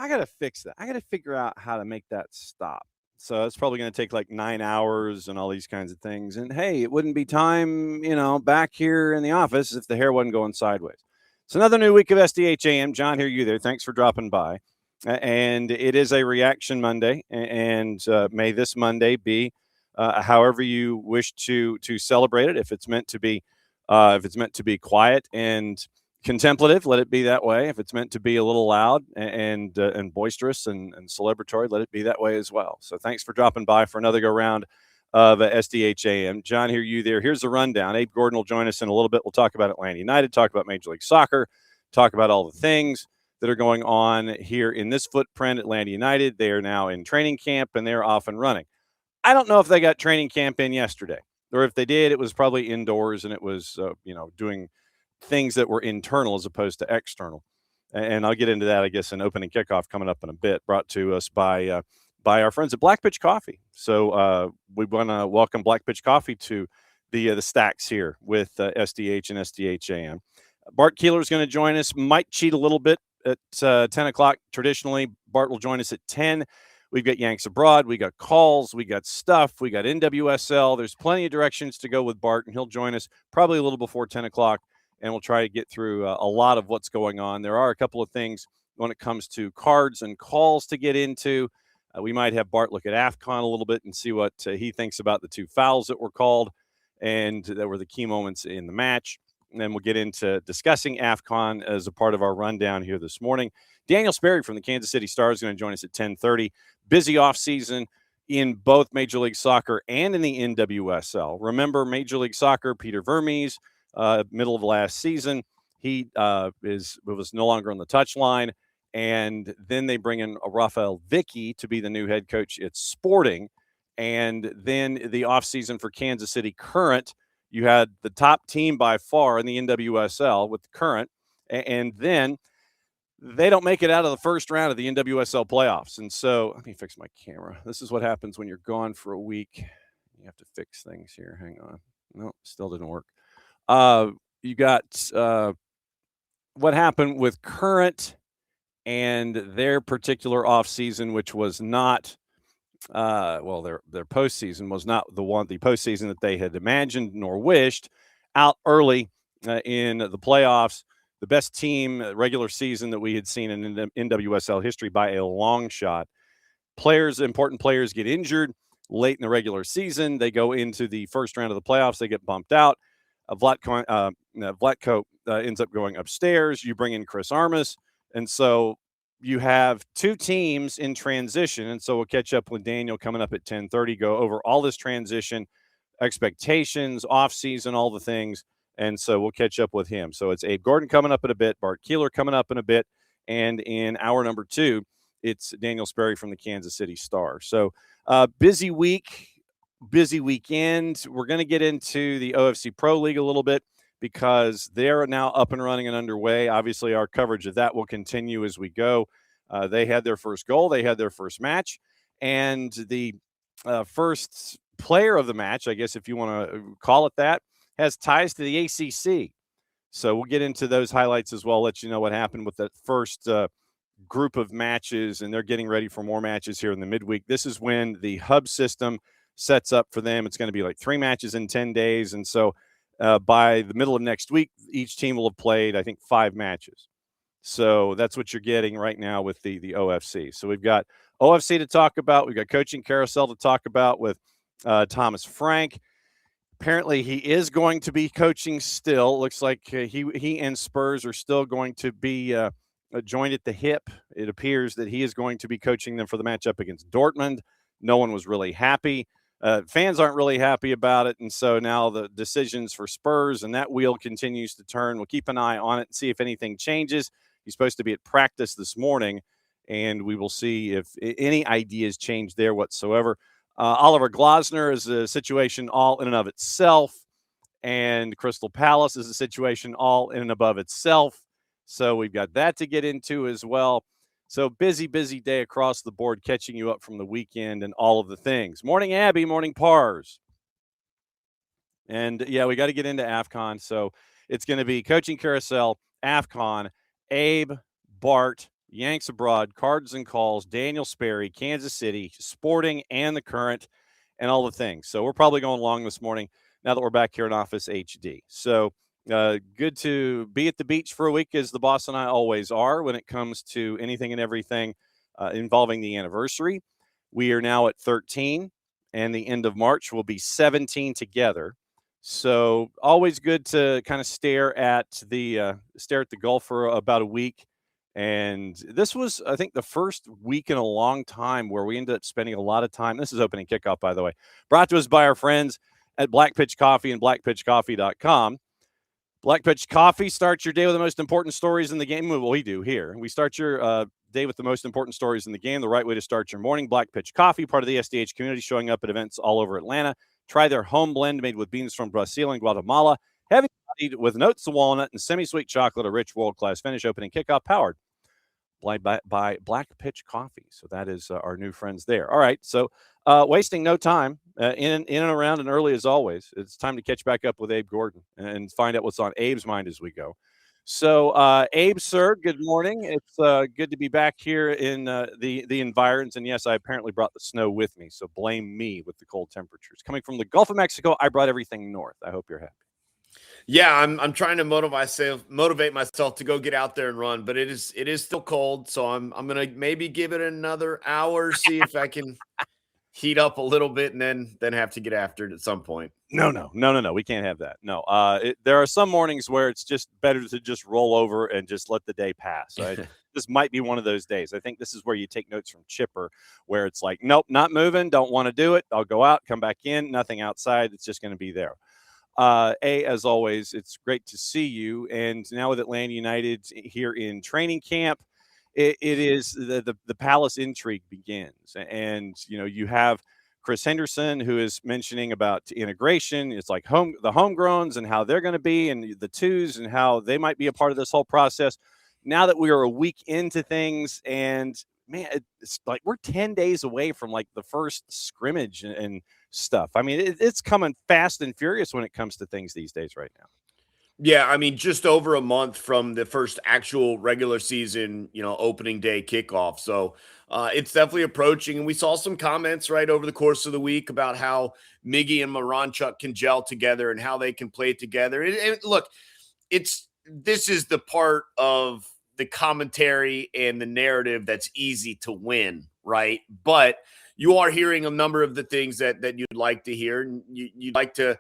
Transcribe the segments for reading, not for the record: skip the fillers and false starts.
I got to fix that. I got to figure out how to make that stop. So it's probably going to take like 9 hours and all these kinds of things. And hey, it wouldn't be time, back here in the office if the hair wasn't going sideways. It's another new week of SDH AM. John, here you there. Thanks for dropping by. And it is a reaction Monday, and may this Monday be however you wish to celebrate it. If it's meant to be quiet and contemplative, let it be that way. If it's meant to be a little loud and boisterous and celebratory, let it be that way as well. So thanks for dropping by for another go round of SDH AM. John, here you there. Here's the rundown. AbeGordon will join us in a little bit. We'll talk about Atlanta United, talk about Major League Soccer, talk about all the things that are going on here in this footprint. Atlanta United, they are now in training camp and they're off and running. I don't know if they got training camp in yesterday, or if they did, it was probably indoors and it was, doing things that were internal as opposed to external. And I'll get into that, I guess, in opening kickoff coming up in a bit, brought to us by our friends at Black Pitch Coffee. So we want to welcome Black Pitch Coffee to the stacks here with SDH and SDH AM. Bart Keeler is going to join us, might cheat a little bit at 10 o'clock. Traditionally, Bart will join us at 10. We've got Yanks Abroad. We got calls. We got stuff. We got NWSL. There's plenty of directions to go with Bart, and he'll join us probably a little before 10 o'clock, and we'll try to get through a lot of what's going on. There are a couple of things when it comes to cards and calls to get into. We might have Bart look at AFCON a little bit and see what he thinks about the 2 fouls that were called and that were the key moments in the match. And then we'll get into discussing AFCON as a part of our rundown here this morning. Daniel Sperry from the Kansas City Star is going to join us at 10:30. Busy offseason in both Major League Soccer and in the NWSL. Remember, Major League Soccer, Peter Vermes, middle of last season, he was no longer on the touchline. And then they bring in Rafael Vicky to be the new head coach at Sporting. And then the offseason for Kansas City Current, you had the top team by far in the NWSL with the Current. And then they don't make it out of the first round of the NWSL playoffs. And so let me fix my camera. This is what happens when you're gone for a week. You have to fix things here. Hang on. No, still didn't work. You got what happened with Current and their particular offseason, which was not their postseason was not the postseason that they had imagined nor wished. Out early in the playoffs, the best team regular season that we had seen in NWSL history by a long shot. Important players get injured late in the regular season. They go into the first round of the playoffs. They get bumped out. Vlatko ends up going upstairs. You bring in Chris Armas. And so you have 2 teams in transition. And so we'll catch up with Daniel coming up at 10:30, go over all this transition, expectations, offseason, all the things. And so we'll catch up with him. So it's AbeGordon coming up in a bit, Bart Keeler coming up in a bit. And in hour number 2, it's Daniel Sperry from the Kansas City Star. So busy week, busy weekend. We're going to get into the OFC Pro League a little bit because they're now up and running and underway. Obviously, our coverage of that will continue as we go. They had their first goal. They had their first match. And the first player of the match, I guess if you want to call it that, has ties to the ACC. So we'll get into those highlights as well, let you know what happened with that first group of matches, and they're getting ready for more matches here in the midweek. This is when the hub system sets up for them. It's going to be like 3 matches in 10 days. And so by the middle of next week, each team will have played, I think, 5 matches. So that's what you're getting right now with the OFC. So we've got OFC to talk about. We've got coaching carousel to talk about with Thomas Frank. Apparently, he is going to be coaching still. Looks like he and Spurs are still going to be joined at the hip. It appears that he is going to be coaching them for the matchup against Dortmund. No one was really happy. Fans aren't really happy about it, and so now the decisions for Spurs, and that wheel continues to turn. We'll keep an eye on it and see if anything changes. He's supposed to be at practice this morning, and we will see if any ideas change there whatsoever. Oliver Glasner is a situation all in and of itself, and Crystal Palace is a situation all in and above itself. So we've got that to get into as well. So busy day across the board, catching you up from the weekend and all of the things. Morning, Abby. Morning, Pars. And, yeah, we got to get into AFCON. So it's going to be coaching carousel, AFCON, Abe, Bart, Yanks Abroad, Cards and Calls, Daniel Sperry, Kansas City, Sporting, and the Current, and all the things. So we're probably going long this morning now that we're back here in Office HD. So good to be at the beach for a week, as the boss and I always are when it comes to anything and everything involving the anniversary. We are now at 13, and the end of March will be 17 together. So always good to kind of stare at the Gulf for about a week. And this was, I think, the first week in a long time where we ended up spending a lot of time. This is opening kickoff, by the way, brought to us by our friends at Black Pitch Coffee and blackpitchcoffee.com. Black Pitch Coffee starts your day with the most important stories in the game. Well, we do here. We start your day with the most important stories in the game. The right way to start your morning. Black Pitch Coffee, part of the SDH community, showing up at events all over Atlanta. Try their home blend made with beans from Brazil and Guatemala. Heavy bodied with notes of walnut and semi-sweet chocolate, a rich world-class finish. Opening kickoff powered by Black Pitch Coffee. So that is our new friends there. All right. So wasting no time in and around and early as always. It's time to catch back up with AbeGordon and find out what's on Abe's mind as we go. So Abe, sir, good morning. It's good to be back here in the environs. And yes, I apparently brought the snow with me. So blame me with the cold temperatures. Coming from the Gulf of Mexico, I brought everything north. I hope you're happy. Yeah, I'm trying to motivate myself to go get out there and run, but it is still cold, so I'm gonna maybe give it another hour, see if I can heat up a little bit, and then have to get after it at some point. No. We can't have that. No. There are some mornings where it's just better to just roll over and just let the day pass. This might be one of those days. I think this is where you take notes from Chipper, where it's like, nope, not moving. Don't want to do it. I'll go out, come back in. Nothing outside. It's just going to be there. As always, it's great to see you. And now with Atlanta United here in training camp, it is the Palace intrigue begins. And, you have Chris Henderson, who is mentioning about integration. It's like the homegrowns and how they're going to be, and the twos and how they might be a part of this whole process. Now that we are a week into things, and man, it's like we're 10 days away from like the first scrimmage and stuff. I mean, it's coming fast and furious when it comes to things these days right now. Yeah, I mean, just over a month from the first actual regular season, opening day kickoff. So it's definitely approaching. And we saw some comments right over the course of the week about how Miggy and Moranchuk can gel together and how they can play together. And look, this is the part of the commentary and the narrative that's easy to win, right? But you are hearing a number of the things that you'd like to hear, and you'd like to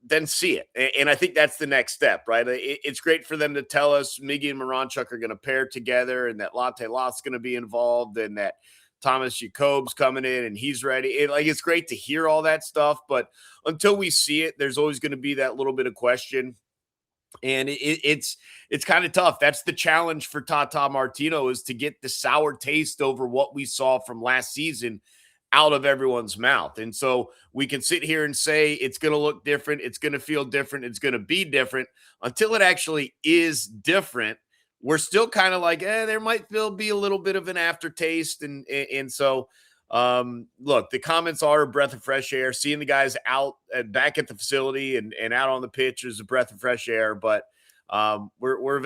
then see it. And I think that's the next step, right? It's great for them to tell us Miggy and Moranchuk are going to pair together, and that Latte Lot's going to be involved, and that Thomas Jacob's coming in and he's ready. It's great to hear all that stuff, but until we see it, there's always going to be that little bit of question. And it's kind of tough. That's the challenge for Tata Martino, is to get the sour taste over what we saw from last season out of everyone's mouth. And so we can sit here and say it's going to look different, it's going to feel different, it's going to be different. Until it actually is different, we're still kind of like, there might be a little bit of an aftertaste. And so look, the comments are a breath of fresh air. Seeing the guys out back at the facility and out on the pitch is a breath of fresh air. But we're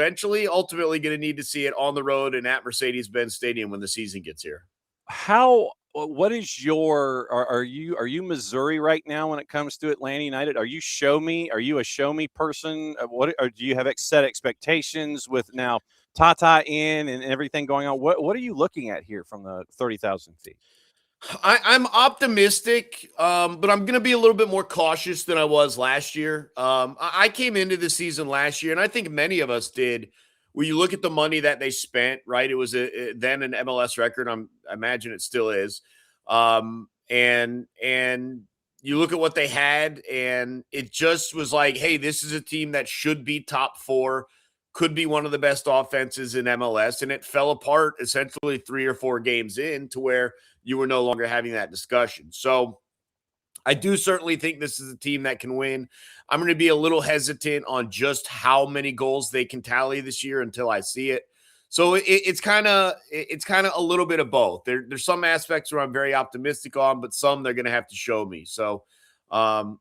ultimately going to need to see it on the road and at Mercedes-Benz Stadium when the season gets here. What is are you Missouri right now when it comes to Atlanta United? Are you a show me person? Do you have set expectations with now Tata in and everything going on? What are you looking at here from the 30,000 feet? I'm optimistic, but I'm going to be a little bit more cautious than I was last year. I came into the season last year, and I think many of us did. When you look at the money that they spent, right? It was then an MLS record. I imagine it still is. And you look at what they had, and it just was like, hey, this is a team that should be top 4, could be one of the best offenses in MLS, and it fell apart essentially 3 or 4 games in to where you were no longer having that discussion. So I do certainly think this is a team that can win. I'm going to be a little hesitant on just how many goals they can tally this year until I see it. So it's kind of a little bit of both. There's some aspects where I'm very optimistic on, but some they're going to have to show me. So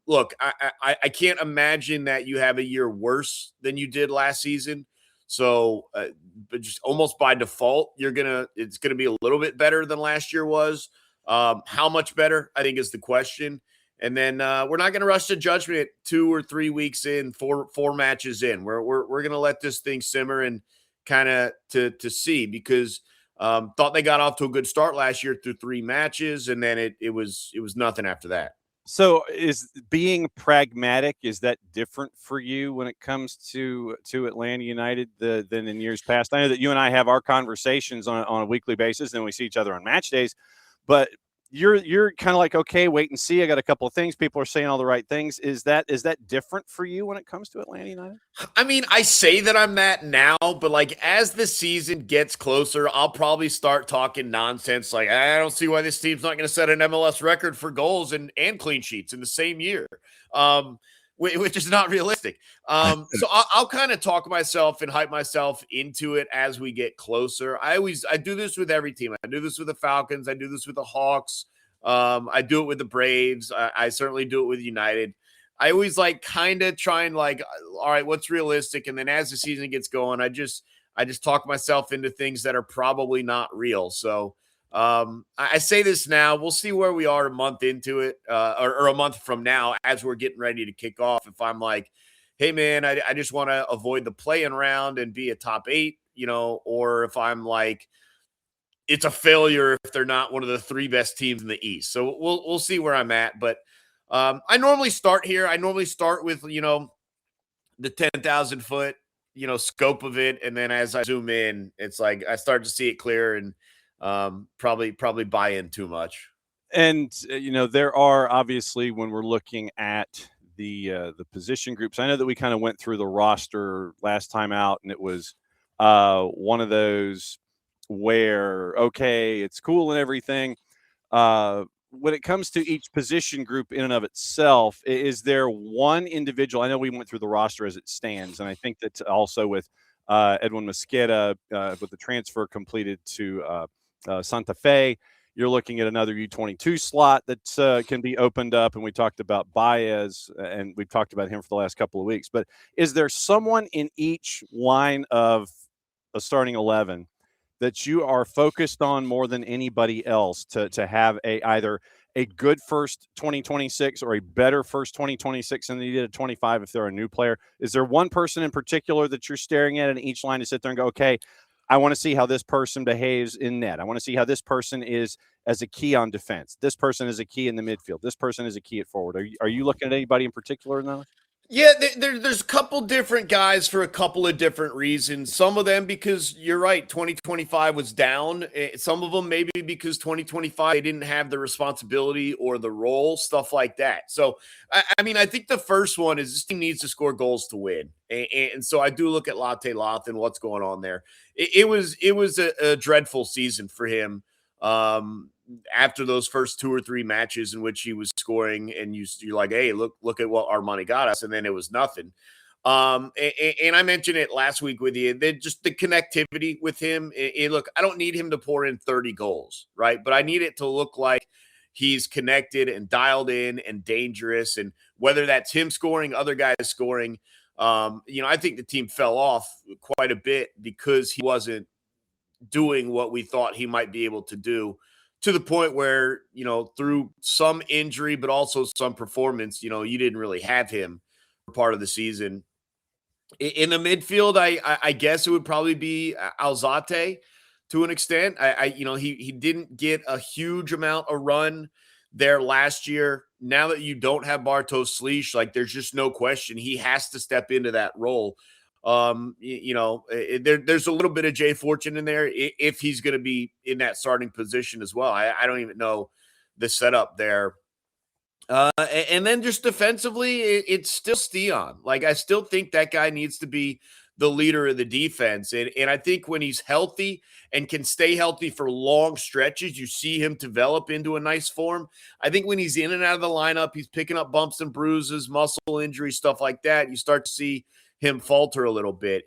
look, I can't imagine that you have a year worse than you did last season. So, but just almost by default, it's gonna be a little bit better than last year was. How much better, I think, is the question. And then we're not going to rush to judgment 2 or 3 weeks in, four matches in. We're going to let this thing simmer and kind of to see, because thought they got off to a good start last year through 3 matches, and then it was nothing after that. So is being pragmatic, is that different for you when it comes to Atlanta United than in years past? I know that you and I have our conversations on a weekly basis, and we see each other on match days, but you're kind of like, okay, wait and see. I got a couple of things. People are saying all the right things. Is that different for you when it comes to Atlanta United? I mean, I say that I'm that now, but like as the season gets closer, I'll probably start talking nonsense. Like, I don't see why this team's not going to set an MLS record for goals and clean sheets in the same year, which is not realistic. So I'll kind of talk myself and hype myself into it as we get closer. I do this with every team. I do this with the Falcons. I do this with the Hawks. I do it with the Braves. I certainly do it with United. I always like kind of try and like, all right, what's realistic? And then as the season gets going, I just talk myself into things that are probably not real. So I say this now. We'll see where we are a month into it, or a month from now as we're getting ready to kick off. If I'm like, hey, man, I just want to avoid the play-in round and be a top 8, or if I'm like, it's a failure if they're not one of the 3 best teams in the East. So we'll see where I'm at. But I normally start here. I normally start with, the 10,000 foot, scope of it. And then as I zoom in, it's like I start to see it clear and probably buy in too much. And there are obviously, when we're looking at the position groups, I know that we kind of went through the roster last time out, and it was one of those where, okay, it's cool and everything. When it comes to each position group in and of itself, is there one individual? I know we went through the roster as it stands, and I think that also with Edwin Mosqueda, with the transfer completed to Santa Fe, you're looking at another U22 slot that can be opened up. And we talked about Baez, and we've talked about him for the last couple of weeks. But is there someone in each line of a starting 11 that you are focused on more than anybody else to have either a good first 2026 or a better first 2026 than you did at 25 if they're a new player? Is there one person in particular that you're staring at in each line to sit there and go, okay, I want to see how this person behaves in net. I want to see how this person is as a key on defense. This person is a key in the midfield. This person is a key at forward. Are you looking at anybody in particular in those? Yeah, there's a couple different guys for a couple of different reasons. Some of them because you're right, 2025 was down. Some of them maybe because 2025 they didn't have the responsibility or the role, stuff like that. So, I mean, I think the first one is this team needs to score goals to win. And so I do look at Latte Loth and what's going on there. It was a dreadful season for him. After those first 2 or 3 matches in which he was scoring, and you're like, hey, look at what our money got us, and then it was nothing. And I mentioned it last week with you, just the connectivity with him. Look, I don't need him to pour in 30 goals, right? But I need it to look like he's connected and dialed in and dangerous. And whether that's him scoring, other guys scoring, I think the team fell off quite a bit because he wasn't doing what we thought he might be able to do, to the point where, through some injury, but also some performance, you didn't really have him for part of the season. In the midfield, I guess it would probably be Alzate to an extent. He didn't get a huge amount of run there last year. Now that you don't have Bartosz Slisz, like there's just no question he has to step into that role. There's a little bit of Jay Fortune in there if he's going to be in that starting position as well. I don't even know the setup there. And then just defensively, it's still Steon. Like, I still think that guy needs to be the leader of the defense. And I think when he's healthy and can stay healthy for long stretches, you see him develop into a nice form. I think when he's in and out of the lineup, he's picking up bumps and bruises, muscle injuries, stuff like that. You start to see him falter a little bit.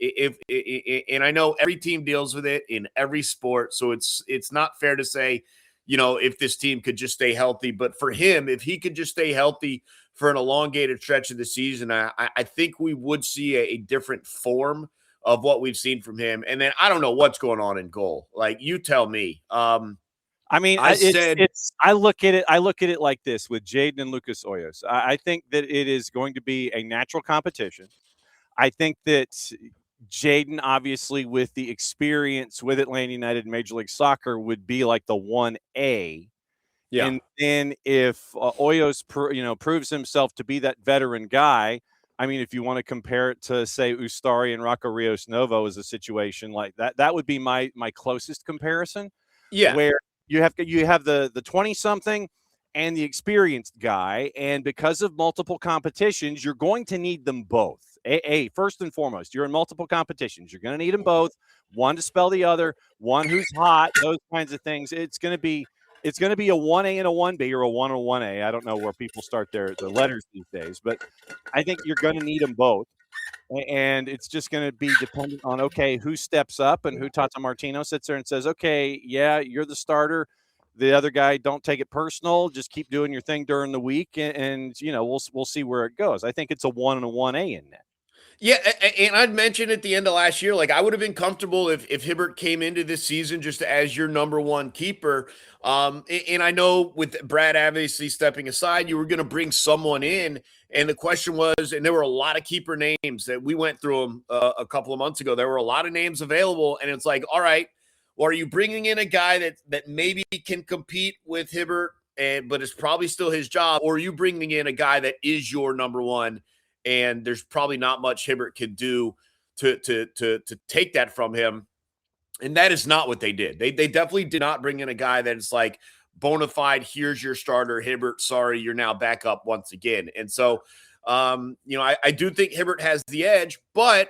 And I know every team deals with it in every sport, so it's not fair to say, if this team could just stay healthy. But for him, if he could just stay healthy for an elongated stretch of the season, I think we would see a different form of what we've seen from him. And then I don't know what's going on in goal. Like, you tell me. I mean, I said, I look at it like this with Jaden and Lucas Hoyos. I think that it is going to be a natural competition. I think that Jaden, obviously, with the experience with Atlanta United and Major League Soccer, would be like the 1A. yeah. And then if Hoyos, proves himself to be that veteran guy, I mean, if you want to compare it to, say, Ustari and Rocco Rios Novo as a situation like that, that would be my closest comparison. Yeah. Where you have the 20-something and the experienced guy, and because of multiple competitions, you're going to need them both. First and foremost, you're in multiple competitions. You're going to need them both. One to spell the other, one who's hot, those kinds of things. It's going to be a 1A and a 1B, or a 1 or 1A. I don't know where people start their letters these days, but I think you're going to need them both. And it's just going to be dependent on, okay, who steps up and who Tata Martino sits there and says, okay, yeah, you're the starter. The other guy, don't take it personal. Just keep doing your thing during the week, and we'll see where it goes. I think it's a 1 and a 1A in that. Yeah, and I'd mentioned at the end of last year, like, I would have been comfortable if Hibbert came into this season just as your number one keeper. And I know with Brad obviously stepping aside, you were going to bring someone in, and the question was, and there were a lot of keeper names that we went through them a couple of months ago. There were a lot of names available, and it's like, all right, well, are you bringing in a guy that maybe can compete with Hibbert, but it's probably still his job, or are you bringing in a guy that is your number one? And there's probably not much Hibbert can do to take that from him. And that is not what they did. They definitely did not bring in a guy that is like bona fide, here's your starter, Hibbert. Sorry, you're now back up once again. And so, I do think Hibbert has the edge, but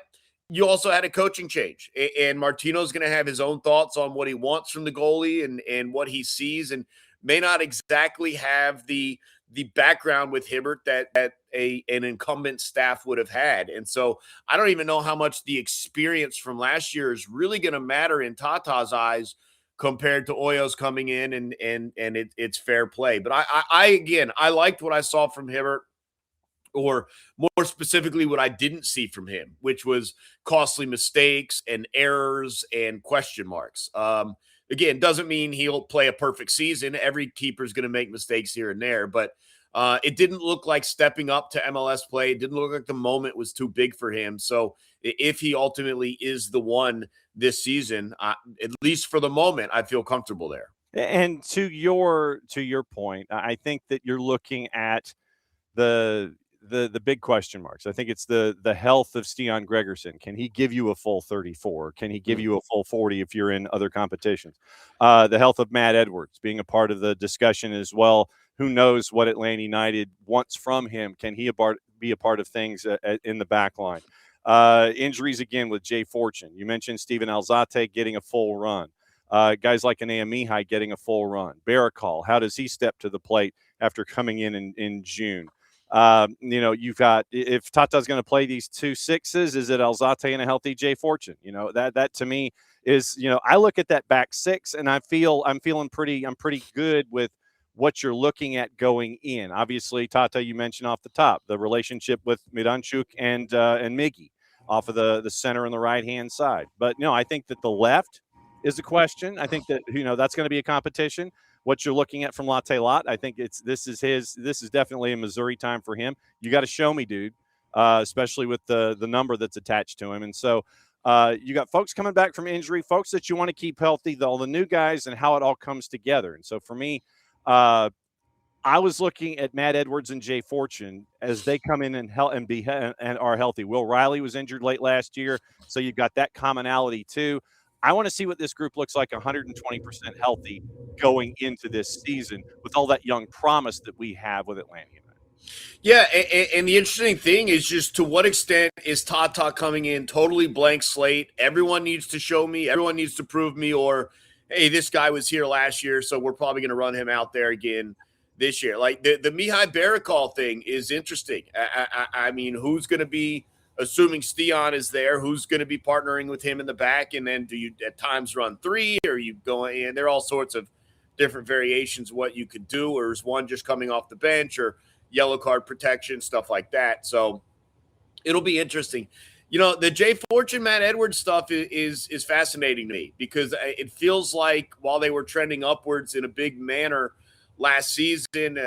you also had a coaching change. And Martino's going to have his own thoughts on what he wants from the goalie and what he sees, and may not exactly have the background with Hibbert that an incumbent staff would have had. And so I don't even know how much the experience from last year is really going to matter in Tata's eyes compared to Hoyos coming in, and it's fair play. But I liked what I saw from Hibbert, or more specifically, what I didn't see from him, which was costly mistakes and errors and question marks. Again, doesn't mean he'll play a perfect season. Every keeper is going to make mistakes here and there, but it didn't look like stepping up to MLS play. It didn't look like the moment was too big for him. So if he ultimately is the one this season, at least for the moment, I feel comfortable there. And to your point, I think that you're looking at the big question marks. I think it's the health of Stian Gregerson. Can he give you a full 34? Can he give you a full 40 if you're in other competitions? The health of Matt Edwards being a part of the discussion as well. Who knows what Atlanta United wants from him? Can he be a part of things in the back line? Injuries again with Jay Fortune. You mentioned Steven Alzate getting a full run. Guys like an Mihai getting a full run. Barakal, how does he step to the plate after coming in June? You've got, if Tata's going to play these 2 6s, is it Alzate and a healthy Jay Fortune? That to me is, I look at that back 6 and I'm feeling pretty good with what you're looking at going in. Obviously, Tata, you mentioned off the top, the relationship with Miranchuk and Miggy off of the center and the right-hand side. But no, I think that the left is a question. I think that, that's going to be a competition. What you're looking at from Latte Lot, I think this is definitely a Missouri time for him. You got to show me, dude, especially with the number that's attached to him. And so you got folks coming back from injury, folks that you want to keep healthy, all the new guys, and how it all comes together. And so for me, I was looking at Matt Edwards and Jay Fortune as they come in and are healthy. Will Riley was injured late last year, so you've got that commonality too. I want to see what this group looks like 120% healthy going into this season with all that young promise that we have with Atlanta United. Yeah, and the interesting thing is just to what extent is Tata coming in totally blank slate? Everyone needs to show me, everyone needs to prove me, or, hey, this guy was here last year, so we're probably going to run him out there again this year. Like the Mihai Barakal thing is interesting. I mean, who's going to be, assuming Stian is there, who's going to be partnering with him in the back? And then do you at times run 3, or you go in? There are all sorts of different variations of what you could do, or is one just coming off the bench, or yellow card protection, stuff like that. So it'll be interesting. The Jay Fortune, Matt Edwards stuff is fascinating to me because it feels like while they were trending upwards in a big manner last season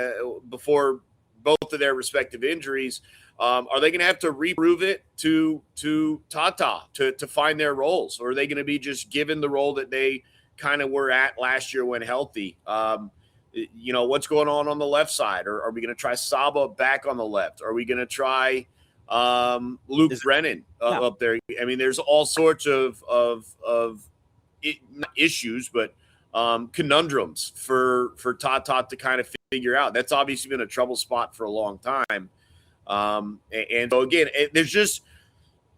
before both of their respective injuries, are they going to have to reprove it to Tata to find their roles, or are they going to be just given the role that they kind of were at last year when healthy? What's going on the left side? Or are we going to try Saba back on the left? Are we going to try Luke Brennan up there? I mean, there's all sorts of not issues, but conundrums for Tata to kind of figure out. That's obviously been a trouble spot for a long time. And so again,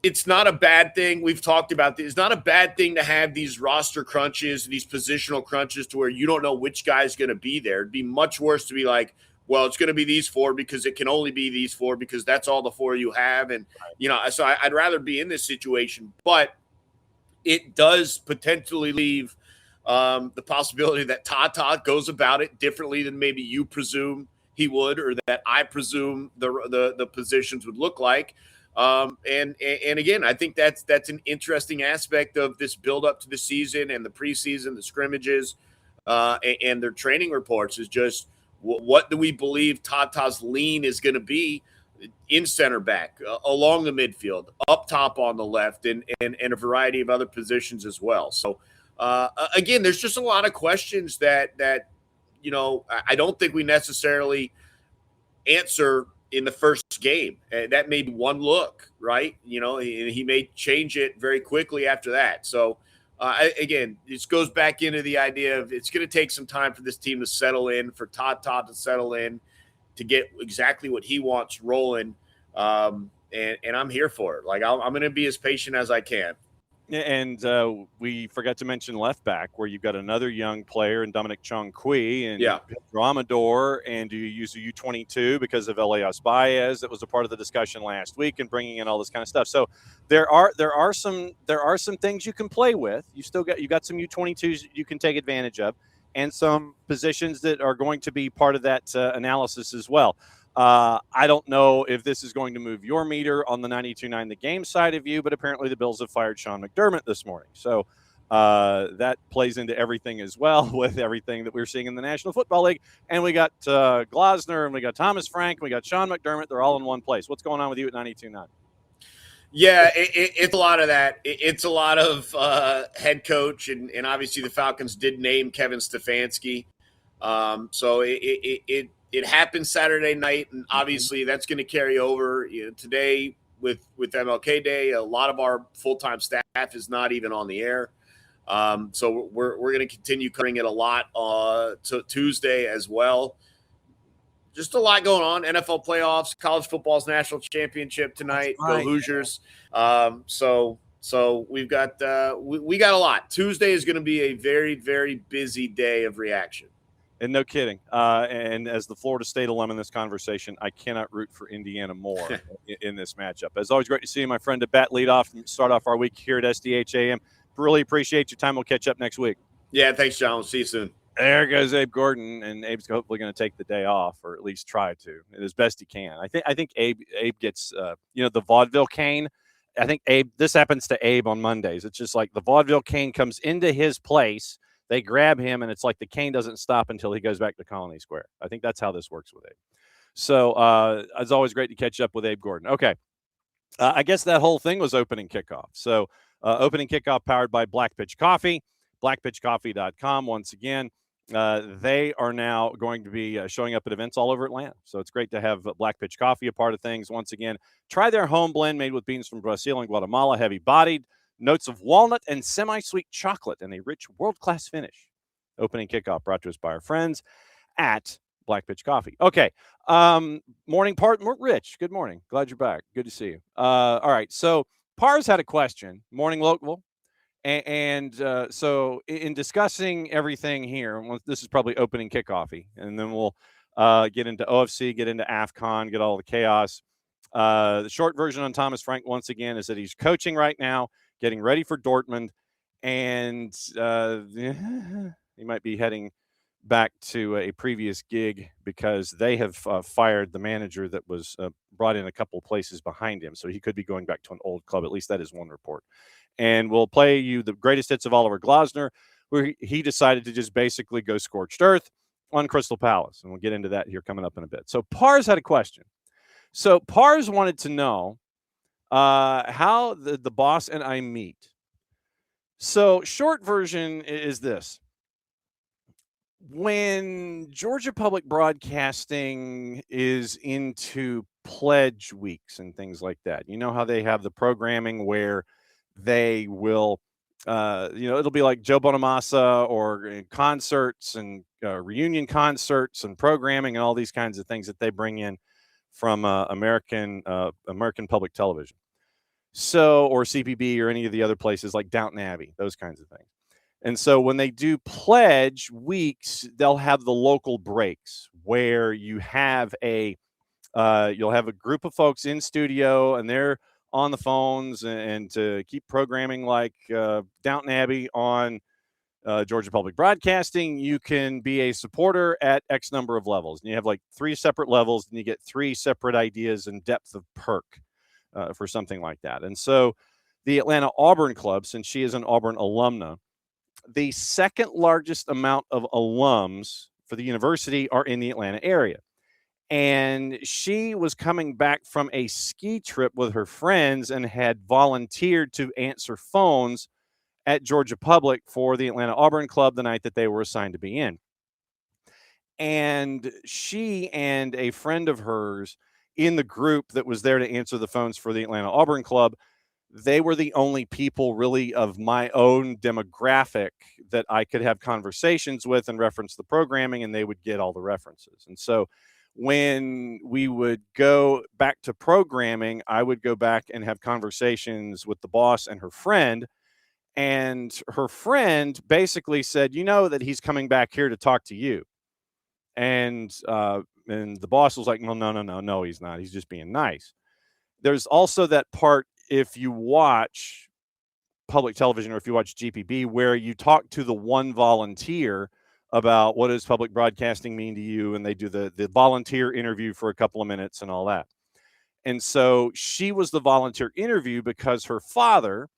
it's not a bad thing. We've talked about this. It's not a bad thing to have these roster crunches, these positional crunches to where you don't know which guy's going to be there. It'd be much worse to be like, well, it's going to be these four because it can only be these four because that's all the four you have. And, so I'd rather be in this situation, but it does potentially leave the possibility that Tata goes about it differently than maybe you presume he would, or that I presume the positions would look like. And again, I think that's an interesting aspect of this build up to the season and the preseason, the scrimmages, and their training reports is just what do we believe Tata's lean is going to be in center back, along the midfield, up top on the left, and a variety of other positions as well. So again, there's just a lot of questions that I don't think we necessarily answer in the first game. That may be one look, right? He may change it very quickly after that. So again, this goes back into the idea of it's going to take some time for this team to settle in, for Tata to settle in, to get exactly what he wants rolling. And I'm here for it. Like I'm going to be as patient as I can. And we forgot to mention left back, where you've got another young player in Dominic Chong-Kui and Amador, and do you use a U22 because of Elias Baez? That was a part of the discussion last week, and bringing in all this kind of stuff. So there are some things you can play with. You got some U22s you can take advantage of, and some positions that are going to be part of that analysis as well. I don't know if this is going to move your meter on the 92.9 The Game side of you, but apparently the Bills have fired Sean McDermott this morning. So that plays into everything as well, with everything that we're seeing in the National Football League. And we got Glasner, and we got Thomas Frank, and we got Sean McDermott. They're all in one place. What's going on with you at 92.9? Yeah, it's a lot of that. It's a lot of head coach, and obviously the Falcons did name Kevin Stefanski. So it happened Saturday night, and obviously that's going to carry over today with MLK Day. A lot of our full-time staff is not even on the air. So we're going to continue covering it a lot to Tuesday as well. Just a lot going on. NFL playoffs, college football's national championship tonight. Right. Go Hoosiers. So we've got we got a lot. Tuesday is going to be a very, very busy day of reaction. And no kidding. And as the Florida State alum in this conversation, I cannot root for Indiana more in this matchup. As always, great to see you, my friend, to bat lead off and start off our week here at SDH AM. Really appreciate your time. We'll catch up next week. Yeah, thanks, John. We'll see you soon. There goes AbeGordon, and Abe's hopefully going to take the day off, or at least try to, as best he can. I think Abe gets, the vaudeville cane. I think this happens to Abe on Mondays. It's just like the vaudeville cane comes into his place. They grab him, and it's like the cane doesn't stop until he goes back to Colony Square. I think that's how this works with Abe. So it's always great to catch up with AbeGordon. Okay. I guess that whole thing was opening kickoff. So opening kickoff powered by Black Pitch Coffee, blackpitchcoffee.com. Once again, they are now going to be showing up at events all over Atlanta. So it's great to have Black Pitch Coffee a part of things. Once again, try their home blend made with beans from Brazil and Guatemala, heavy-bodied. Notes of walnut and semi-sweet chocolate and a rich world-class finish. Opening kickoff brought to us by our friends at Black Pitch Coffee. Okay. Morning, Rich. Good morning. Glad you're back. Good to see you. All right. So Pars had a question. Morning, Local. And so in discussing everything here, this is probably opening kickoffy, and then we'll get into OFC, get into AFCON, get all the chaos. The short version on Thomas Frank, once again, is that he's coaching right now, getting ready for Dortmund, and he might be heading back to a previous gig because they have fired the manager that was brought in a couple places behind him. So he could be going back to an old club. At least that is one report. And we'll play you the greatest hits of Oliver Glasner, where he decided to just basically go scorched earth on Crystal Palace. And we'll get into that here coming up in a bit. So Pars had a question. So Pars wanted to know how the boss and I meet. So short version is this. When Georgia Public Broadcasting is into pledge weeks and things like that, you know how they have the programming where they will, it'll be like Joe Bonamassa or concerts and reunion concerts and programming and all these kinds of things that they bring in from American Public Television. So, or CPB or any of the other places like Downton Abbey, those kinds of things. And so when they do pledge weeks, they'll have the local breaks where you have you'll have a group of folks in studio and they're on the phones and to keep programming like Downton Abbey on Georgia Public Broadcasting, you can be a supporter at X number of levels. And you have like 3 separate levels and you get 3 separate ideas and depth of perk for something like that. And so the Atlanta Auburn Club, since she is an Auburn alumna, the second largest amount of alums for the university are in the Atlanta area. And she was coming back from a ski trip with her friends and had volunteered to answer phones at Georgia Public for the Atlanta Auburn Club the night that they were assigned to be in. And she and a friend of hers in the group that was there to answer the phones for the Atlanta Auburn Club, they were the only people really of my own demographic that I could have conversations with and reference the programming, and they would get all the references. And so when we would go back to programming, I would go back and have conversations with the boss and her friend. And her friend basically said, you know, that he's coming back here to talk to you. And the boss was like, well, no, he's not. He's just being nice. There's also that part, if you watch public television or if you watch GPB, where you talk to the one volunteer about what does public broadcasting mean to you, and they do the volunteer interview for a couple of minutes and all that. And so she was the volunteer interview because her father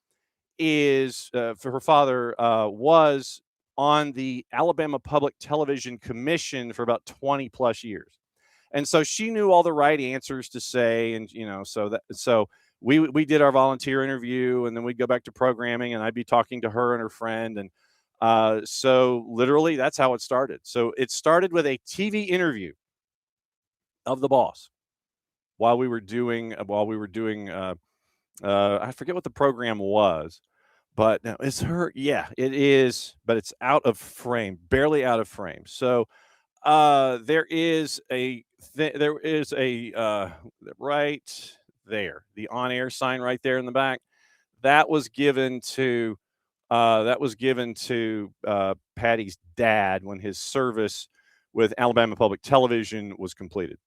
was on the Alabama Public Television Commission for about 20 plus years. And so she knew all the right answers to say. And, so we did our volunteer interview, and then we'd go back to programming, and I'd be talking to her and her friend. And so literally that's how it started. So it started with a TV interview of the boss while we were doing I forget what the program was, but now it's her. Yeah, it is, but it's out of frame, barely out of frame. So there is a right there, the on-air sign right there in the back. That was given to Patty's dad when his service with Alabama Public Television was completed.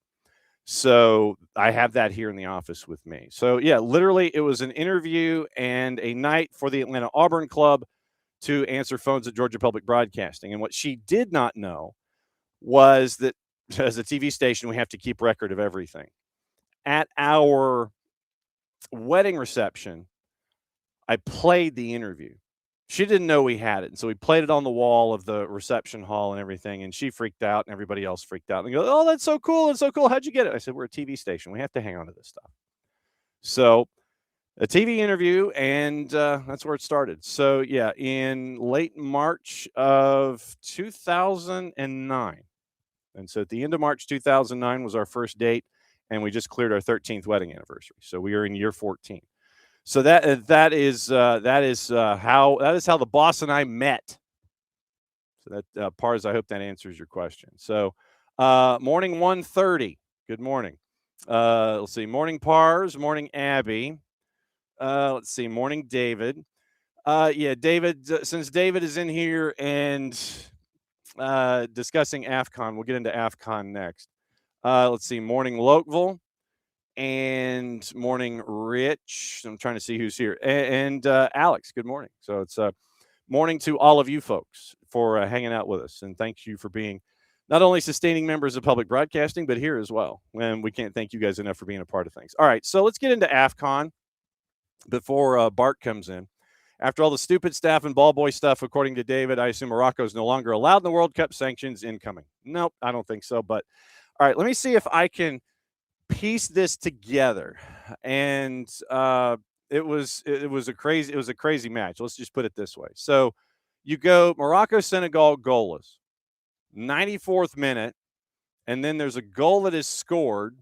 So I have that here in the office with me. So yeah, literally it was an interview and a night for the Atlanta Auburn Club to answer phones at Georgia Public Broadcasting. And what she did not know was that as a TV station, we have to keep record of everything. At our wedding reception, I played the interview. She didn't know we had it. And so we played it on the wall of the reception hall and everything. And she freaked out and everybody else freaked out. And they go, oh, that's so cool. That's so cool. How'd you get it? I said, we're a TV station. We have to hang on to this stuff. So a TV interview, and that's where it started. So yeah, in late March of 2009. And so at the end of March 2009 was our first date, and we just cleared our 13th wedding anniversary. So we are in year 14. So that is how the boss and I met. So that Pars, I hope that answers your question. So morning 1:30. Good morning. Let's see. Morning Pars. Morning Abby. Let's see. Morning David. Yeah, David. Since David is in here and discussing AFCON, we'll get into AFCON next. Let's see. Morning Lokeville. And morning, Rich. I'm trying to see who's here. And Alex, good morning. So it's morning to all of you folks. for hanging out with us. And thank you for being not only sustaining members of public broadcasting, but here as well. And we can't thank you guys enough for being a part of things. All right, so let's get into AFCON before Bart comes in. After all the stupid staff and ball boy stuff, according to David, I assume Morocco is no longer allowed in the World Cup. Sanctions incoming. Nope, I don't think so. But all right, let me see if I can piece this together. And it was a crazy match. Let's just put it this way. So you go Morocco, Senegal, goalless, 94th minute, and then there's a goal that is scored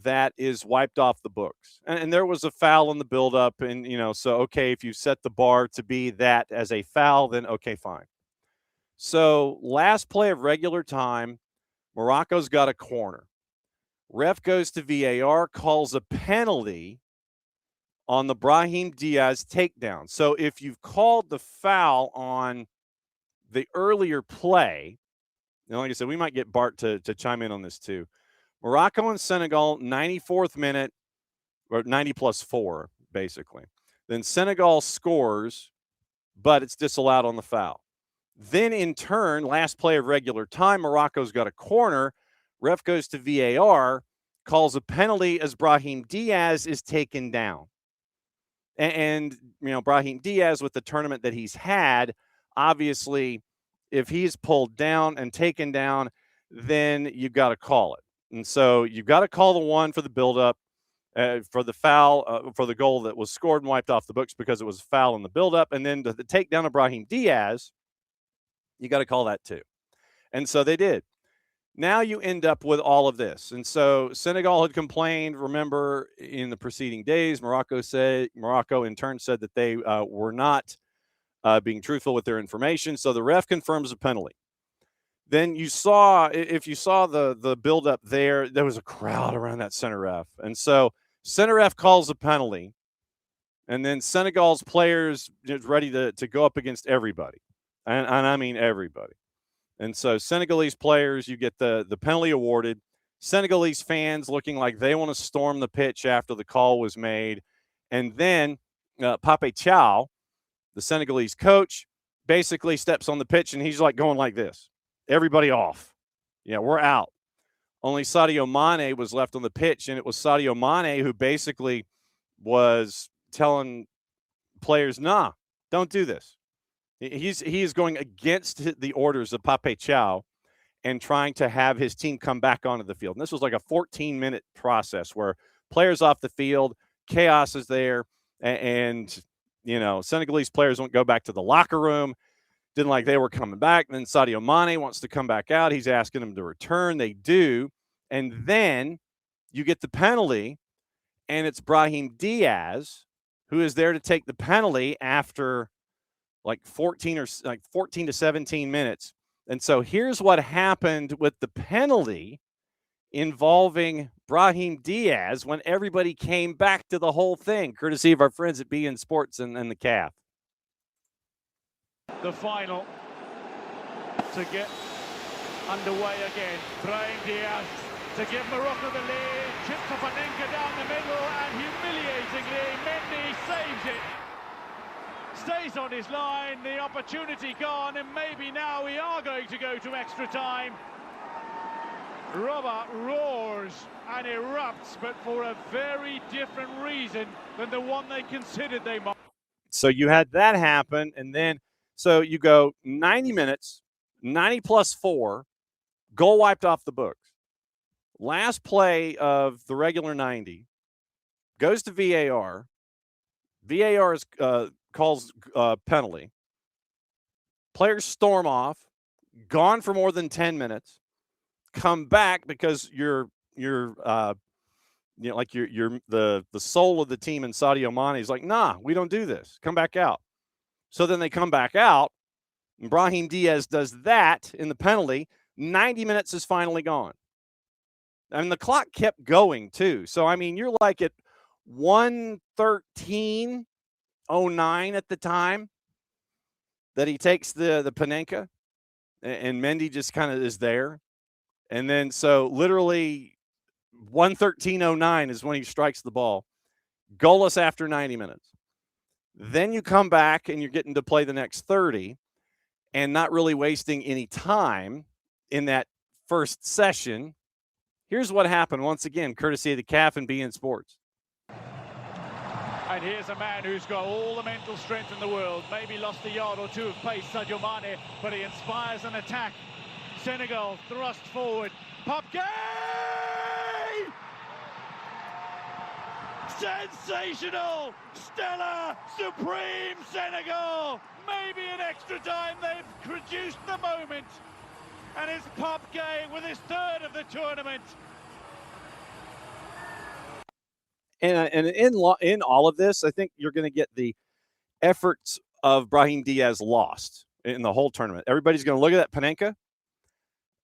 that is wiped off the books. And there was a foul in the buildup. And, so, okay, if you set the bar to be that as a foul, then okay, fine. So last play of regular time, Morocco's got a corner. Ref goes to VAR, calls a penalty on the Brahim Diaz takedown. So if you've called the foul on the earlier play, and like I said, we might get Bart to chime in on this too. Morocco and Senegal, 94th minute, or 90 plus 4, basically. Then Senegal scores, but it's disallowed on the foul. Then in turn, last play of regular time, Morocco's got a corner. Ref goes to VAR, calls a penalty as Brahim Diaz is taken down. And Brahim Diaz, with the tournament that he's had, obviously, if he's pulled down and taken down, then you've got to call it. And so you've got to call the one for the buildup, for the foul, for the goal that was scored and wiped off the books because it was a foul in the buildup. And then the takedown of Brahim Diaz, you got to call that too. And so they did. Now you end up with all of this. And so Senegal had complained, remember, in the preceding days. Morocco in turn said that they were not being truthful with their information. So the ref confirms a penalty. Then if you saw the buildup there was a crowd around that center ref. And so center ref calls a penalty. And then Senegal's players ready to go up against everybody. And I mean everybody. And so Senegalese players, you get the penalty awarded. Senegalese fans looking like they want to storm the pitch after the call was made. And then Pape Thiaw, the Senegalese coach, basically steps on the pitch and he's like going like this. Everybody off. Yeah, we're out. Only Sadio Mane was left on the pitch, and it was Sadio Mane who basically was telling players, nah, don't do this. He is going against the orders of Pape Thiaw and trying to have his team come back onto the field. And this was like a 14-minute process where players off the field, chaos is there, and Senegalese players won't go back to the locker room. Didn't like they were coming back. And then Sadio Mane wants to come back out. He's asking them to return. They do. And then you get the penalty, and it's Brahim Diaz who is there to take the penalty after like 14 to 17 minutes. And so here's what happened with the penalty involving Brahim Diaz when everybody came back to the whole thing, courtesy of our friends at BN Sports and the CAF. The final to get underway again. Brahim Diaz to give Morocco the lead. Chip to Panenka down the middle, and humiliatingly, Mendy saves it. Stays on his line, the opportunity gone, and maybe now we are going to go to extra time. Robert roars and erupts, but for a very different reason than the one they considered they might. So you had that happen, and then so you go 90 minutes, 90 plus 4, goal wiped off the books. Last play of the regular 90 goes to VAR. VAR calls penalty. Players storm off, gone for more than 10 minutes, come back because you're the soul of the team, and Sadio Mane is like, nah, we don't do this. Come back out. So then they come back out, and Brahim Diaz does that in the penalty. 90 minutes is finally gone. And the clock kept going, too. So, I mean, you're like at 1:13:09 at the time that he takes the Panenka, and Mendy just kind of is there. And then so literally 1:13:09 is when he strikes the ball. Goalless after 90 minutes. Then you come back and you're getting to play the next 30. and not really wasting any time in that first session. Here's what happened once again, courtesy of the CAF and beIN Sports. And here's a man who's got all the mental strength in the world. Maybe lost a yard or two of pace, Sadio Mane, but he inspires an attack. Senegal thrust forward. Pop Gay! Sensational! Stellar! Supreme Senegal! Maybe in extra time they've produced the moment. And it's Pop Gay with his third of the tournament. And in all of this, I think you're going to get the efforts of Brahim Diaz lost in the whole tournament. Everybody's going to look at that Panenka,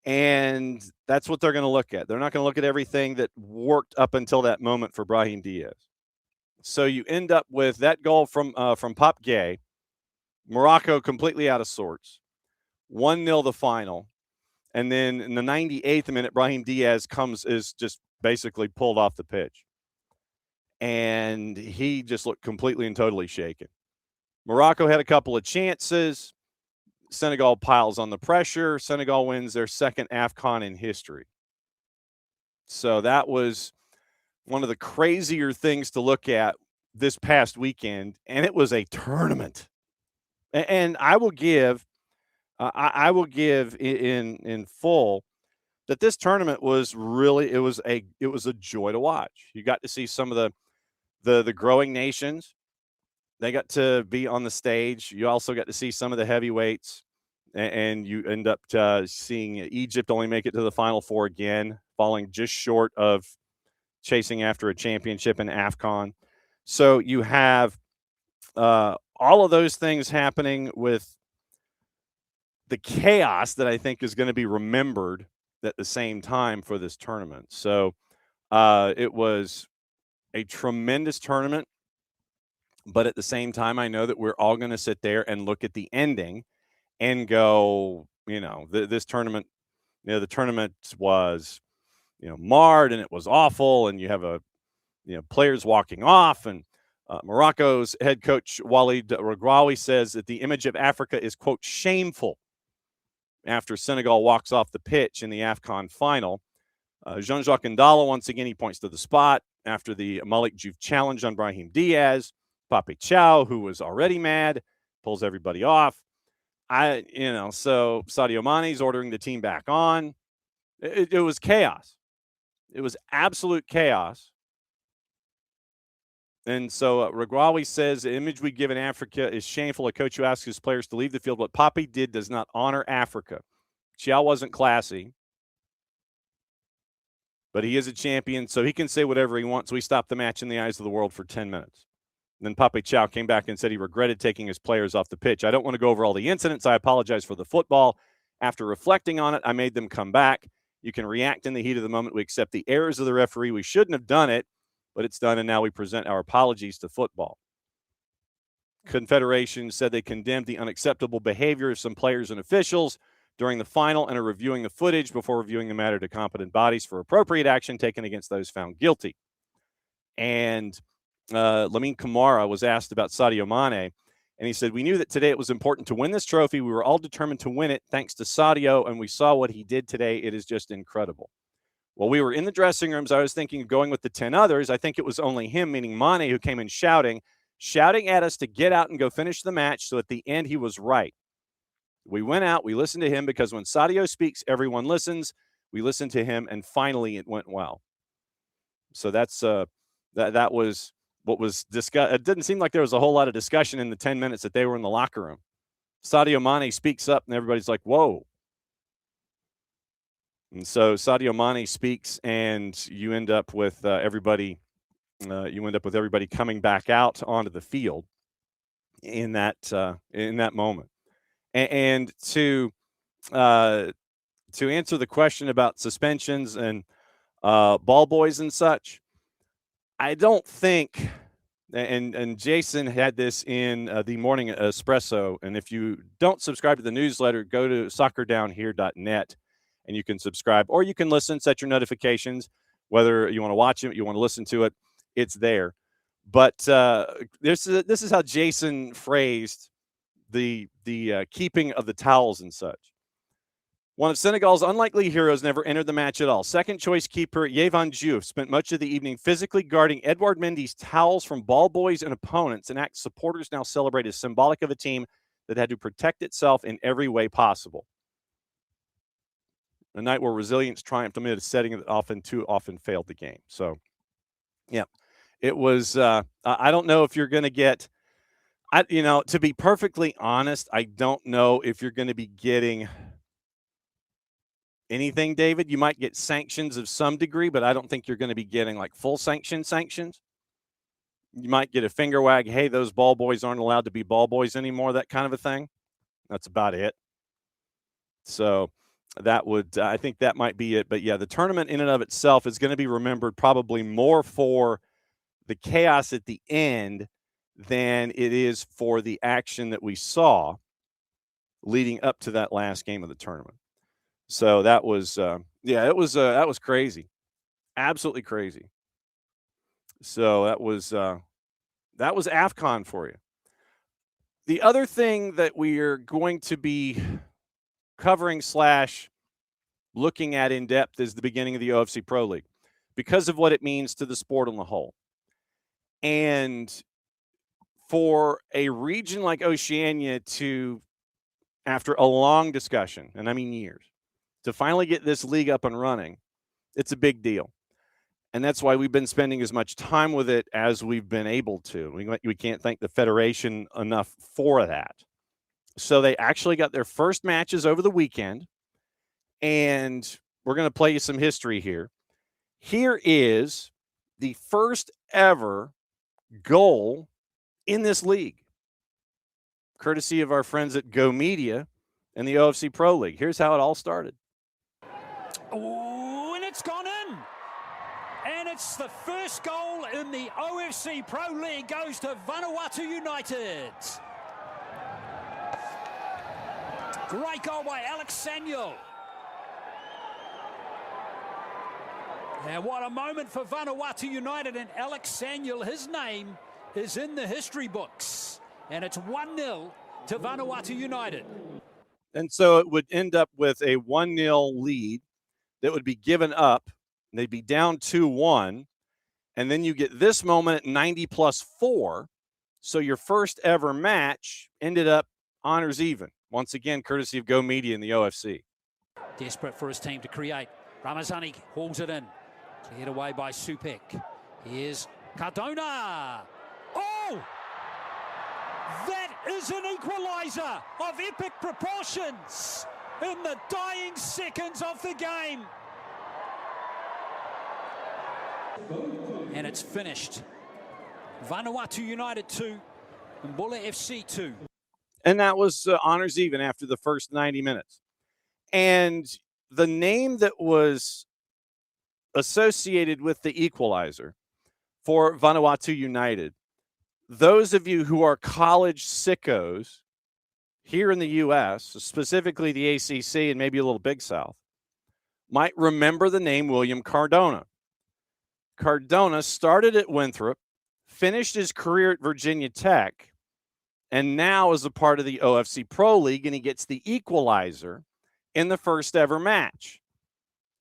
and that's what they're going to look at. They're not going to look at everything that worked up until that moment for Brahim Diaz. So you end up with that goal from Pop Gay, Morocco completely out of sorts, 1-0 the final, and then in the 98th minute, Brahim Diaz is just basically pulled off the pitch. And he just looked completely and totally shaken. Morocco had a couple of chances. Senegal piles on the pressure. Senegal wins their second AFCON in history. So that was one of the crazier things to look at this past weekend, and it was a tournament. And I will give in full that this tournament was really it was a joy to watch. You got to see some of the growing nations. They got to be on the stage. You also got to see some of the heavyweights, and you end up seeing Egypt only make it to the Final Four again, falling just short of chasing after a championship in AFCON. So you have all of those things happening with the chaos that I think is going to be remembered at the same time for this tournament. So it was a tremendous tournament, but at the same time, I know that we're all going to sit there and look at the ending and go, this tournament, the tournament was, marred and it was awful. And you have players walking off, and Morocco's head coach, Walid Regraoui, says that the image of Africa is, quote, shameful after Senegal walks off the pitch in the AFCON final. Jean-Jacques Ndala, once again, he points to the spot after the Malik Diouf challenge on Brahim Diaz. Pape Chow, who was already mad, pulls everybody off. So Sadio Mane's ordering the team back on. It was chaos. It was absolute chaos. And so Regraoui says the image we give in Africa is shameful. A coach who asks his players to leave the field. What Pape did does not honor Africa. Chow wasn't classy, but he is a champion, so he can say whatever he wants. So he stopped the match in the eyes of the world for 10 minutes. And then Pape Chow came back and said he regretted taking his players off the pitch. I don't want to go over all the incidents. I apologize for the football. After reflecting on it, I made them come back. You can react in the heat of the moment. We accept the errors of the referee. We shouldn't have done it, but it's done, and now we present our apologies to football. Confederation said they condemned the unacceptable behavior of some players and officials during the final and are reviewing the footage before reviewing the matter to competent bodies for appropriate action taken against those found guilty. And Lamine Camara was asked about Sadio Mane, and he said, we knew that today it was important to win this trophy. We were all determined to win it thanks to Sadio, and we saw what he did today. It is just incredible. While we were in the dressing rooms, I was thinking of going with the 10 others. I think it was only him, meaning Mane, who came in shouting at us to get out and go finish the match. So at the end, he was right. We went out, we listened to him, because when Sadio speaks, everyone listens. We listened to him, and finally it went well. So that's that was what was discussed. It didn't seem like there was a whole lot of discussion in the 10 minutes that they were in the locker room. Sadio Mane speaks up, and everybody's like, whoa. And so Sadio Mane speaks, and you end up with everybody coming back out onto the field in that moment. And to answer the question about suspensions and ball boys and such, I don't think, and Jason had this in the morning espresso, and if you don't subscribe to the newsletter, go to soccerdownhere.net and you can subscribe, or you can listen, set your notifications, whether you want to watch it, you want to listen to it, it's there. But this is how Jason phrased the keeping of the towels and such. One of Senegal's unlikely heroes never entered the match at all. Second choice keeper Yehvan Diouf spent much of the evening physically guarding Edouard Mendy's towels from ball boys and opponents, an act supporters now celebrate as symbolic of a team that had to protect itself in every way possible. A night where resilience triumphed amid a setting that too often failed the game. So, yeah, it was. I don't know if you're going to get. To be perfectly honest, I don't know if you're going to be getting anything, David. You might get sanctions of some degree, but I don't think you're going to be getting like full sanctions. You might get a finger wag. Hey, those ball boys aren't allowed to be ball boys anymore. That kind of a thing. That's about it. So I think that might be it. But yeah, the tournament in and of itself is going to be remembered probably more for the chaos at the end than it is for the action that we saw leading up to that last game of the tournament. So that was, that was crazy. Absolutely crazy. So that was AFCON for you. The other thing that we are going to be covering / looking at in depth is the beginning of the OFC Pro League because of what it means to the sport on the whole. And for a region like Oceania to, after a long discussion, and I mean years, to finally get this league up and running, it's a big deal. And that's why we've been spending as much time with it as we've been able to. We can't thank the Federation enough for that. So they actually got their first matches over the weekend, and we're going to play you some history here. Here is the first ever goal in this league, courtesy of our friends at Go Media and the OFC Pro League. Here's how it all started. Oh, and it's gone in. And it's the first goal in the OFC Pro League goes to Vanuatu United. Great goal by Alex Samuel. And what a moment for Vanuatu United, and Alex Samuel, his name is in the history books. And it's 1-0 to Vanuatu United. And so it would end up with a 1-0 lead that would be given up. They'd be down 2-1. And then you get this moment at 90+4. So your first ever match ended up honors even. Once again, courtesy of Go Media and the OFC. Desperate for his team to create. Ramazani hauls it in. Cleared away by Supek. Here's Cardona. Oh! That is an equaliser of epic proportions in the dying seconds of the game. And it's finished. Vanuatu United 2, Mbula FC 2. And that was honors even after the first 90 minutes. And the name that was associated with the equalizer for Vanuatu United, those of you who are college sickos here in the U.S., specifically the ACC and maybe a little Big South, might remember the name William Cardona. Cardona started at Winthrop, finished his career at Virginia Tech, and now is a part of the OFC Pro League, and he gets the equalizer in the first ever match.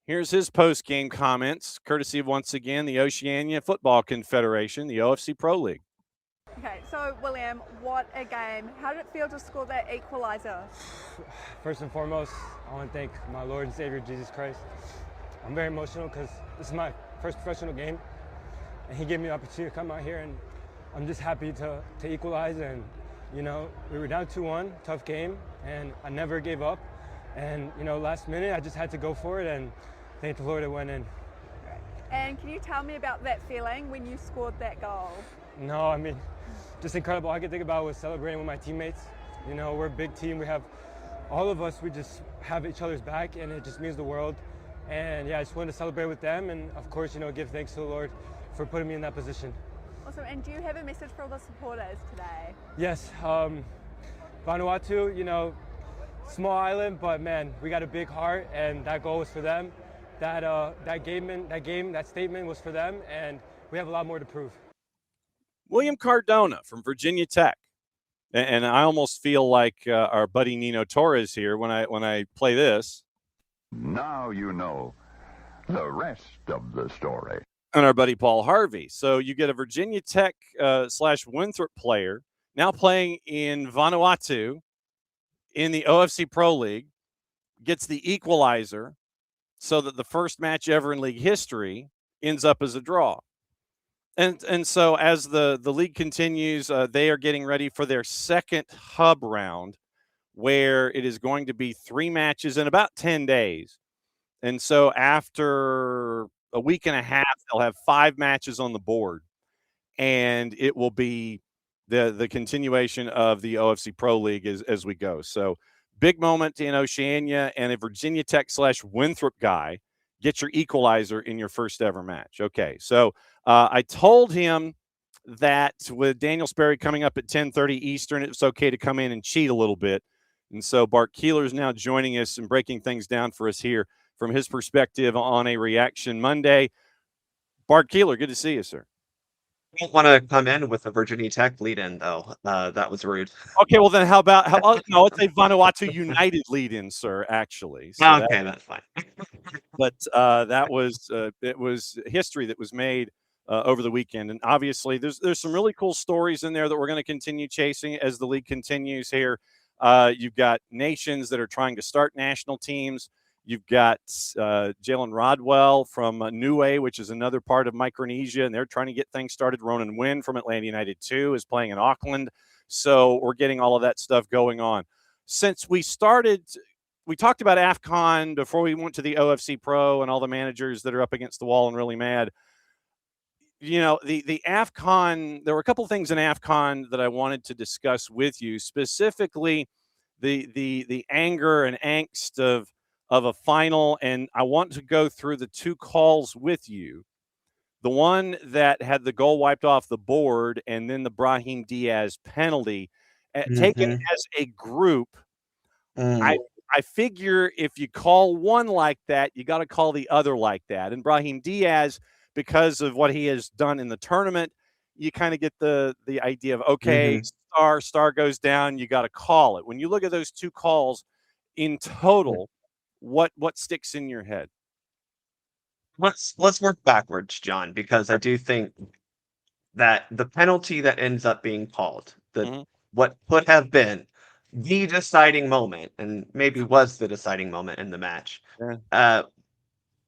Here's his post-game comments, courtesy of, once again, the Oceania Football Confederation, the OFC Pro League. Okay, so William, what a game. How did it feel to score that equalizer? First and foremost, I want to thank my Lord and Savior, Jesus Christ. I'm very emotional because this is my first professional game, and he gave me the opportunity to come out here, and I'm just happy to equalize. And, you know, we were down 2-1, tough game, and I never gave up. And, you know, last minute, I just had to go for it, and thank the Lord it went in. And can you tell me about that feeling when you scored that goal? No, I mean, just incredible. All I could think about was celebrating with my teammates. You know, we're a big team. We have, all of us, we just have each other's back, and it just means the world. And yeah, I just wanted to celebrate with them, and of course, you know, give thanks to the Lord for putting me in that position. Awesome. And do you have a message for all the supporters today? Yes. Vanuatu, you know, small island, but man, we got a big heart, and that goal was for them. That statement was for them, and we have a lot more to prove. William Cardona from Virginia Tech. And I almost feel like our buddy Nino Torres here when I play this. Now you know the rest of the story. And our buddy Paul Harvey. So you get a Virginia Tech / Winthrop player now playing in Vanuatu in the OFC Pro League, gets the equalizer so that the first match ever in league history ends up as a draw. And so as the league continues, they are getting ready for their second hub round, where it is going to be 3 matches in about 10 days. And so after a week and a half, they'll have 5 matches on the board, and it will be the continuation of the OFC Pro League as we go. So big moment in Oceania, and a Virginia Tech / Winthrop guy get your equalizer in your first ever match. Okay, so I told him that with Daniel Sperry coming up at 10:30 Eastern, it's okay to come in and cheat a little bit. And so Bart Keeler is now joining us and breaking things down for us here from his perspective on a Reaction Monday. Bart Keeler, good to see you, sir. I don't want to come in with a Virginia Tech lead-in, though. That was rude. Okay, well then how about no, it's a Vanuatu United lead-in, sir, actually. So okay, that's fine. But that was it was history that was made over the weekend, and obviously there's some really cool stories in there that we're going to continue chasing as the league continues here. You've got nations that are trying to start national teams. You've got Jalen Rodwell from Niue, which is another part of Micronesia, and they're trying to get things started. Ronan Wynn from Atlanta United 2 is playing in Auckland. So we're getting all of that stuff going on. Since we started, we talked about AFCON before we went to the OFC Pro and all the managers that are up against the wall and really mad. You know, the AFCON, there were a couple of things in AFCON that I wanted to discuss with you, specifically the anger and angst of a final, and I want to go through the 2 calls with you. The one that had the goal wiped off the board, and then the Brahim Diaz penalty. Taken as a group, I figure if you call one like that, you got to call the other like that. And Brahim Diaz, because of what he has done in the tournament, you kind of get the idea of, okay, star goes down, you got to call it. When you look at those 2 calls in total, what sticks in your head? Let's work backwards, John, because I do think that the penalty that ends up being called, what could have been the deciding moment, and maybe was the deciding moment in the match. Yeah.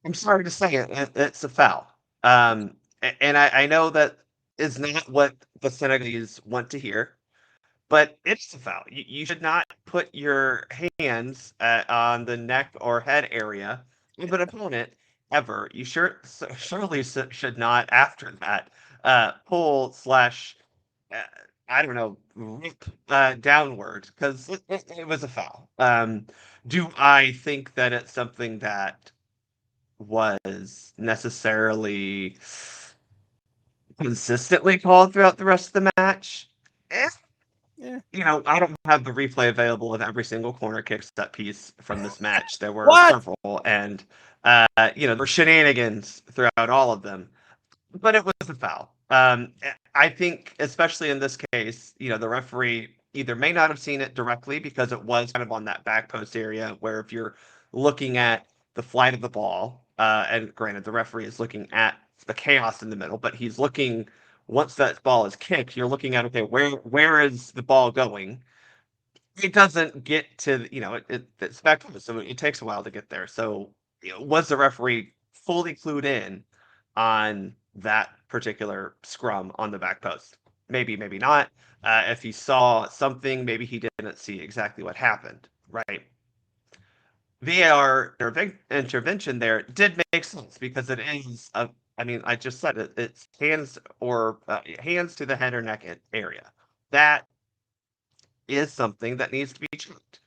I'm sorry to say it, it's a foul. And I know that is not what the Senegalese want to hear, but it's a foul. You should not put your hands on the neck or head area of an opponent ever. You surely should not, after that, pull / I don't know, rip downward, because it was a foul. Do I think that it's something that was necessarily consistently called throughout the rest of the match? Yeah. You know, I don't have the replay available of every single corner kick set piece from this match. There were several, and there were shenanigans throughout all of them. But it was a foul. I think, especially in this case, the referee either may not have seen it directly because it was kind of on that back post area where if you're looking at the flight of the ball, and granted, the referee is looking at the chaos in the middle, but he's looking, once that ball is kicked, you're looking at, okay, where is the ball going? It doesn't get to, it's back to it, so it takes a while to get there. So, was the referee fully clued in on that particular scrum on the back post? Maybe, maybe not. If he saw something, maybe he didn't see exactly what happened, right? VAR intervention there did make sense because it is I just said it. It's hands to the head or neck area. That is something that needs to be checked.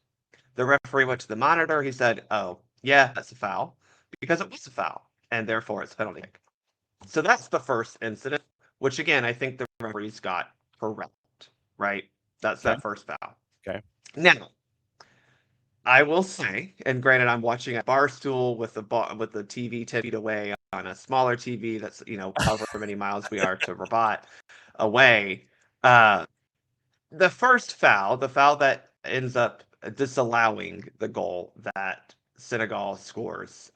The referee went to the monitor. He said, "Oh, yeah, that's a foul," because it was a foul, and therefore it's a penalty kick. So that's the first incident, which again I think the referees got correct. Right? That's that first foul. Okay. Now, I will say, and granted, I'm watching a bar stool with the TV 10 feet away on a smaller TV that's, however many miles we are to Rabat away. the first foul, the foul that ends up disallowing the goal that Senegal scores,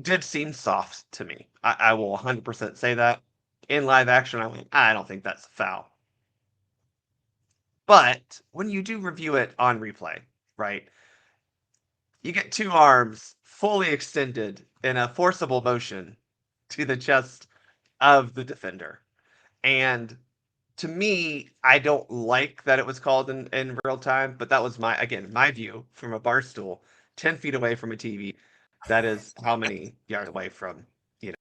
did seem soft to me. I will 100% say that. In live action, I went, I don't think that's a foul. But when you do review it on replay, right, you get two arms fully extended in a forcible motion to the chest of the defender. And to me, I don't like that it was called in real time, but that was my view from a bar stool, 10 feet away from a TV. That is how many yards away from, the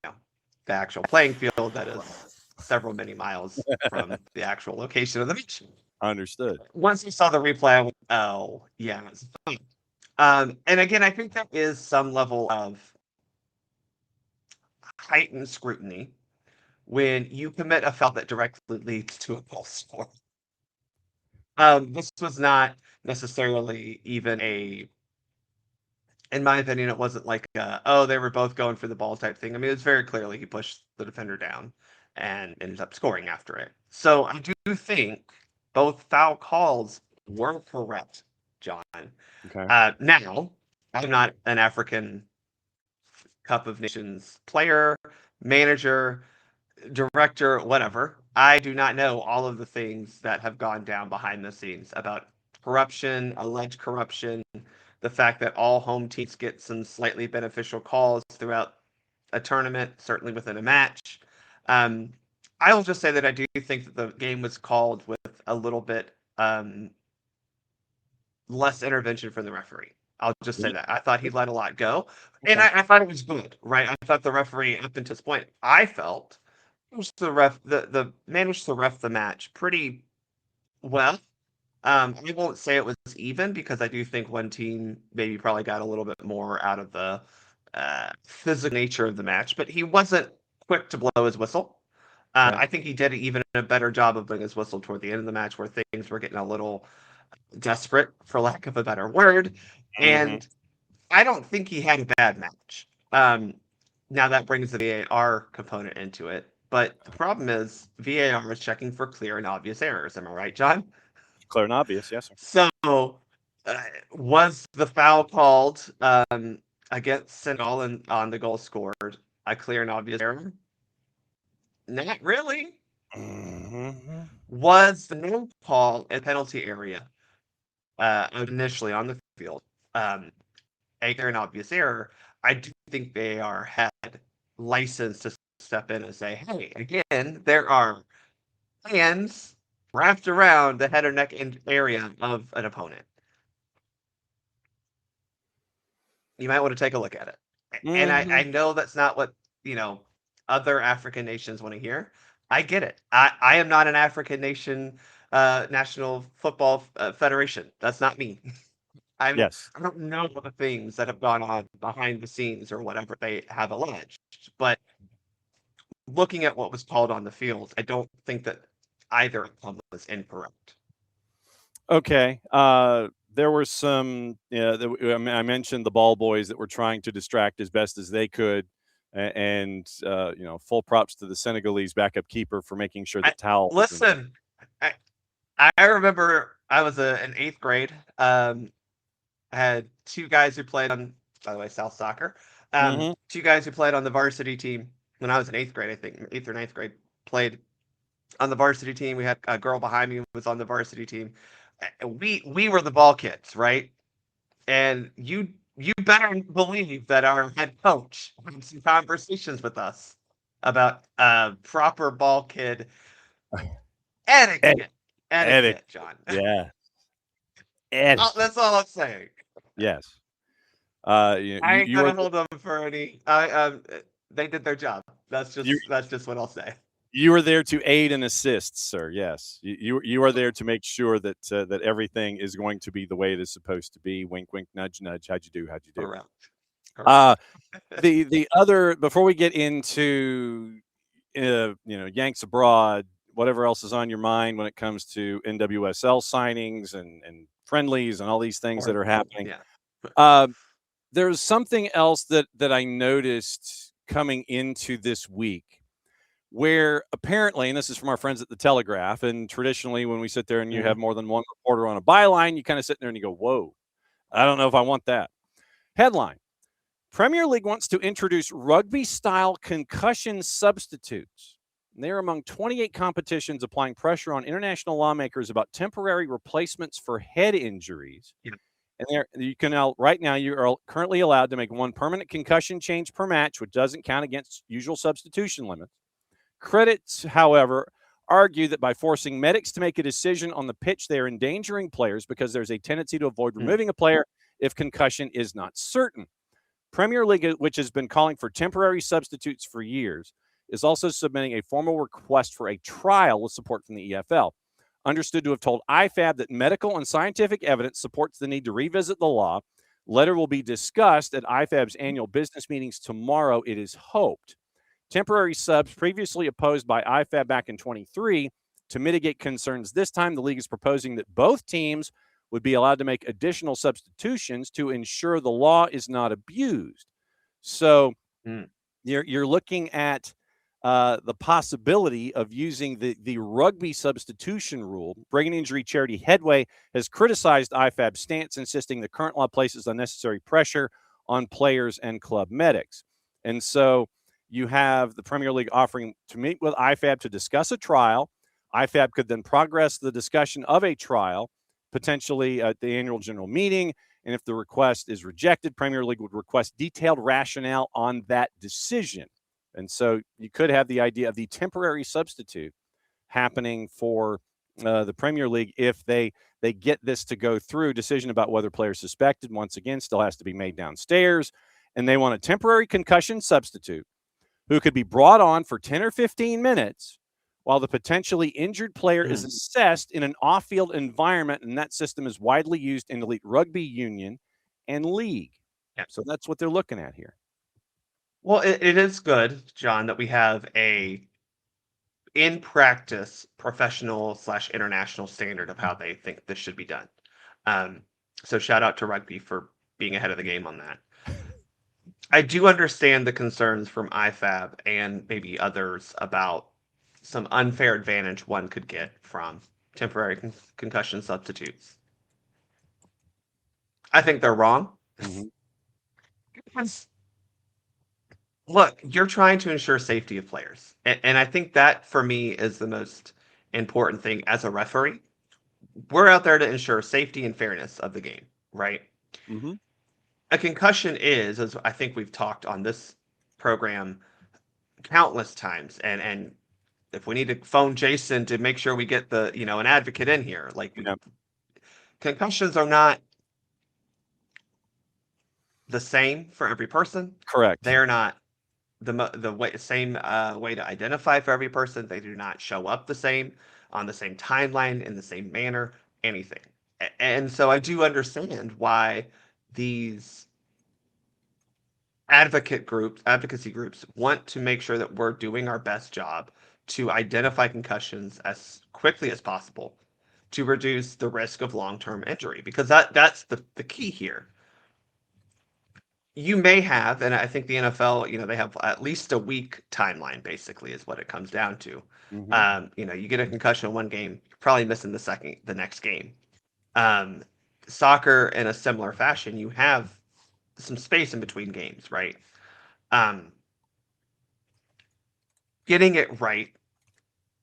actual playing field. That is several many miles from the actual location of the match. Understood. Once you saw the replay, I went, oh, yeah. It's fine. And again, I think there is some level of heightened scrutiny when you commit a foul that directly leads to a goal score. This was not necessarily even in my opinion, it wasn't like, they were both going for the ball type thing. I mean, it's very clearly he pushed the defender down and ended up scoring after it. So I do think both foul calls were correct, John. Okay. Now, I'm not an African Cup of Nations player, manager, director, whatever. I do not know all of the things that have gone down behind the scenes about corruption, alleged corruption, the fact that all home teams get some slightly beneficial calls throughout a tournament, certainly within a match. I will just say that I do think that the game was called with a little bit less intervention from the referee. I'll just say that. I thought he let a lot go. Okay. And I thought it was good, right? I thought the referee, up until this point, I felt the managed to ref the match pretty well. I won't say it was even because I do think one team maybe probably got a little bit more out of the physical nature of the match, but he wasn't quick to blow his whistle. I think he did even a better job of blowing his whistle toward the end of the match where things were getting a little desperate, for lack of a better word. Mm-hmm. And I don't think he had a bad match. Now that brings the VAR component into it. But the problem is VAR is checking for clear and obvious errors. Am I right, John? Clear and obvious, yes, sir. So was the foul called against Senegal on the goal scored a clear and obvious error? Not really. Mm-hmm. Was the no call in penalty area initially on the field a clear and obvious error? I do think VAR had license to step in and say, hey, again, there are hands wrapped around the head or neck area of an opponent. You might want to take a look at it. Mm-hmm. And I know that's not what, other African nations want to hear. I get it. I am not an African nation national football federation. That's not me. I don't know the things that have gone on behind the scenes or whatever they have alleged. But looking at what was called on the field, I don't think that either of them was incorrect. Okay. There were some, I mentioned the ball boys that were trying to distract as best as they could. And full props to the Senegalese backup keeper for making sure the towel. Listen, I remember I was in 8th grade. I had two guys who played on, by the way, South Soccer. Two guys who played on the varsity team when I was in 8th grade, I think, 8th or 9th grade, played on the varsity team. We had a girl behind me who was on the varsity team. We were the ball kids, right? And you better believe that our head coach had some conversations with us about proper ball kid etiquette. Etiquette, John. Yeah. That's all I'm saying. Yes. I ain't gonna hold them for any. They did their job. That's just what I'll say. You are there to aid and assist, sir. Yes, you are there to make sure that that everything is going to be the way it is supposed to be. Wink, wink, nudge, nudge. How'd you do? Correct. The other, before we get into Yanks abroad, whatever else is on your mind when it comes to NWSL signings and friendlies and all these things that are happening. Yeah. There's something else that I noticed coming into this week, where apparently, and this is from our friends at the Telegraph, and traditionally when we sit there and you have more than one reporter on a byline, you kind of sit there and you go, whoa, I don't know if I want that. Headline: Premier League wants to introduce rugby-style concussion substitutes. They're among 28 competitions applying pressure on international lawmakers about temporary replacements for head injuries. Yeah. And you can now, right now, you are currently allowed to make one permanent concussion change per match, which doesn't count against usual substitution limits. Critics, however, argue that by forcing medics to make a decision on the pitch, they are endangering players because there's a tendency to avoid removing a player if concussion is not certain. Premier League, which has been calling for temporary substitutes for years, is also submitting a formal request for a trial with support from the EFL. Understood to have told IFAB that medical and scientific evidence supports the need to revisit the law. Letter will be discussed at IFAB's annual business meetings tomorrow, it is hoped. Temporary subs previously opposed by IFAB back in 23 to mitigate concerns. This time, the league is proposing that both teams would be allowed to make additional substitutions to ensure the law is not abused. So you're looking at the possibility of using the rugby substitution rule. Brain injury charity Headway has criticized IFAB's stance, insisting the current law places unnecessary pressure on players and club medics. And so you have the Premier League offering to meet with IFAB to discuss a trial. IFAB could then progress the discussion of a trial, potentially at the annual general meeting. And if the request is rejected, Premier League would request detailed rationale on that decision. And so you could have the idea of the temporary substitute happening for the Premier League if they get this to go through. Decision about whether players suspected, once again, still has to be made downstairs. And they want a temporary concussion substitute who could be brought on for 10 or 15 minutes while the potentially injured player is assessed in an off-field environment, and that system is widely used in elite rugby union and league. Yeah. So that's what they're looking at here. Well, it is good, John, that we have a in practice professional / international standard of how they think this should be done. So shout out to rugby for being ahead of the game on that. I do understand the concerns from IFAB and maybe others about some unfair advantage one could get from temporary concussion substitutes. I think they're wrong. Because, look, you're trying to ensure safety of players. And I think that, for me, is the most important thing as a referee. We're out there to ensure safety and fairness of the game, right? A concussion is, as I think we've talked on this program countless times, and if we need to phone Jason to make sure we get the, an advocate in here, concussions are not the same for every person. Correct. They're not the same way to identify for every person. They do not show up the same on the same timeline in the same manner, anything. And so I do understand why these advocacy groups want to make sure that we're doing our best job to identify concussions as quickly as possible to reduce the risk of long-term injury, because that's the key here. You may have, and I think the NFL, they have at least a week timeline, basically, is what it comes down to. You get a concussion in one game, you're probably missing the next game. Soccer, in a similar fashion, you have some space in between games, right? Getting it right,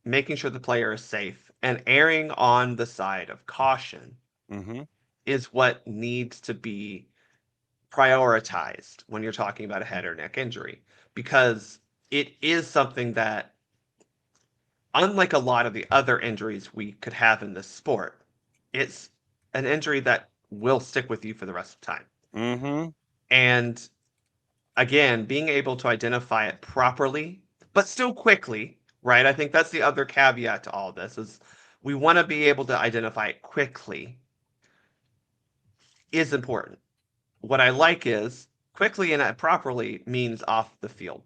making sure the player is safe, and erring on the side of caution is what needs to be prioritized when you're talking about a head or neck injury, because it is something that, unlike a lot of the other injuries we could have in this sport, it's an injury that will stick with you for the rest of the time. And again, being able to identify it properly, but still quickly, right? I think that's the other caveat to all of this, is we want to be able to identify it quickly is important. What I like is quickly and properly means off the field.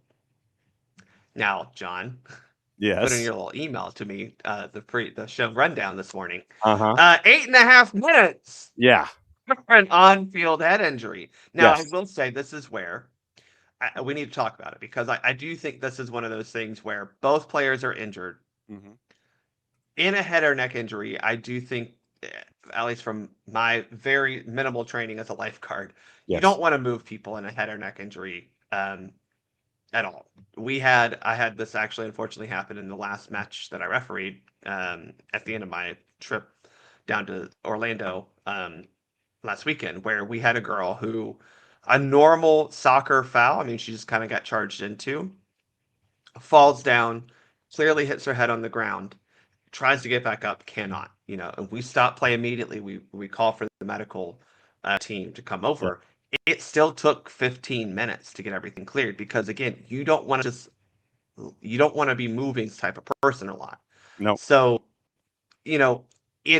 Now, John, put in your little email to me, the show rundown this morning. 8.5 minutes. Yeah. For an on-field head injury. Now, I will say this is where we need to talk about it because I do think this is one of those things where both players are injured. Mm-hmm. In a head or neck injury, I do think, at least from my very minimal training as a lifeguard, you don't want to move people in a head or neck injury at all. I had this actually unfortunately happen in the last match that I refereed at the end of my trip down to Orlando last weekend, where we had a girl who, a normal soccer foul, I mean, she just kind of got charged into, falls down, clearly hits her head on the ground, tries to get back up, cannot, and we stop play immediately. We call for the medical team to come over. It still took 15 minutes to get everything cleared because, again, you don't want to be moving this type of person a lot. No. So, in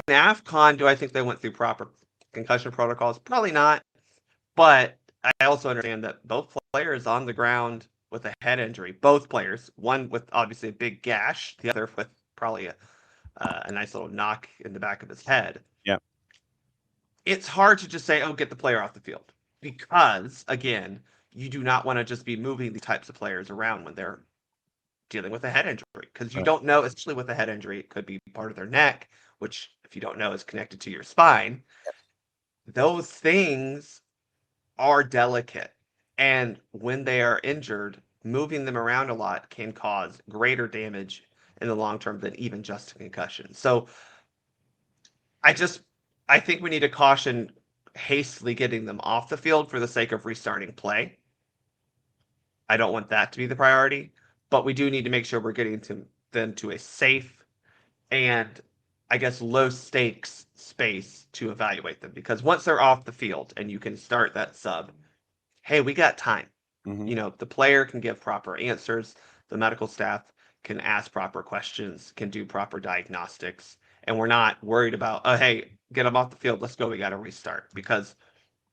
AFCON, do I think they went through proper concussion protocols? Probably not. But I also understand that both players on the ground with a head injury, both players, one with obviously a big gash, the other with probably a nice little knock in the back of his head. Yeah. It's hard to just say, oh, get the player off the field. Because, again, you do not want to just be moving these types of players around when they're dealing with a head injury. Because you don't know, especially with a head injury, it could be part of their neck, which, if you don't know, is connected to your spine. Those things are delicate. And when they are injured, moving them around a lot can cause greater damage in the long term than even just a concussion. So I think we need to caution hastily getting them off the field for the sake of restarting play. I don't want that to be the priority, but we do need to make sure we're getting them to a safe and, I guess, low stakes space to evaluate them. Because once they're off the field and you can start that sub, hey, we got time. Mm-hmm. The player can give proper answers. The medical staff can ask proper questions, can do proper diagnostics. And we're not worried about, oh, hey, get them off the field. Let's go. We got to restart. Because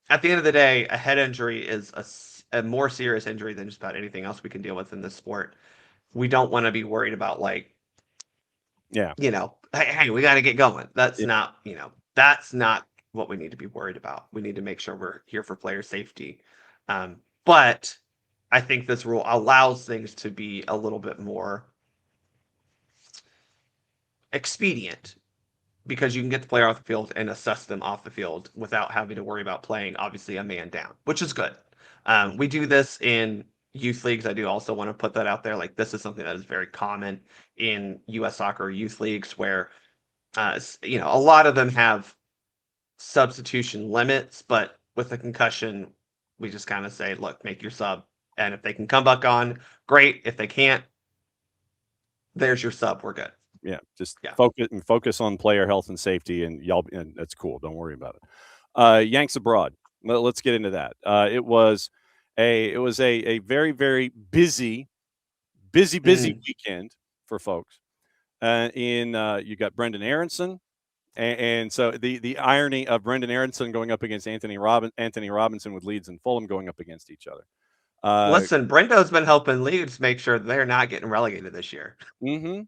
at the end of the day, a head injury is a more serious injury than just about anything else we can deal with in this sport. We don't want to be worried about, hey, we got to get going. That's not what we need to be worried about. We need to make sure we're here for player safety. But I think this rule allows things to be a little bit more expedient because you can get the player off the field and assess them off the field without having to worry about playing, obviously, a man down, which is good. We do this in youth leagues. I do also want to put that out there. This is something that is very common in U.S. soccer youth leagues where, a lot of them have substitution limits, but with a concussion, we just kind of say, look, make your sub. And if they can come back on, great. If they can't, there's your sub. We're good. Yeah, focus on player health and safety, and that's cool. Don't worry about it. Yanks abroad. Let's get into that. It was a very, very busy weekend for folks. You got Brendan Aronson, and so the irony of Brendan Aronson going up against Anthony Robinson with Leeds and Fulham going up against each other. Listen, Brendo's been helping Leeds make sure they're not getting relegated this year. Mm-hmm.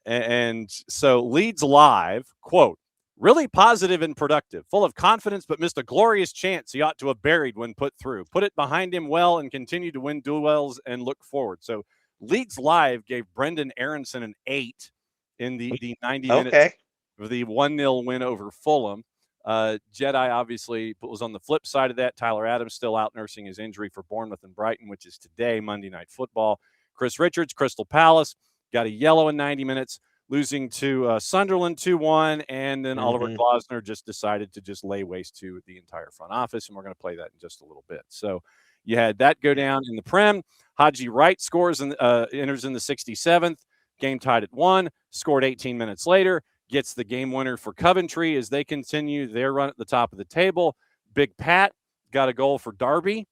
And so Leeds Live, quote, really positive and productive, full of confidence, but missed a glorious chance he ought to have buried when put through. Put it behind him well and continue to win duels and look forward. So Leeds Live gave Brendan Aronson an 8 in the 90 minutes of the 1-0 win over Fulham. Jedi obviously was on the flip side of that. Tyler Adams still out nursing his injury for Bournemouth and Brighton, which is today, Monday Night Football. Chris Richards, Crystal Palace, got a yellow in 90 minutes, losing to Sunderland 2-1, and then Oliver Glasner just decided to just lay waste to the entire front office, and we're going to play that in just a little bit. So you had that go down in the Prem. Haji Wright scores and enters in the 67th, game tied at 1, scored 18 minutes later, gets the game winner for Coventry as they continue their run at the top of the table. Big Pat got a goal for Derby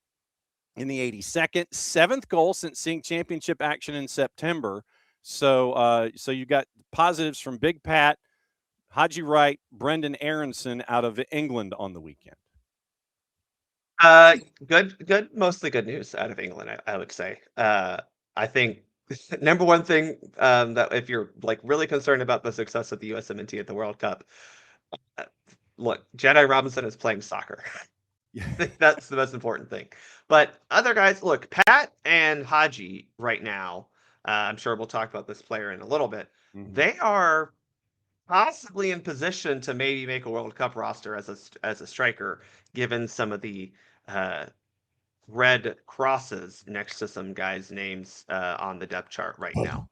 in the 82nd, 7th goal since seeing championship action in September. So you got positives from Big Pat, Haji Wright, Brendan Aronson out of England on the weekend. Good, mostly good news out of England, I would say. I think number one thing that if you're really concerned about the success of the US MNT at the World Cup, look, Jedi Robinson is playing soccer. That's the most important thing. But other guys, look, Pat and Haji right now, I'm sure we'll talk about this player in a little bit. Mhm. They are possibly in position to maybe make a World Cup roster as a striker, given some of the red crosses next to some guys' names on the depth chart right now.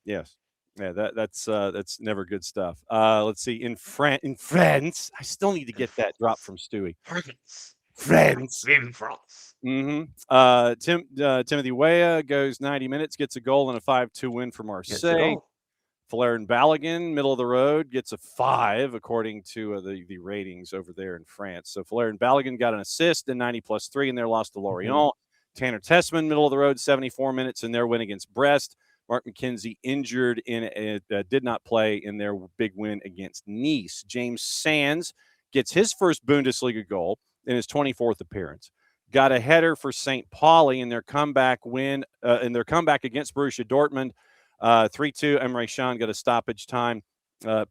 Yes. Yeah, that's never good stuff. Let's see. In France, I still need to get that drop from Stewie. France. In France. Timothy Weah goes 90 minutes, gets a goal and a 5-2 win for Marseille. Falarin Balogun, middle of the road, gets a 5 according to the ratings over there in France. So Falarin Balogun got an assist in 90+3 in their loss to Lorient. Tanner Tessman, middle of the road, 74 minutes in their win against Brest. Mark McKenzie injured did not play in their big win against Nice. James Sands gets his first Bundesliga goal in his 24th appearance. Got a header for St. Pauli in their comeback win against Borussia Dortmund. 3-2. Emre Can got a stoppage time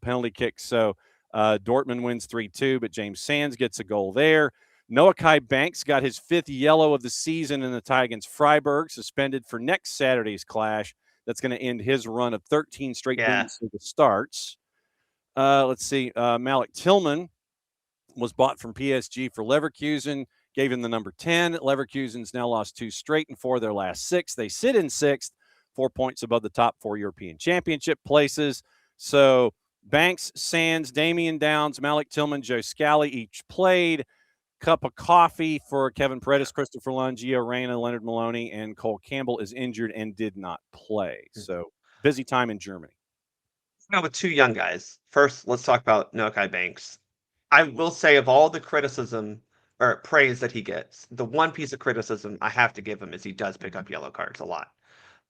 penalty kick. So Dortmund wins 3-2, but James Sands gets a goal there. Noah Kai Banks got his 5th yellow of the season in the tie against Freiburg, suspended for next Saturday's clash. That's going to end his run of 13 straight Bundesliga starts. Let's see. Malik Tillman was bought from PSG for Leverkusen, gave him the number 10. Leverkusen's now lost 2 straight and 4 of their last 6. They sit in 6th, 4 points above the top 4 European Championship places. So Banks, Sands, Damian Downs, Malik Tillman, Joe Scally each played. Cup of coffee for Kevin Paredes, Christopher Lund, Gio Reyna, Leonard Maloney, and Cole Campbell is injured and did not play. So busy time in Germany. Now with 2 young guys. First, let's talk about Noah Kai Banks. I will say of all the criticism or praise that he gets, the one piece of criticism I have to give him is he does pick up yellow cards a lot.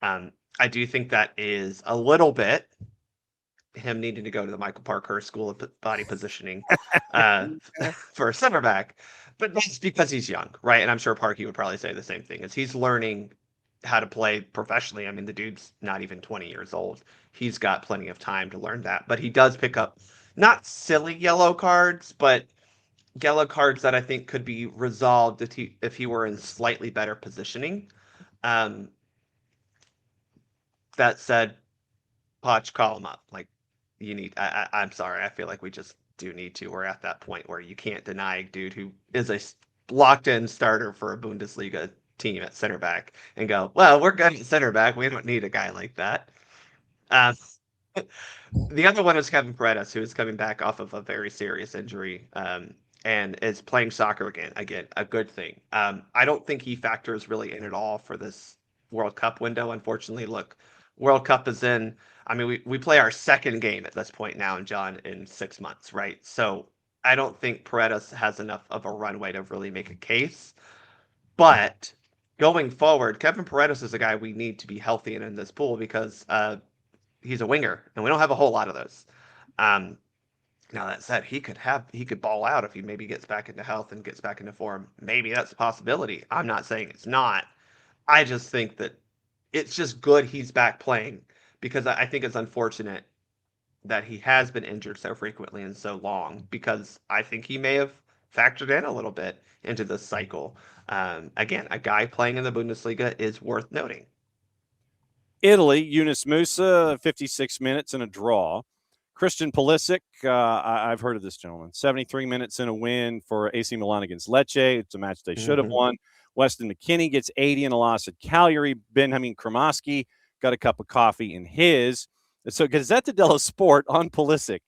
I do think that is a little bit him needing to go to the Michael Parker School of Body Positioning for a center back. But that's because he's young, right? And I'm sure Parkey would probably say the same thing, is he's learning how to play professionally. I mean, the dude's not even 20 years old. He's got plenty of time to learn that. But he does pick up not silly yellow cards, but yellow cards that I think could be resolved if he were in slightly better positioning. That said, Poch, call him up. Like, you need. I'm sorry. I feel like we just do need to. We're at that point where you can't deny a dude who is a locked-in starter for a Bundesliga team at center back and go, well, we're good at center back. We don't need a guy like that. The other one is Kevin Paredes, who is coming back off of a very serious injury and is playing soccer again. Again, a good thing. I don't think he factors really in at all for this World Cup window. Unfortunately, look, World Cup is in. I mean, we play our second game at this point now, and John, in 6 months, right? So I don't think Paredes has enough of a runway to really make a case. But going forward, Kevin Paredes is a guy we need to be healthy in this pool because he's a winger, and we don't have a whole lot of those. Now that said, he could ball out if he maybe gets back into health and gets back into form. Maybe that's a possibility. I'm not saying it's not. I just think that it's just good he's back playing, because I think it's unfortunate that he has been injured so frequently and so long, because I think he may have factored in a little bit into this cycle. Again, a guy playing in the Bundesliga is worth noting. Italy, Yunus Musa, 56 minutes and a draw. Christian Pulisic, I've heard of this gentleman, 73 minutes in a win for AC Milan against Lecce. It's a match they should have won. Weston McKennie gets 80 in a loss at Cagliari. Benjamin Kremasky got a cup of coffee in his. So Gazzetta dello Sport on Pulisic.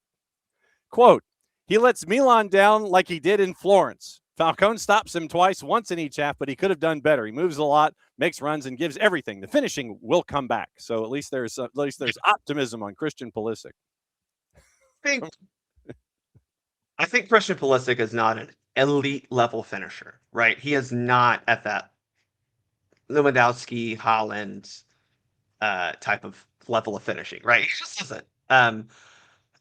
Quote, he lets Milan down like he did in Florence. Falcone stops him twice, once in each half, but he could have done better. He moves a lot, makes runs, and gives everything. The finishing will come back. So at least there's optimism on Christian Pulisic. I think Christian Pulisic is not an elite level finisher, right? He is not at that Lewandowski, Haaland type of level of finishing, right? He just isn't.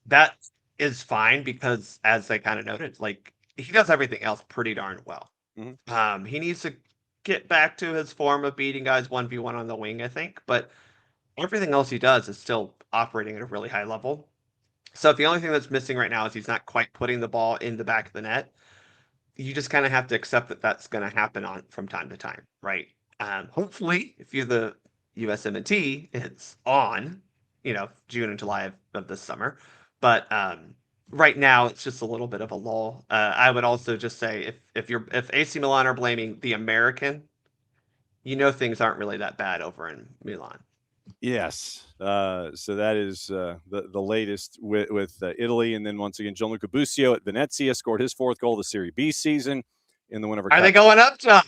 That is fine because, as I kind of noted, like, he does everything else pretty darn well. He needs to get back to his form of beating guys 1v1 on the wing, I think, but everything else he does is still operating at a really high level. So if the only thing that's missing right now is he's not quite putting the ball in the back of the net, you just kind of have to accept that that's going to happen from time to time, right? Hopefully, if you're the USMNT, it's on, June and July of this summer. But right now, it's just a little bit of a lull. I would also just say if AC Milan are blaming the American, things aren't really that bad over in Milan. Yes. So that is the latest with Italy. And then once again, Gianluca Busio at Venezia scored his 4th goal of the Serie B season in the win over. Are they going up, John?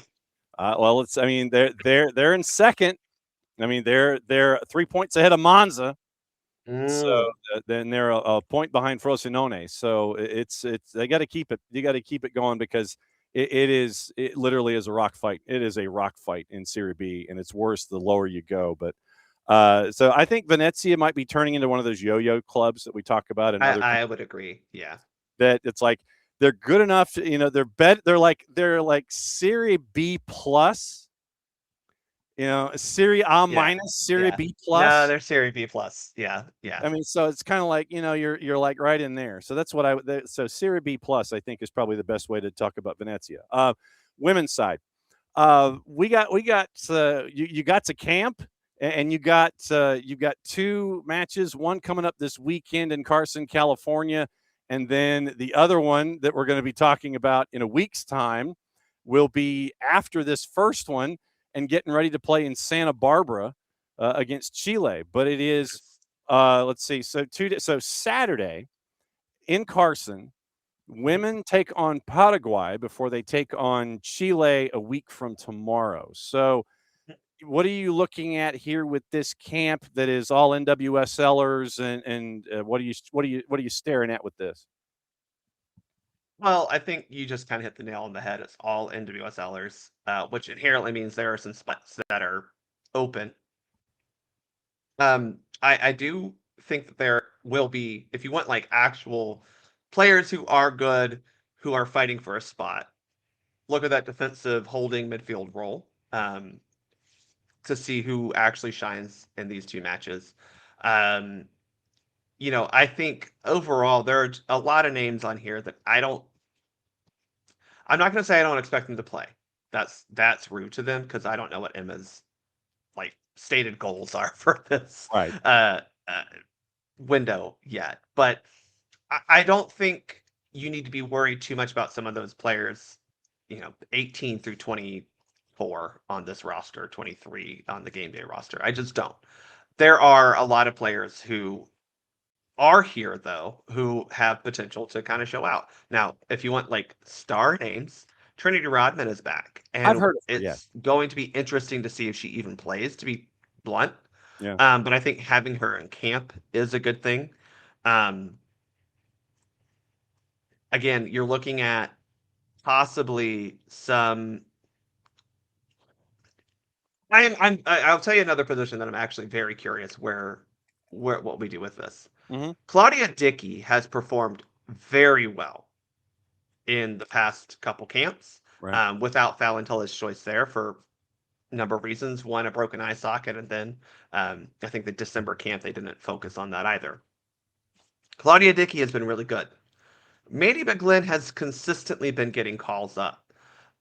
Well, they're in second. I mean, they're 3 points ahead of Monza. So then they're a point behind Frosinone. So it's they got to keep it. You got to keep it going because it literally is a rock fight. It is a rock fight in Serie B, and it's worse the lower you go. But so I think Venezia might be turning into one of those yo-yo clubs that we talk about. I would agree. Yeah, that it's like they're good enough to, they're like Serie B plus. Serie A minus, Serie B plus. No, they're Serie B plus. Yeah. I mean, so it's kind of like, you're like right in there. So that's what so Serie B plus, I think, is probably the best way to talk about Venezia. Women's side, you got to camp, and you've got 2 matches. One coming up this weekend in Carson, California, and then the other one that we're going to be talking about in a week's time will be after this first one, and getting ready to play in Santa Barbara against Chile. But it is, let's see, so Saturday in Carson, women take on Paraguay before they take on Chile a week from tomorrow. So what are you looking at here with this camp that is all NWSLers, and what are you staring at with this? Well, I think you just kind of hit the nail on the head. It's all NWSLers, which inherently means there are some spots that are open. I do think that there will be, if you want like actual players who are good, who are fighting for a spot, look at that defensive holding midfield role to see who actually shines in these 2 matches. I think overall there are a lot of names on here that I'm not going to say I don't expect them to play. That's rude to them because I don't know what Emma's like stated goals are for this window yet. But I don't think you need to be worried too much about some of those players, 18 through 24 on this roster, 23 on the game day roster. I just don't. There are a lot of players who are here, though, who have potential to kind of show out. Now, if you want like star names, Trinity Rodman is back. And I've heard it's going to be interesting to see if she even plays, to be blunt. Yeah. But I think having her in camp is a good thing. Again, you're looking at possibly some. I'll tell you another position that I'm actually very curious where what we do with this. Mm-hmm. Claudia Dickey has performed very well in the past couple camps, without Falentola's choice there for a number of reasons. One, a broken eye socket, and then I think the December camp, they didn't focus on that either. Claudia Dickey has been really good. Maddie McGlynn has consistently been getting calls up.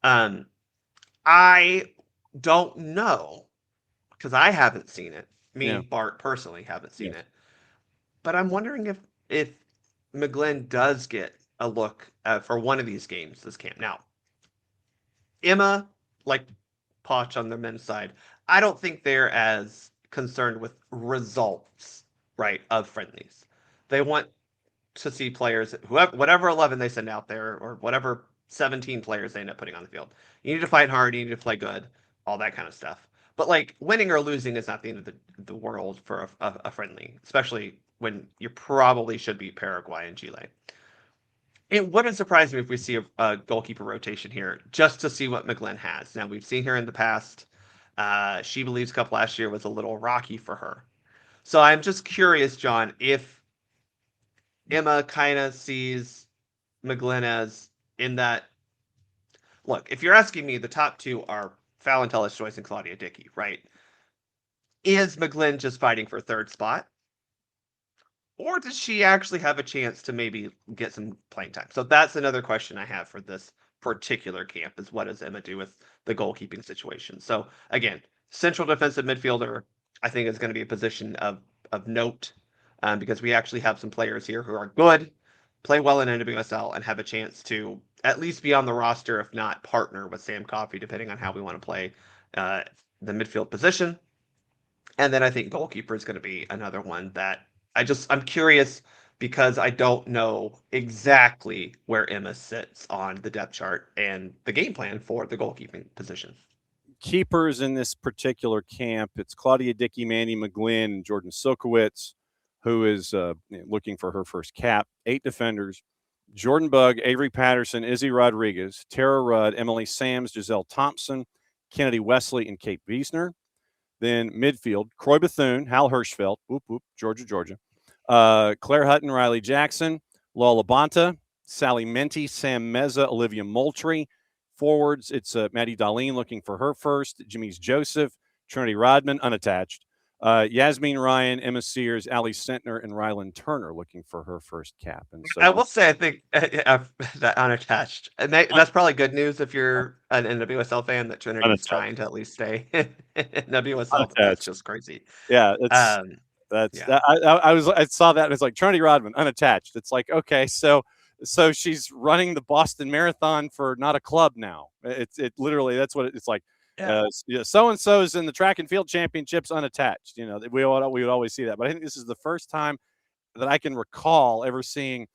I don't know, because I haven't seen it. Me and Bart personally haven't seen it. But I'm wondering if McGlynn does get a look for one of these games this camp. Now, Emma, like Poch on the men's side, I don't think they're as concerned with results, of friendlies. They want to see players, whatever 11 they send out there, or whatever 17 players they end up putting on the field. You need to fight hard, you need to play good, all that kind of stuff. But like winning or losing is not the end of the world for a friendly, especially when you probably should beat Paraguay and Chile. It wouldn't surprise me if we see a goalkeeper rotation here, just to see what McGlynn has. Now, we've seen her in the past. She Believes Cup last year was a little rocky for her. So I'm just curious, John, if Emma kind of sees McGlynn as in that. Look, if you're asking me, the top 2 are Falentola's choice and Claudia Dickey, right? Is McGlynn just fighting for 3rd spot? Or does she actually have a chance to maybe get some playing time? So that's another question I have for this particular camp is what does Emma do with the goalkeeping situation. So again, central defensive midfielder, I think is going to be a position of note because we actually have some players here who are good, play well in NWSL, and have a chance to at least be on the roster, if not partner with Sam Coffey, depending on how we want to play the midfield position. And then I think goalkeeper is going to be another one that I'm curious because I don't know exactly where Emma sits on the depth chart and the game plan for the goalkeeping position. Keepers in this particular camp, it's Claudia Dickey, Mandy McGlynn, and Jordan Silkowitz, who is looking for her first cap. 8 defenders: Jordan Bugg, Avery Patterson, Izzy Rodriguez, Tara Rudd, Emily Sams, Giselle Thompson, Kennedy Wesley, and Kate Wiesner. Then midfield: Croy Bethune, Hal Hirschfeld, whoop, whoop, Georgia, Claire Hutton, Riley Jackson, Lola Bonta, Sally Menti, Sam Meza, Olivia Moultrie. Forwards, it's Maddie Darlene looking for her first, Jimmy's Joseph, Trinity Rodman, unattached, Yasmin Ryan, Emma Sears, Ali Sentner, and Rylan Turner looking for her first cap. And so I will say, I think that unattached, and that's probably good news if you're an NWSL fan, that Trinity is trying to at least stay in NWSL. That's just crazy. Yeah, I saw that and it's like Trinity Rodman unattached. It's like, okay, so she's running the Boston Marathon for not a club now. It literally, that's what it's like. So and so's in the track and field championships unattached. We would always see that, but I think this is the first time that I can recall ever seeing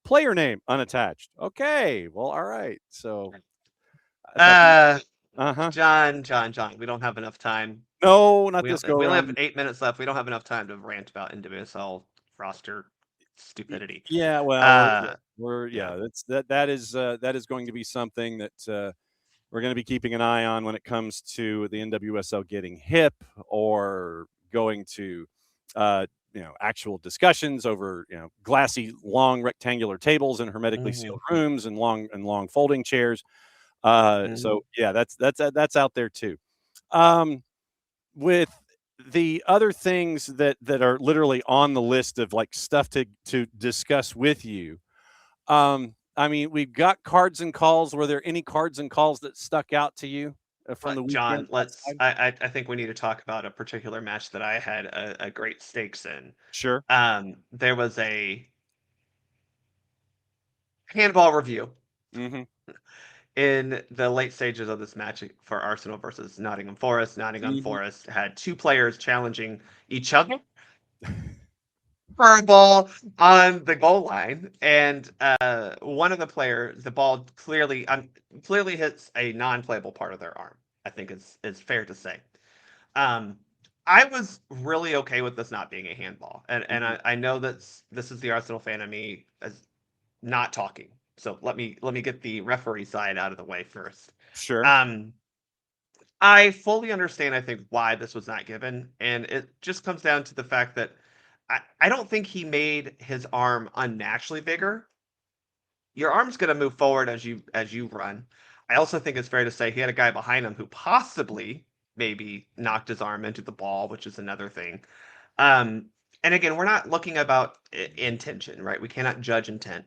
player name unattached. Okay, well, all right. So, John, we don't have enough time. No, not this go around. We only have 8 minutes left. We don't have enough time to rant about NWSL roster stupidity. Yeah, well, that is going to be something that we're going to be keeping an eye on when it comes to the NWSL getting hip or going to actual discussions over glassy long rectangular tables and hermetically sealed rooms and long folding chairs. So yeah, that's out there too. With the other things that are literally on the list of like stuff to discuss with you. I mean, we've got cards and calls. Were there any cards and calls that stuck out to you from the weekend? John, I think we need to talk about a particular match that I had a great stakes in. Sure. There was a handball review in the late stages of this match for Arsenal versus Nottingham Forest. Nottingham Forest had 2 players challenging each other for a ball on the goal line, and one of the players, the ball clearly hits a non-playable part of their arm. I think is fair to say. I was really okay with this not being a handball, and I know that this is the Arsenal fan of me as not talking. So let me get the referee side out of the way first. Sure. I fully understand, I think, why this was not given, and it just comes down to the fact that I don't think he made his arm unnaturally bigger. Your arm's going to move forward as you run. I also think it's fair to say he had a guy behind him who possibly maybe knocked his arm into the ball, which is another thing. And again, we're not looking about intention, right? We cannot judge intent.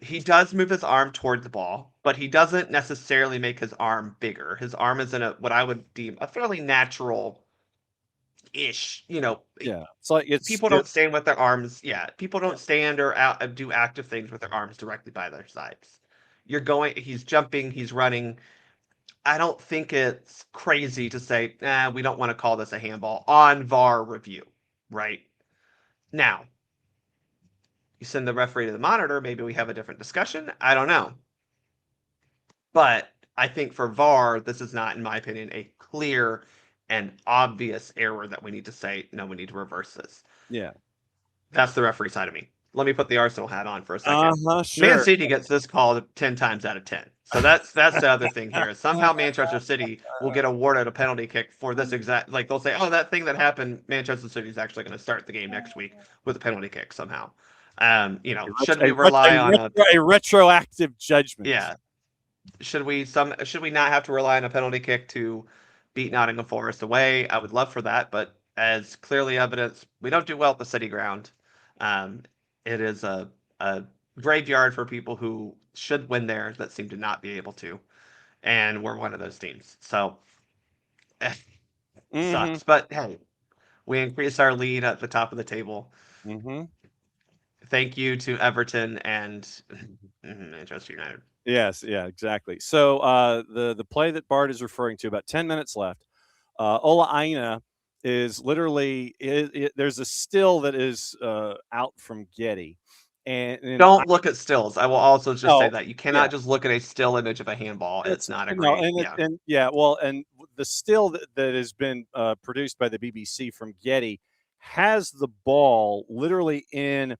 He does move his arm toward the ball, but he doesn't necessarily make his arm bigger. His arm is in what I would deem a fairly natural-ish, Yeah, it's like people don't stand with their arms. Yeah, people don't stand or do active things with their arms directly by their sides. He's jumping, he's running. I don't think it's crazy to say, we don't want to call this a handball on VAR review, right? Now, you send the referee to the monitor, maybe we have a different discussion. I don't know. But I think for VAR, this is not, in my opinion, a clear and obvious error that we need to say, no, we need to reverse this. Yeah. That's the referee side of me. Let me put the Arsenal hat on for a second. Sure. Man City gets this call 10 times out of 10. So that's the other thing here. Somehow Manchester City will get awarded a penalty kick for this exact, like they'll say, oh, that thing that happened, Manchester City is actually going to start the game next week with a penalty kick somehow. Should we rely on a retroactive judgment? Yeah. Should we not have to rely on a penalty kick to beat Nottingham Forest away? I would love for that, but as clearly evidenced, we don't do well at the City ground. It is a graveyard for people who should win there that seem to not be able to, and we're one of those teams. So sucks, but hey, we increased our lead at the top of the table. Thank you to Everton and Manchester United. Yes, yeah, exactly. So the play that Bart is referring to, about 10 minutes left. Ola Aina is literally there's a still that is out from Getty, and don't look at stills. I will also just say that you cannot yeah. just look at a still image of a handball. It's not a great. And the still that has been produced by the BBC from Getty has the ball literally in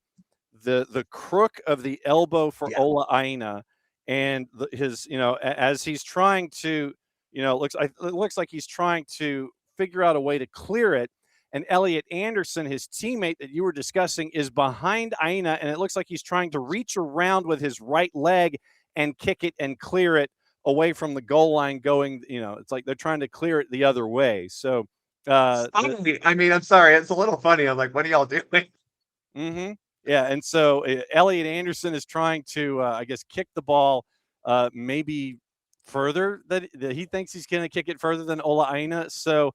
the crook of the elbow for Ola Aina, and his as he's trying to it looks like he's trying to figure out a way to clear it. And Elliot Anderson, his teammate that you were discussing, is behind Aina, and it looks like he's trying to reach around with his right leg and kick it and clear it away from the goal line going, it's like they're trying to clear it the other way. So, I mean, I'm sorry. It's a little funny. I'm like, what are y'all doing? Yeah. And so Elliot Anderson is trying to, I guess, kick the ball maybe further that he thinks he's going to kick it further than Ola Aina. So,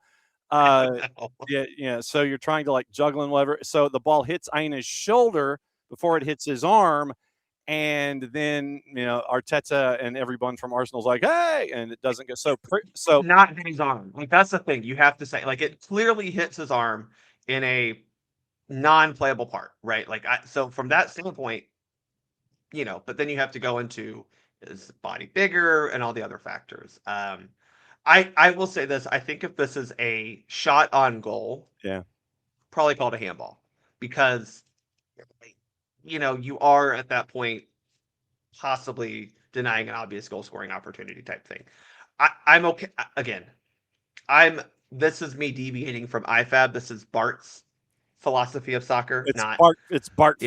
so you're trying to like juggle and whatever. So the ball hits Aina's shoulder before it hits his arm. And then, Arteta and everyone from Arsenal's like, hey, and it doesn't go. So not in his arm. Like, that's the thing. You have to say, like, it clearly hits his arm in a non-playable part, right? Like, so from that standpoint, but then you have to go into, is the body bigger and all the other factors. I will say this. I think if this is a shot on goal, probably called a handball, because you are at that point possibly denying an obvious goal scoring opportunity type thing. I'm okay. Again, this is me deviating from IFAB. This is Bart's philosophy of soccer. It's Bart.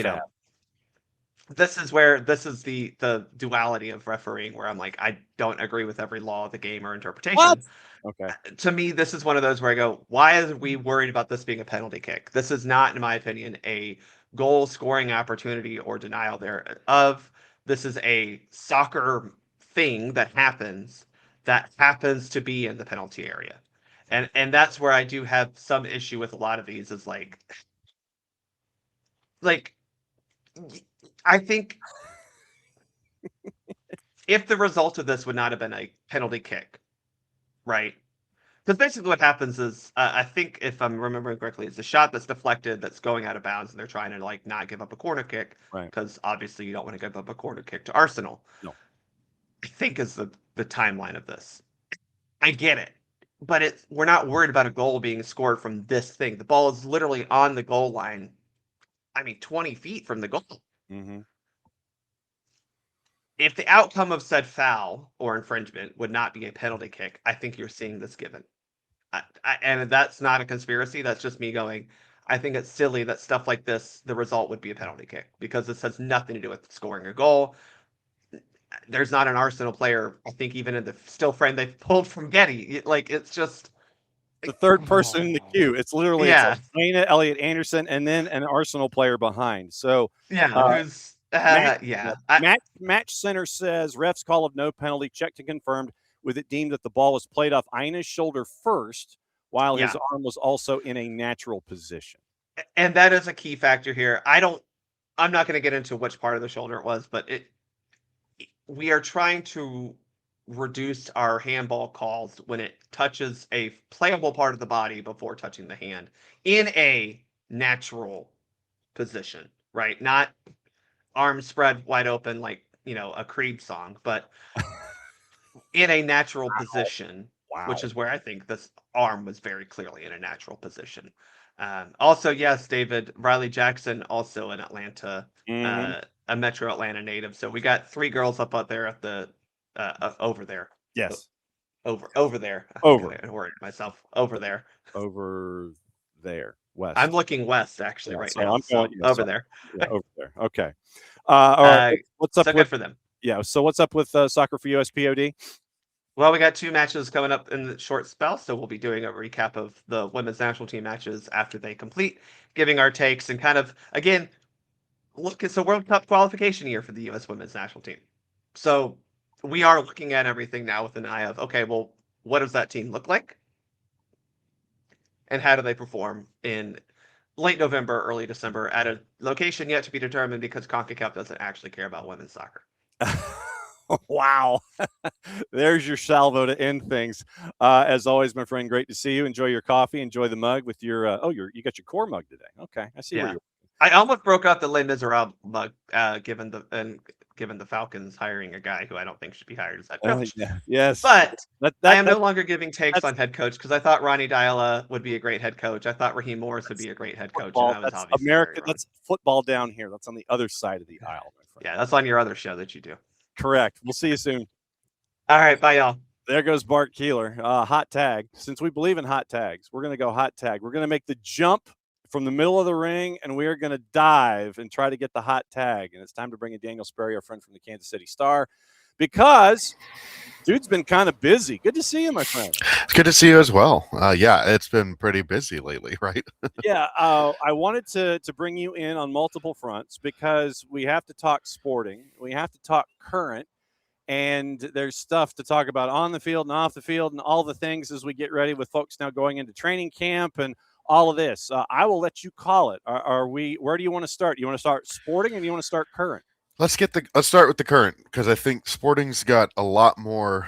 This is the duality of refereeing, where I'm like, I don't agree with every law of the game or interpretation. What? Okay. To me, this is one of those where I go, why are we worried about this being a penalty kick? This is not, in my opinion, a goal scoring opportunity or denial thereof. This is a soccer thing that happens to be in the penalty area. And that's where I do have some issue with a lot of these, is like I think if the result of this would not have been a penalty kick, right? Because basically what happens is, I think if I'm remembering correctly, it's a shot that's deflected, that's going out of bounds, and they're trying to like not give up a corner kick, right? Because obviously you don't want to give up a corner kick to Arsenal. No, I think is the timeline of this. I get it, but we're not worried about a goal being scored from this thing. The ball is literally on the goal line. 20 feet from the goal. If the outcome of said foul or infringement would not be a penalty kick, I think you're seeing this given. And that's not a conspiracy. That's just me going, I think it's silly that stuff like this, the result would be a penalty kick, because this has nothing to do with scoring a goal. There's not an Arsenal player, I think, even in the still frame they pulled from Getty. It's just the third person in the queue. It's literally it's Aina, Elliot Anderson, and then an Arsenal player behind. So Match Center says ref's call of no penalty checked and confirmed, with it deemed that the ball was played off Aina's shoulder first, while his arm was also in a natural position. And that is a key factor here. I'm not going to get into which part of the shoulder it was, but we are trying to reduce our handball calls when it touches a playable part of the body before touching the hand in a natural position, right? Not arms spread wide open like, a Creed song, but in a natural position, which is where I think this arm was very clearly in a natural position. Also, yes, David, Riley Jackson, also in Atlanta, a Metro Atlanta native. So we got 3 girls up there at the over there. Yes. Over there. Over. I worried myself. Over there. Over there. West. I'm looking west actually right now. Over there. Yeah, over there. Okay. All right. What's up good for them? Yeah. So what's up with Soccer for USPod? Well, we got 2 matches coming up in the short spell, so we'll be doing a recap of the women's national team matches after they complete, giving our takes and kind of, again, look, it's a World Cup qualification year for the U.S. women's national team. So we are looking at everything now with an eye of, okay, well, what does that team look like? And how do they perform in late November, early December at a location yet to be determined because CONCACAF doesn't actually care about women's soccer. Wow. There's your salvo to end things. As always, my friend, great to see you. Enjoy your coffee. Enjoy the mug with your, you got your core mug today. Okay. I see where you're. I almost broke out the Les Miserables mug, given the Falcons hiring a guy who I don't think should be hired as head coach. Yes. But I am no longer giving takes on head coach because I thought Ronnie Diala would be a great head coach. I thought Raheem Morris would be a great head coach. And I was that's obviously America. That's football down here. That's on the other side of the aisle, my friend. Yeah, that's on your other show that you do. Correct. We'll see you soon. All right. Bye, y'all. There goes Bart Keeler. Hot tag. Since we believe in hot tags, we're going to go hot tag. We're going to make the jump from the middle of the ring, and we are going to dive and try to get the hot tag. And it's time to bring in Daniel Sperry, our friend from the Kansas City Star, because dude's been kind of busy. Good to see you, my friend. It's good to see you as well. Yeah, it's been pretty busy lately, right? Yeah, I wanted to bring you in on multiple fronts because we have to talk sporting. We have to talk current. And there's stuff to talk about on the field and off the field and all the things as we get ready with folks now going into training camp and all of this. I will let you call it. Where do you want to start? Do you want to start sporting or do you want to start current? Let's start with the current, because I think sporting's got a lot more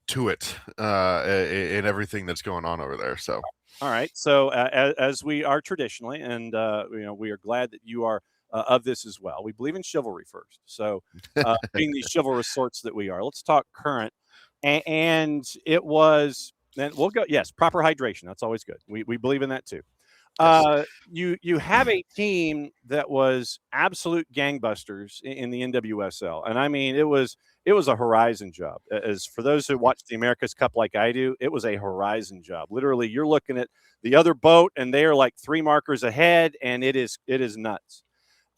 to it in everything that's going on over there. So, all right. So as we are traditionally, and we are glad that you are of this as well. We believe in chivalry first. So being the chivalrous sorts that we are, let's talk current. And it was, then we'll go. Yes, proper hydration. That's always good. We believe in that too. You have a team that was absolute gangbusters in the NWSL, and I mean it was a horizon job. As for those who watch the America's Cup like I do, it was a horizon job. Literally, you're looking at the other boat, and they are like 3 markers ahead, and it is nuts.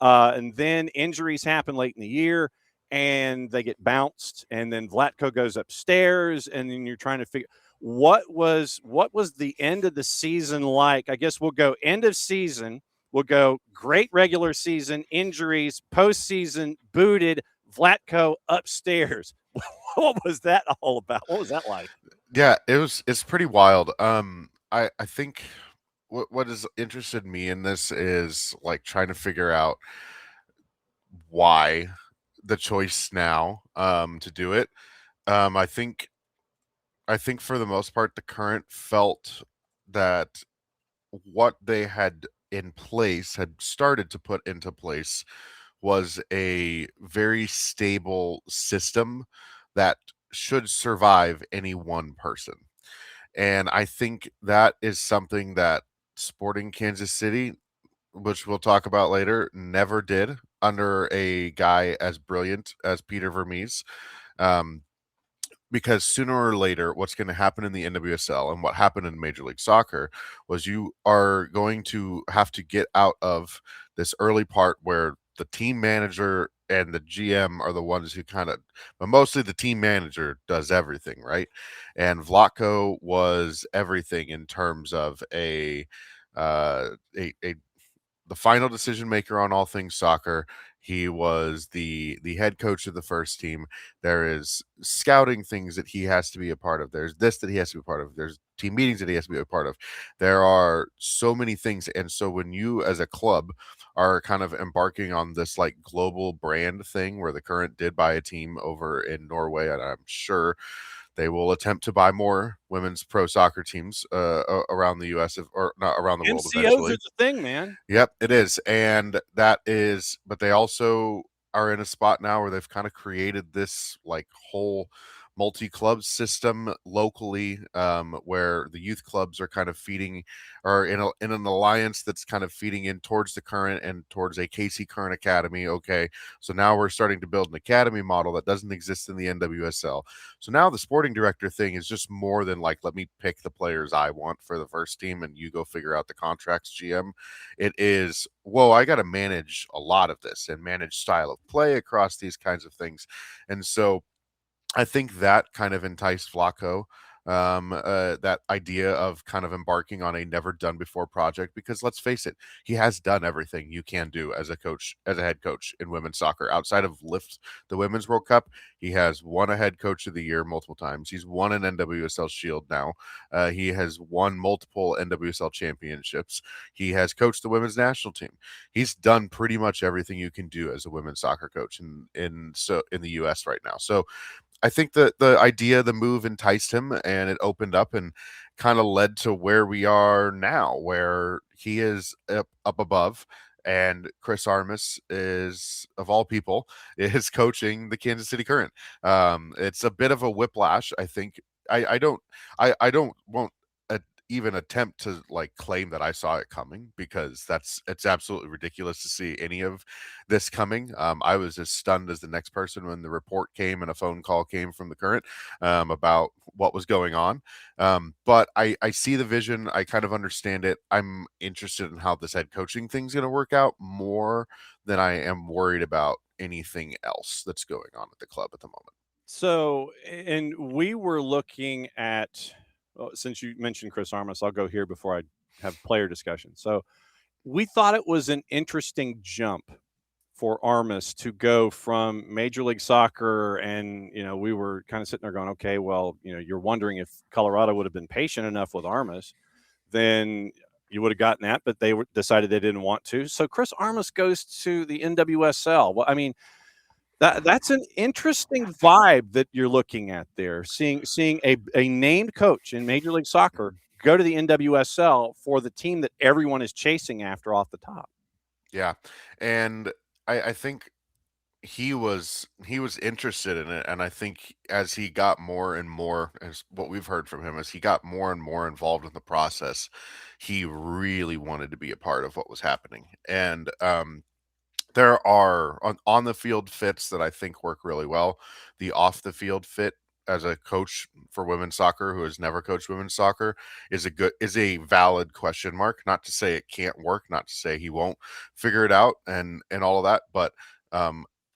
And then injuries happen late in the year, and they get bounced, and then Vlatko goes upstairs, and then you're trying to figure. What was the end of the season like? I guess we'll go end of season. We'll go great regular season, injuries, postseason, booted, Vlatko upstairs. What was that all about? What was that like? Yeah, it's pretty wild. I think what has interested me in this is like trying to figure out why the choice now to do it. I think for the most part, the current felt that what they had in place, had started to put into place, was a very stable system that should survive any one person. And I think that is something that Sporting Kansas City, which we'll talk about later, never did under a guy as brilliant as Peter Vermees. Because sooner or later, what's going to happen in the NWSL and what happened in Major League Soccer was you are going to have to get out of this early part where the team manager and the GM are the ones who but mostly the team manager does everything, right? And Vlatko was everything in terms of the final decision maker on all things soccer. He was the head coach of the first team. There is scouting things that he has to be a part of. There's this that he has to be a part of. There's team meetings that he has to be a part of. There are so many things. And so when you as a club are kind of embarking on this like global brand thing where the current did buy a team over in Norway, and I'm sure they will attempt to buy more women's pro soccer teams around the U.S. or not around the world. NCOs is the thing, man. Yep, it is. And that is, but they also are in a spot now where they've kind of created this like whole multi-club system locally, where the youth clubs are kind of feeding, or in an alliance that's kind of feeding in towards the current and towards a KC Current Academy. Okay, so now we're starting to build an academy model that doesn't exist in the NWSL. So now the sporting director thing is just more than like, let me pick the players I want for the first team and you go figure out the contracts, GM. It is, whoa, I got to manage a lot of this and manage style of play across these kinds of things. And so I think that kind of enticed Vlatko that idea of kind of embarking on a never done before project, because let's face it, he has done everything you can do as a coach, as a head coach in women's soccer. Outside of lift the Women's World Cup, he has won a head coach of the year multiple times. He's won an NWSL Shield now. He has won multiple NWSL championships. He has coached the women's national team. He's done pretty much everything you can do as a women's soccer coach in the US right now. So I think the idea, the move enticed him, and it opened up and kind of led to where we are now, where he is up above, and Chris Armas is, of all people, is coaching the Kansas City Current. It's a bit of a whiplash, I think. I won't even attempt to like claim that I saw it coming, because it's absolutely ridiculous to see any of this coming. I was as stunned as the next person when the report came and a phone call came from the Current about what was going on. But I see the vision. I kind of understand it. I'm interested in how this head coaching thing's going to work out more than I am worried about anything else that's going on at the club at the moment. So, and we were looking at, well, since you mentioned Chris Armas, I'll go here before I have player discussion. So we thought it was an interesting jump for Armas to go from Major League Soccer. And, we were kind of sitting there going, okay, well, you're wondering if Colorado would have been patient enough with Armas, then you would have gotten that, but they decided they didn't want to. So Chris Armas goes to the NWSL. Well, I mean, that's an interesting vibe that you're looking at there, seeing a named coach in Major League Soccer go to the NWSL for the team that everyone is chasing after off the top. Yeah, and I think he was interested in it, and I think as he got more and more, as what we've heard from him, as he got more and more involved in the process, he really wanted to be a part of what was happening. And there are on the field fits that I think work really well. The off the field fit as a coach for women's soccer who has never coached women's soccer is a valid question mark. Not to say it can't work, not to say he won't figure it out and all of that, but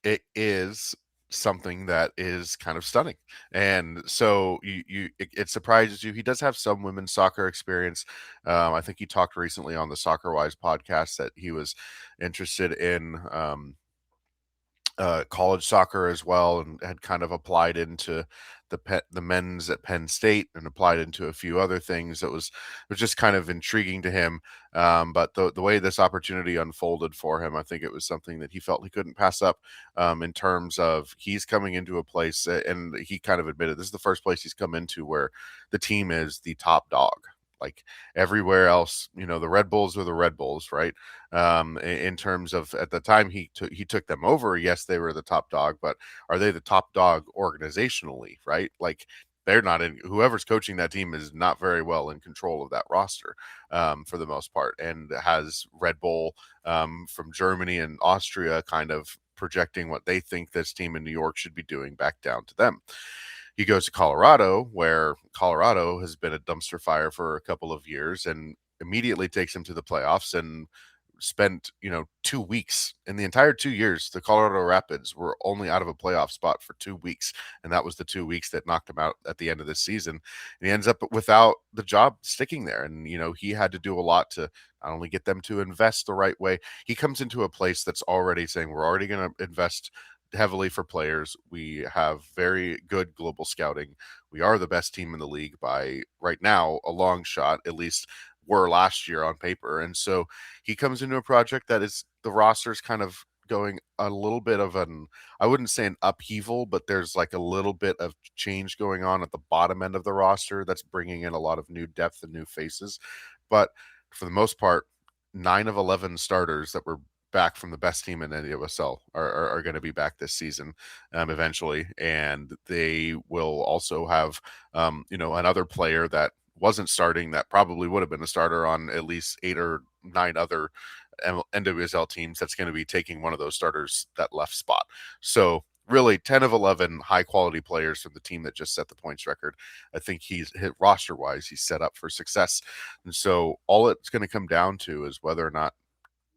it is something that is kind of stunning. And so it surprises you. He does have some women's soccer experience. I think he talked recently on the SoccerWise podcast that he was interested in college soccer as well, and had kind of applied into the men's at Penn State and applied into a few other things. It was just kind of intriguing to him. But the way this opportunity unfolded for him, I think it was something that he felt he couldn't pass up, in terms of he's coming into a place, and he kind of admitted this is the first place he's come into where the team is the top dog. Like everywhere else, the Red Bulls are the Red Bulls, right? In terms of at the time he took them over, yes, they were the top dog, but are they the top dog organizationally, right? Like they're not in. Whoever's coaching that team is not very well in control of that roster, for the most part, and has Red Bull from Germany and Austria kind of projecting what they think this team in New York should be doing back down to them. He goes to Colorado, where Colorado has been a dumpster fire for a couple of years, and immediately takes him to the playoffs and spent 2 weeks. In the entire 2 years, the Colorado Rapids were only out of a playoff spot for 2 weeks, and that was the 2 weeks that knocked him out at the end of the season. And he ends up without the job sticking there, and he had to do a lot to not only get them to invest the right way. He comes into a place that's already saying we're already going to invest heavily for players. We have very good global scouting. We are the best team in the league by right now a long shot, at least were last year on paper. And so he comes into a project that is, the roster's kind of going a little bit of I wouldn't say an upheaval, but there's like a little bit of change going on at the bottom end of the roster that's bringing in a lot of new depth and new faces. But for the most part, 9 of 11 starters that were back from the best team in NWSL are going to be back this season, eventually, and they will also have another player that wasn't starting that probably would have been a starter on at least 8 or 9 other NWSL teams that's going to be taking one of those starters that left spot. So really 10 of 11 high quality players from the team that just set the points record. I think he's hit roster wise, he's set up for success. And so all it's going to come down to is whether or not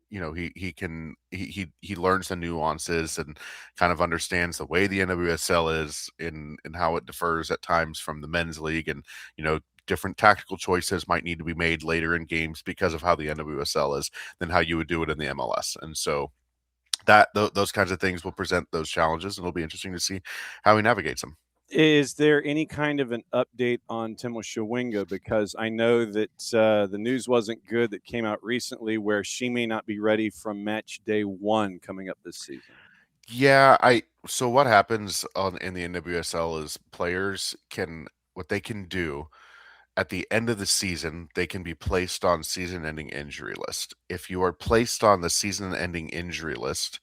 he learns the nuances and kind of understands the way the NWSL is and how it differs at times from the men's league, and different tactical choices might need to be made later in games because of how the NWSL is than how you would do it in the MLS. And so those kinds of things will present those challenges, and it'll be interesting to see how he navigates them. Is there any kind of an update on Timo Chawinga? Because I know that the news wasn't good that came out recently where she may not be ready from match day 1 coming up this season. Yeah, so what happens in the NWSL is players what they can do at the end of the season, they can be placed on season-ending injury list. If you are placed on the season-ending injury list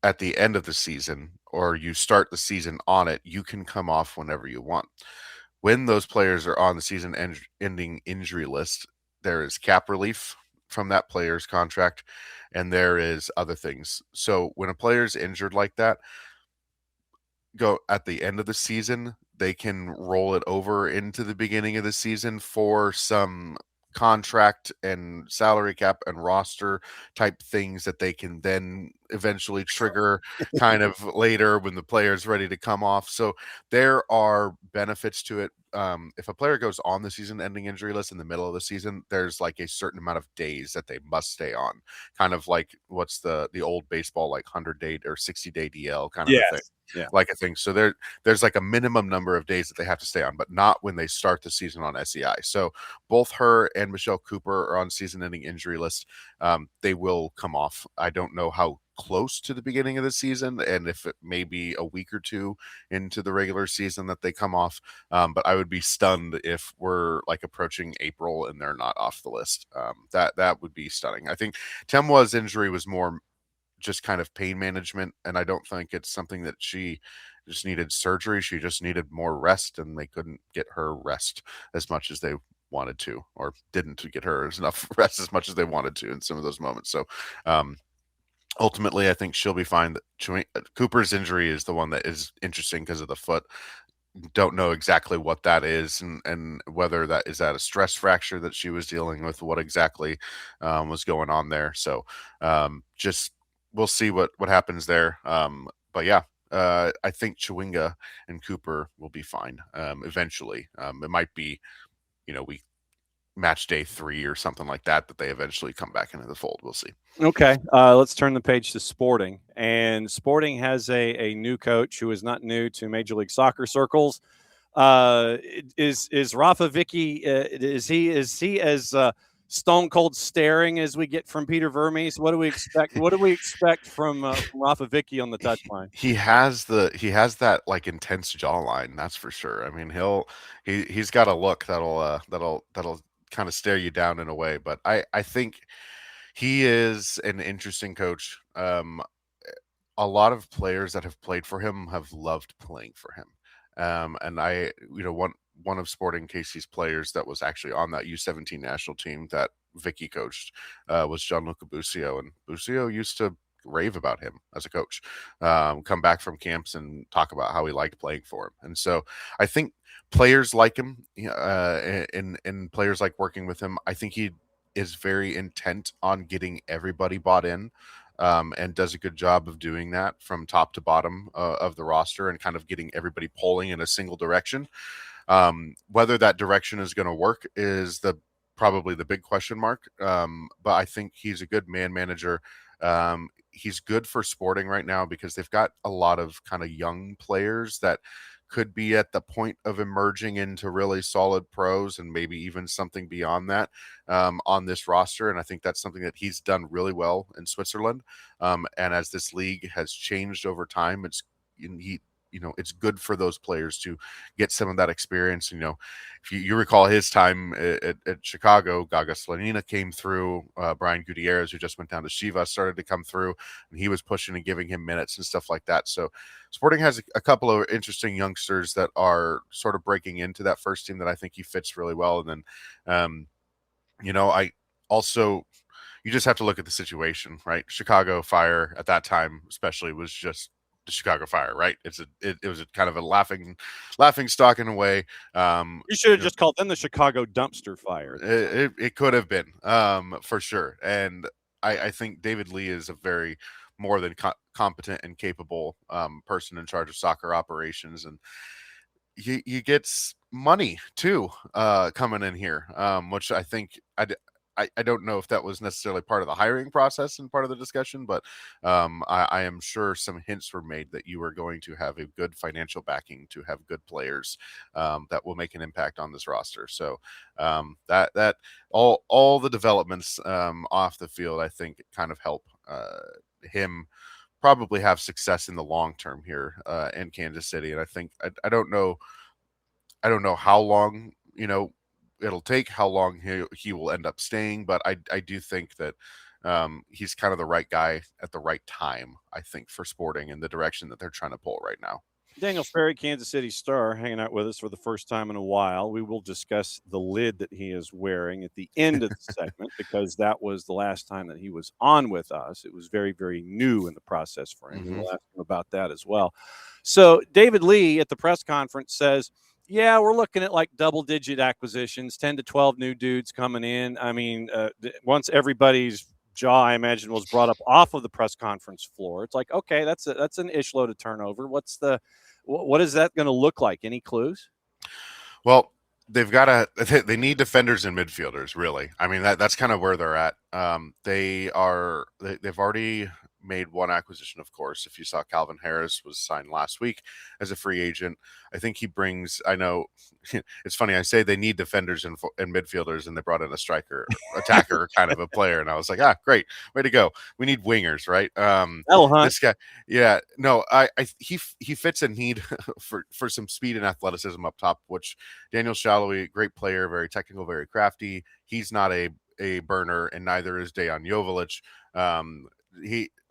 at the end of the season, or you start the season on it, you can come off whenever you want. When those players are on the season-ending injury list, there is cap relief from that player's contract, and there is other things. So when a player is injured like that, go at the end of the season, they can roll it over into the beginning of the season for some contract and salary cap and roster type things that they can then eventually trigger kind of later when the player is ready to come off. So there are benefits to it. If a player goes on the season ending injury list in the middle of the season, there's like a certain amount of days that they must stay on, kind of like what's the old baseball, like 100-day or 60-day DL kind of a thing. Yeah. Like a thing. So there's like a minimum number of days that they have to stay on, but not when they start the season on SEI. So both her and Michelle Cooper are on season-ending injury list. They will come off. I don't know how close to the beginning of the season, and if it may be a week or two into the regular season that they come off. But I would be stunned if we're like approaching April and they're not off the list. That would be stunning. I think Temwa's injury was more just kind of pain management, and I don't think it's something that she just needed surgery. She just needed more rest, and they couldn't get her rest as much as they wanted to, or didn't get her enough rest as much as they wanted to in some of those moments. So ultimately I think she'll be fine. Cooper's injury is the one that is interesting because of the foot. Don't know exactly what that is, and whether that is a stress fracture that she was dealing with, what exactly was going on there. So just we'll see what happens there. But yeah, I think Chawinga and Cooper will be fine eventually. It might be, we match day 3 or something like that they eventually come back into the fold. We'll see. Okay, let's turn the page to Sporting. And Sporting has a new coach who is not new to Major League Soccer circles. Is Rafa Vicky? Is he as stone cold staring as we get from Peter Vermes? What do we expect? What do we expect from Rafa Vicky on the touchline? He has that like intense jawline, that's for sure. I mean, he's got a look that'll kind of stare you down in a way. But I think he is an interesting coach. A lot of players that have played for him have loved playing for him. And one of Sporting KC's players that was actually on that U17 national team that Vicky coached was Gianluca Busio, and Busio used to rave about him as a coach, come back from camps and talk about how he liked playing for him. And so I think players like him, and players like working with him. I think he is very intent on getting everybody bought in. And does a good job of doing that from top to bottom of the roster, and kind of getting everybody pulling in a single direction. Whether that direction is going to work is probably the big question mark. But I think he's a good man manager. He's good for Sporting right now because they've got a lot of kind of young players that could be at the point of emerging into really solid pros, and maybe even something beyond that on this roster. And I think that's something that he's done really well in Switzerland. And as this league has changed over time, it's good for those players to get some of that experience. If you recall his time at Chicago, Gaga Slanina came through, Brian Gutierrez, who just went down to Chivas, started to come through, and he was pushing and giving him minutes and stuff like that. So Sporting has a couple of interesting youngsters that are sort of breaking into that first team that I think he fits really well. And then, I also, you just have to look at the situation, right? Chicago Fire at that time, especially, was just the Chicago Fire, right? It was a kind of a laughing stock in a way. You should have just called them the Chicago Dumpster Fire. It could have been, for sure. And I think David Lee is a very more than competent and capable person in charge of soccer operations, and he gets money too coming in here, which I think I don't know if that was necessarily part of the hiring process and part of the discussion, but I am sure some hints were made that you are going to have a good financial backing to have good players that will make an impact on this roster. So that all the developments off the field, I think, kind of help him probably have success in the long term here in Kansas City. And I think I don't know how long it'll take, how long he will end up staying, but I do think that he's kind of the right guy at the right time, I think, for Sporting and the direction that they're trying to pull right now. Daniel Sperry, Kansas City Star, hanging out with us for the first time in a while. We will discuss the lid that he is wearing at the end of the segment because that was the last time that he was on with us. It was very, very new in the process for him. We'll ask him about that as well. So David Lee at the press conference says, yeah, we're looking at like double-digit acquisitions, 10 to 12 new dudes coming in. I mean, once everybody's jaw, I imagine, was brought up off of the press conference floor, it's like, okay, that's an ish load of turnover. What is that going to look like? Any clues? Well, they need defenders and midfielders, really. I mean, that's kind of where they're at. They've already made one acquisition, of course. If you saw, Calvin Harris was signed last week as a free agent. I think he brings, I know it's funny, I say they need defenders and midfielders, and they brought in a striker, attacker kind of a player. And I was like, great, way to go. We need wingers, right? This guy, yeah, no, he fits a need for some speed and athleticism up top, which Daniel Shallowy, great player, very technical, very crafty. He's not a burner, and neither is Dejan Joveljic.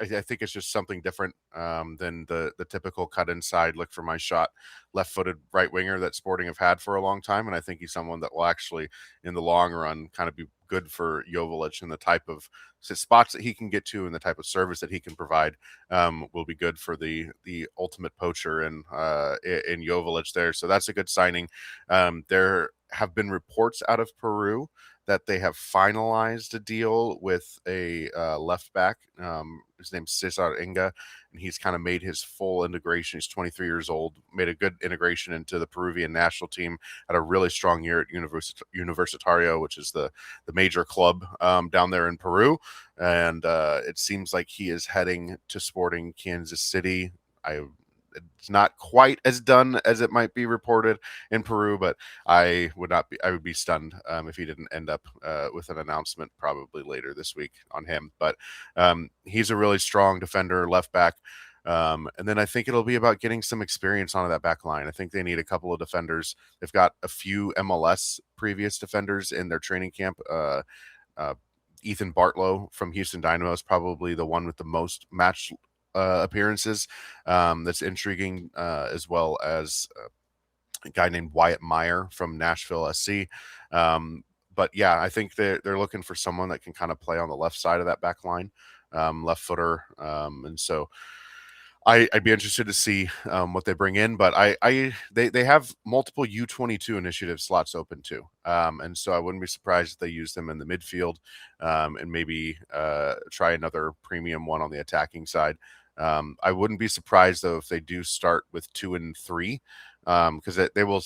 I think it's just something different than the typical cut inside, look for my shot, left-footed right winger that Sporting have had for a long time. And I think he's someone that will actually, in the long run, kind of be good for Joveljic, and the type of spots that he can get to and the type of service that he can provide will be good for the ultimate poacher in Joveljic there. So that's a good signing. There have been reports out of Peru that they have finalized a deal with a left back. His name's Cesar Inga, and he's kind of made his full integration. He's 23 years old, made a good integration into the Peruvian national team, had a really strong year at Universitario, which is the major club down there in Peru. And it seems like he is heading to Sporting Kansas City. It's not quite as done as it might be reported in Peru, but I would be stunned if he didn't end up with an announcement probably later this week on him. But he's a really strong defender, left back. And then I think it'll be about getting some experience onto that back line. I think they need a couple of defenders. They've got a few MLS previous defenders in their training camp. Ethan Bartlow from Houston Dynamo is probably the one with the most match appearances. That's intriguing, as well as a guy named Wyatt Meyer from Nashville SC. But yeah, I think they're looking for someone that can kind of play on the left side of that back line, left footer. And so I'd be interested to see what they bring in, but they have multiple U22 initiative slots open too. And so I wouldn't be surprised if they use them in the midfield and maybe try another premium one on the attacking side. I wouldn't be surprised though if they do start with 2 and 3, because they will.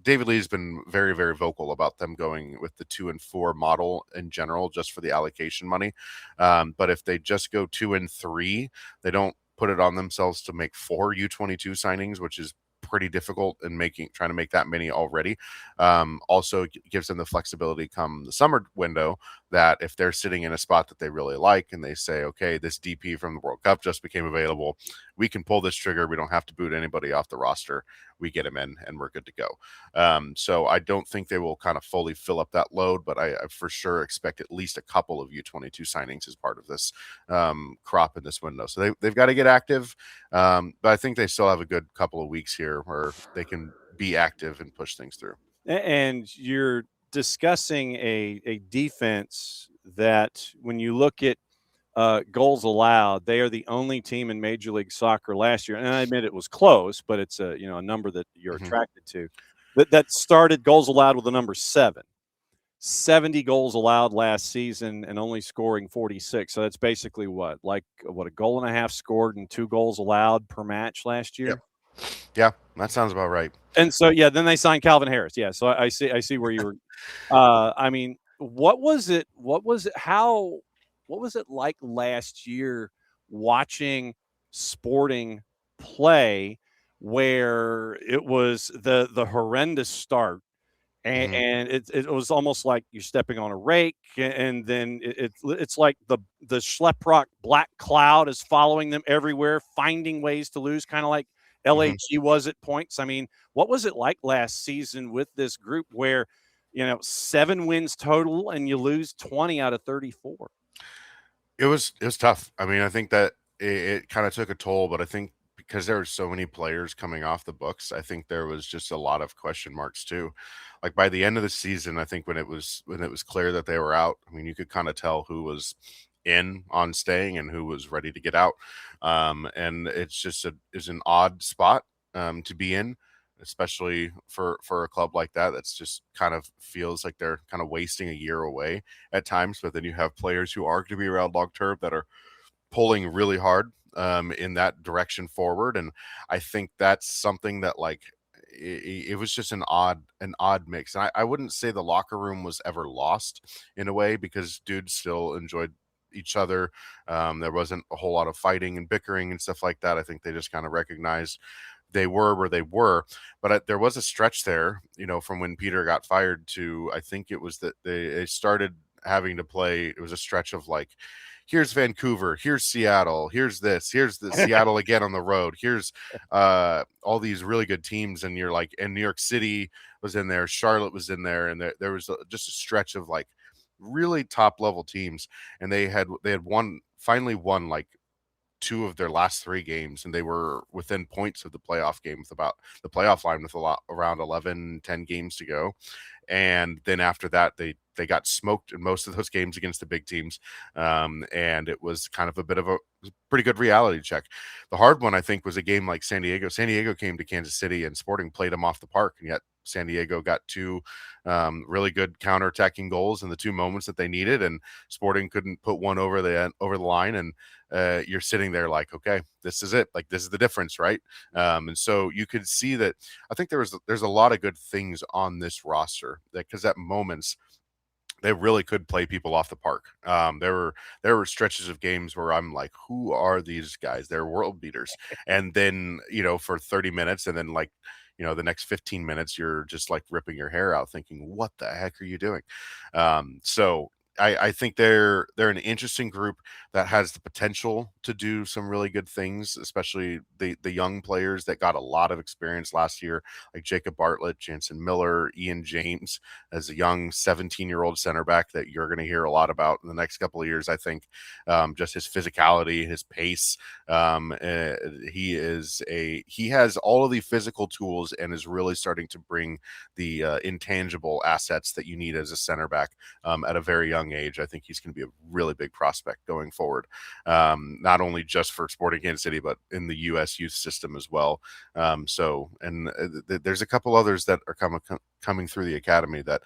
David Lee has been very, very vocal about them going with the 2 and 4 model in general, just for the allocation money. But if they just go 2 and 3, they don't put it on themselves to make 4 U22 signings, which is pretty difficult in trying to make that many already. Also gives them the flexibility come the summer window that if they're sitting in a spot that they really like and they say, okay, this DP from the World Cup just became available, we can pull this trigger. We don't have to boot anybody off the roster. We get him in and we're good to go. So I don't think they will kind of fully fill up that load, but I for sure expect at least a couple of U22 signings as part of this crop in this window. So they've got to get active. But I think they still have a good couple of weeks here where they can be active and push things through. And you're discussing a defense that when you look at goals allowed, they are the only team in Major League Soccer last year. And I admit it was close, but it's a number that you're attracted to. That started goals allowed with the number 7. 70 goals allowed last season and only scoring 46. So that's basically what a goal and a half scored and 2 goals allowed per match last year. Yep. Yeah, that sounds about right. And so, yeah, then they signed Calvin Harris. Yeah. So I see where you were. I mean, what was it like last year watching Sporting play where it was the horrendous start? And it was almost like you're stepping on a rake, and then it's like the Schleprock black cloud is following them everywhere, finding ways to lose, kind of like LAG was at points. I mean, what was it like last season with this group where, 7 wins total and you lose 20 out of 34? It was tough. I mean, I think that it kind of took a toll, but I think because there were so many players coming off the books, I think there was just a lot of question marks too. Like by the end of the season, I think when it was clear that they were out, I mean, you could kind of tell who was in on staying and who was ready to get out. And it's just is an odd spot to be in, especially for a club like that. That's just kind of feels like they're kind of wasting a year away at times. But then you have players who are going to be around long term that are pulling really hard in that direction forward. And I think that's something that it was just an odd mix. And I wouldn't say the locker room was ever lost in a way, because dudes still enjoyed each other. There wasn't a whole lot of fighting and bickering and stuff like that. I think they just kind of recognized they were where they were. But there was a stretch there, from when Peter got fired to, I think it was that they started having to play. It was a stretch of here's Vancouver, here's Seattle, here's the Seattle again on the road, here's all these really good teams, and you're and New York City was in there, Charlotte was in there, and there was just a stretch of really top level teams, and they had finally won 2 of their last 3 games, and they were within points of the playoff game with about the playoff line with around 10 games to go. And then after that, they got smoked in most of those games against the big teams. And it was kind of a bit of a pretty good reality check. The hard one, I think, was a game like San Diego. San Diego came to Kansas City and Sporting played them off the park, and yet San Diego got 2 really good counterattacking goals in the 2 moments that they needed, and Sporting couldn't put one over the line. And you're sitting there okay, this is it. This is the difference, right? And so you could see that. I think there's a lot of good things on this roster, because at moments they really could play people off the park. There were stretches of games where I'm who are these guys? They're world beaters. And then for 30 minutes, and then the next 15 minutes, you're just ripping your hair out thinking, what the heck are you doing? So I think they're an interesting group that has the potential to do some really good things, especially the young players that got a lot of experience last year, like Jacob Bartlett, Jansen Miller, Ian James, as a young 17-year-old center back that you're going to hear a lot about in the next couple of years. I think just his physicality, his pace, he has all of the physical tools and is really starting to bring the intangible assets that you need as a center back at a very young age. I think he's going to be a really big prospect going forward, not only just for Sporting Kansas City, but in the U.S. youth system as well. There's a couple others that are coming through the academy that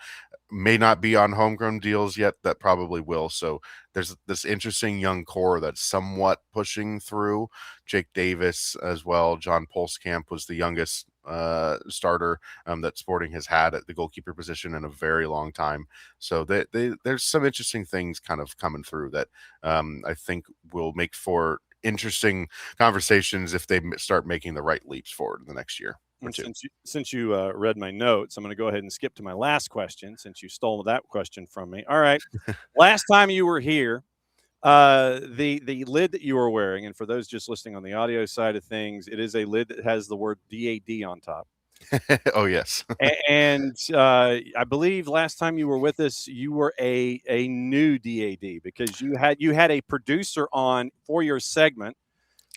may not be on homegrown deals yet, that probably will. So there's this interesting young core that's somewhat pushing through. Jake Davis as well. John Polskamp was the youngest starter that Sporting has had at the goalkeeper position in a very long time. So there's some interesting things kind of coming through that I think will make for interesting conversations if they start making the right leaps forward in the next year. Since you read my notes, I'm going to go ahead and skip to my last question, since you stole that question from me. All right. Last time you were here, the lid that you were wearing, and for those just listening on the audio side of things, it is a lid that has the word DAD on top. Oh, yes. And I believe last time you were with us, you were a new DAD, because you had a producer on for your segment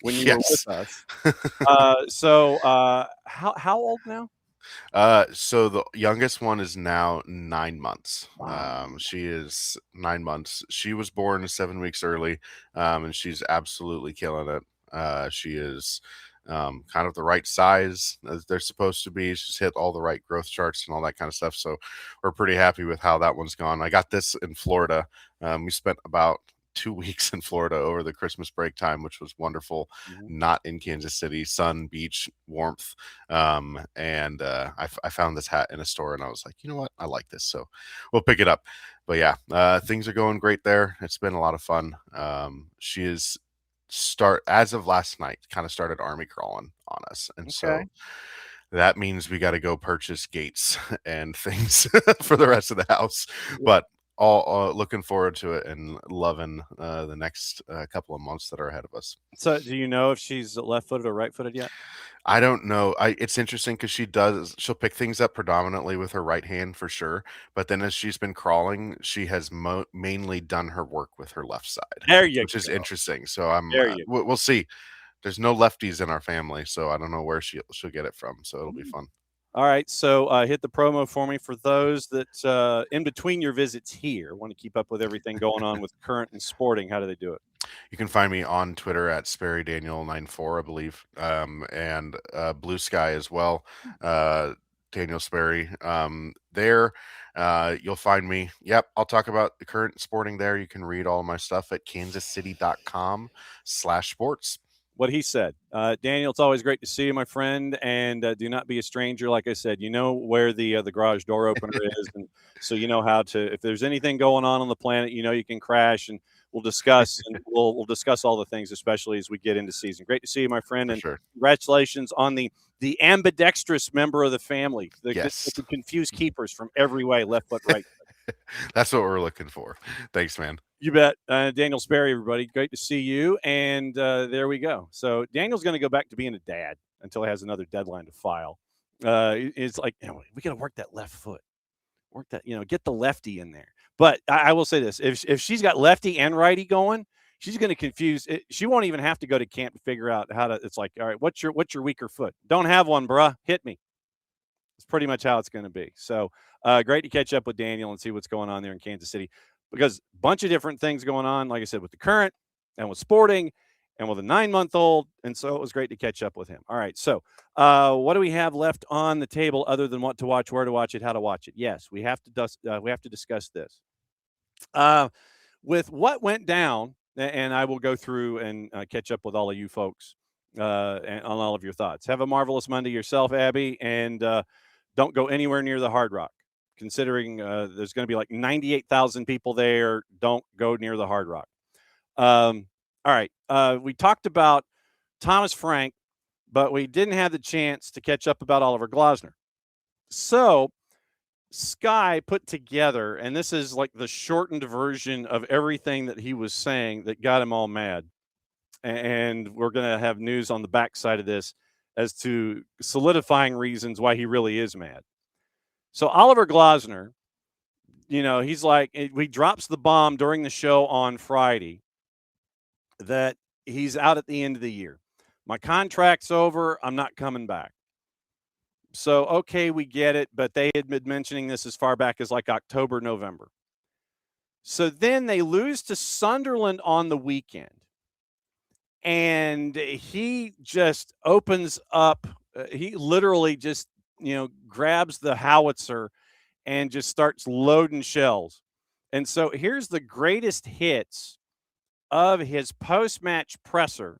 when you were with us. So how old now? So the youngest one is now 9 months. Wow. She is 9 months. She was born 7 weeks early, and she's absolutely killing it. She is kind of the right size as they're supposed to be. She's hit all the right growth charts and all that kind of stuff. So we're pretty happy with how that one's gone. I got this in Florida. We spent about 2 weeks in Florida over the Christmas break time, which was wonderful. Not in Kansas City, sun, beach, warmth. And I found this hat in a store and I was like, you know what? I like this. So we'll pick it up. But yeah, things are going great there. It's been a lot of fun. She is as of last night, kind of started army crawling on us. And so that means we got to go purchase gates and things for the rest of the house. But all looking forward to it and loving the next couple of months that are ahead of us. So do you know if she's left-footed or right-footed yet? I don't know. It's interesting because she'll pick things up predominantly with her right hand for sure. But then as she's been crawling, she has mainly done her work with her left side. There you which go. is interesting. So we'll see. There's no lefties in our family, so I don't know where she'll get it from. So it'll be fun. All right, so hit the promo for me for those that in between your visits here want to keep up with everything going on with current and sporting. How do they do it? You can find me on Twitter at SperryDaniel94, I believe, and Blue Sky as well. Daniel Sperry. There, you'll find me. Yep, I'll talk about the current sporting there. You can read all my stuff at kansascity.com/sports. What he said. Daniel, it's always great to see you, my friend, and do not be a stranger. Like I said, you know where the garage door opener is, and so you know how to. If there's anything going on the planet, you know you can crash, and we'll discuss, and we'll discuss all the things, especially as we get into season. Great to see you, my friend, and congratulations on the ambidextrous member of the family. The confused keepers from every way, left foot, right foot. That's what we're looking for. Thanks, man. You bet. Daniel Sperry, everybody. Great to see you. And there we go. So Daniel's going to go back to being a dad until he has another deadline to file. It's like, we got to work that left foot. Work that, get the lefty in there. But I will say this. If she's got lefty and righty going, she's going to confuse it. She won't even have to go to camp to figure out how to. It's like, all right, what's your weaker foot? Don't have one, bruh. Hit me. It's pretty much how it's going to be. So great to catch up with Daniel and see what's going on there in Kansas City, because a bunch of different things going on, like I said, with the current and with sporting and with a 9-month-old. And so it was great to catch up with him. All right. So what do we have left on the table other than what to watch, where to watch it, how to watch it? Yes, we have to discuss this. With what went down, and I will go through and catch up with all of you folks and on all of your thoughts. Have a marvelous Monday yourself, Abby, and don't go anywhere near the Hard Rock. Considering there's going to be like 98,000 people there, don't go near the Hard Rock. All right. We talked about Thomas Frank, but we didn't have the chance to catch up about Oliver Glasner. So Sky put together, and this is like the shortened version of everything that he was saying that got him all mad. And we're going to have news on the backside of this as to solidifying reasons why he really is mad. So Oliver Glasner, he's like, he drops the bomb during the show on Friday that he's out at the end of the year. My contract's over. I'm not coming back. So, okay, we get it. But they had been mentioning this as far back as like October, November. So then they lose to Sunderland on the weekend. And he just opens up. He literally just, grabs the howitzer and just starts loading shells. And so here's the greatest hits of his post-match presser,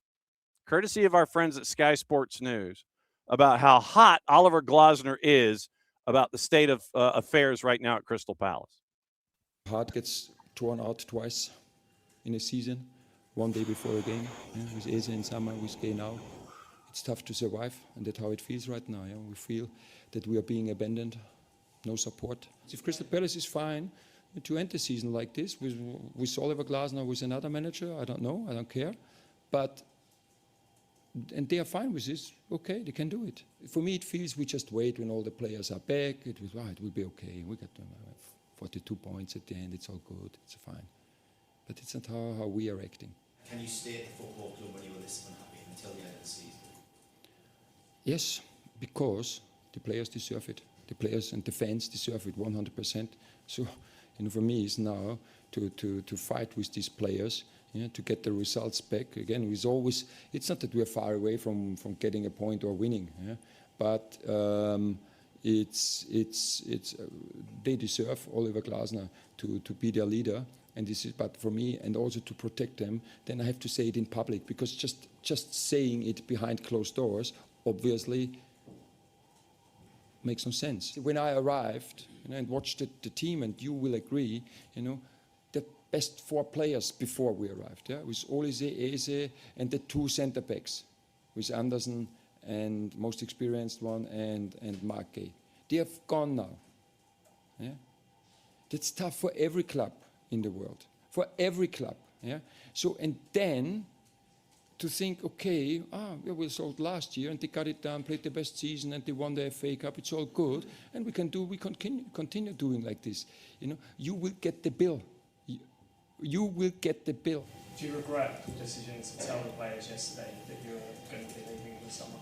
courtesy of our friends at Sky Sports News, about how hot Oliver Glasner is about the state of affairs right now at Crystal Palace. Heart gets torn out twice in a season, one day before a game. With Eze in summer, with Gay now. It's tough to survive, and that's how it feels right now. We feel that we are being abandoned, no support. If Crystal Palace is fine to end the season like this, with Oliver Glasner, with another manager, I don't know, I don't care. And they are fine with this, okay, they can do it. For me, it feels we just wait when all the players are back. It will be okay. We got 42 points at the end, it's all good, it's fine. But it's not how we are acting. Can you stay at the football club when you were this unhappy until the end of the season? Yes, because the players deserve it. The players and the fans deserve it 100%. So, for me, it's now to fight with these players to get the results back. Again, it's not that we're far away from getting a point or winning, but it's they deserve Oliver Glasner to be their leader. And this is, but for me, and also to protect them, then I have to say it in public, because just saying it behind closed doors obviously makes no sense. When I arrived and watched the team, and you will agree, the best 4 players before we arrived, with Olise, Eze, and the 2 centre backs, with Andersen and most experienced one and Mark Gay. They have gone now. That's tough for every club in the world, for every club. So, and then to think, okay, we sold last year and they got it done, played the best season and they won the FA Cup, it's all good, and we continue doing like this. You will get the bill. You will get the bill. Do you regret the decision to tell the players yesterday that you're going to be leaving in the summer?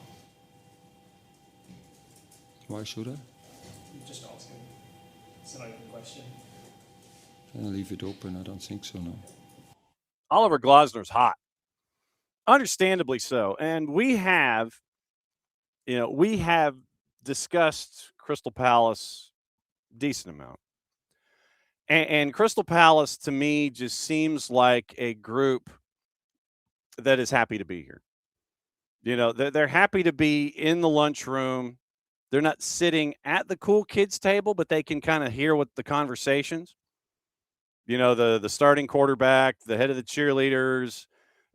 Why should I? You're just asking. It's an open question. I'll leave it open. I don't think so, no. Oliver Glasner's hot. Understandably so. And we have discussed Crystal Palace a decent amount. And Crystal Palace, to me, just seems like a group that is happy to be here. They're happy to be in the lunchroom. They're not sitting at the cool kids table, but they can kind of hear what the conversations. The starting quarterback, the head of the cheerleaders,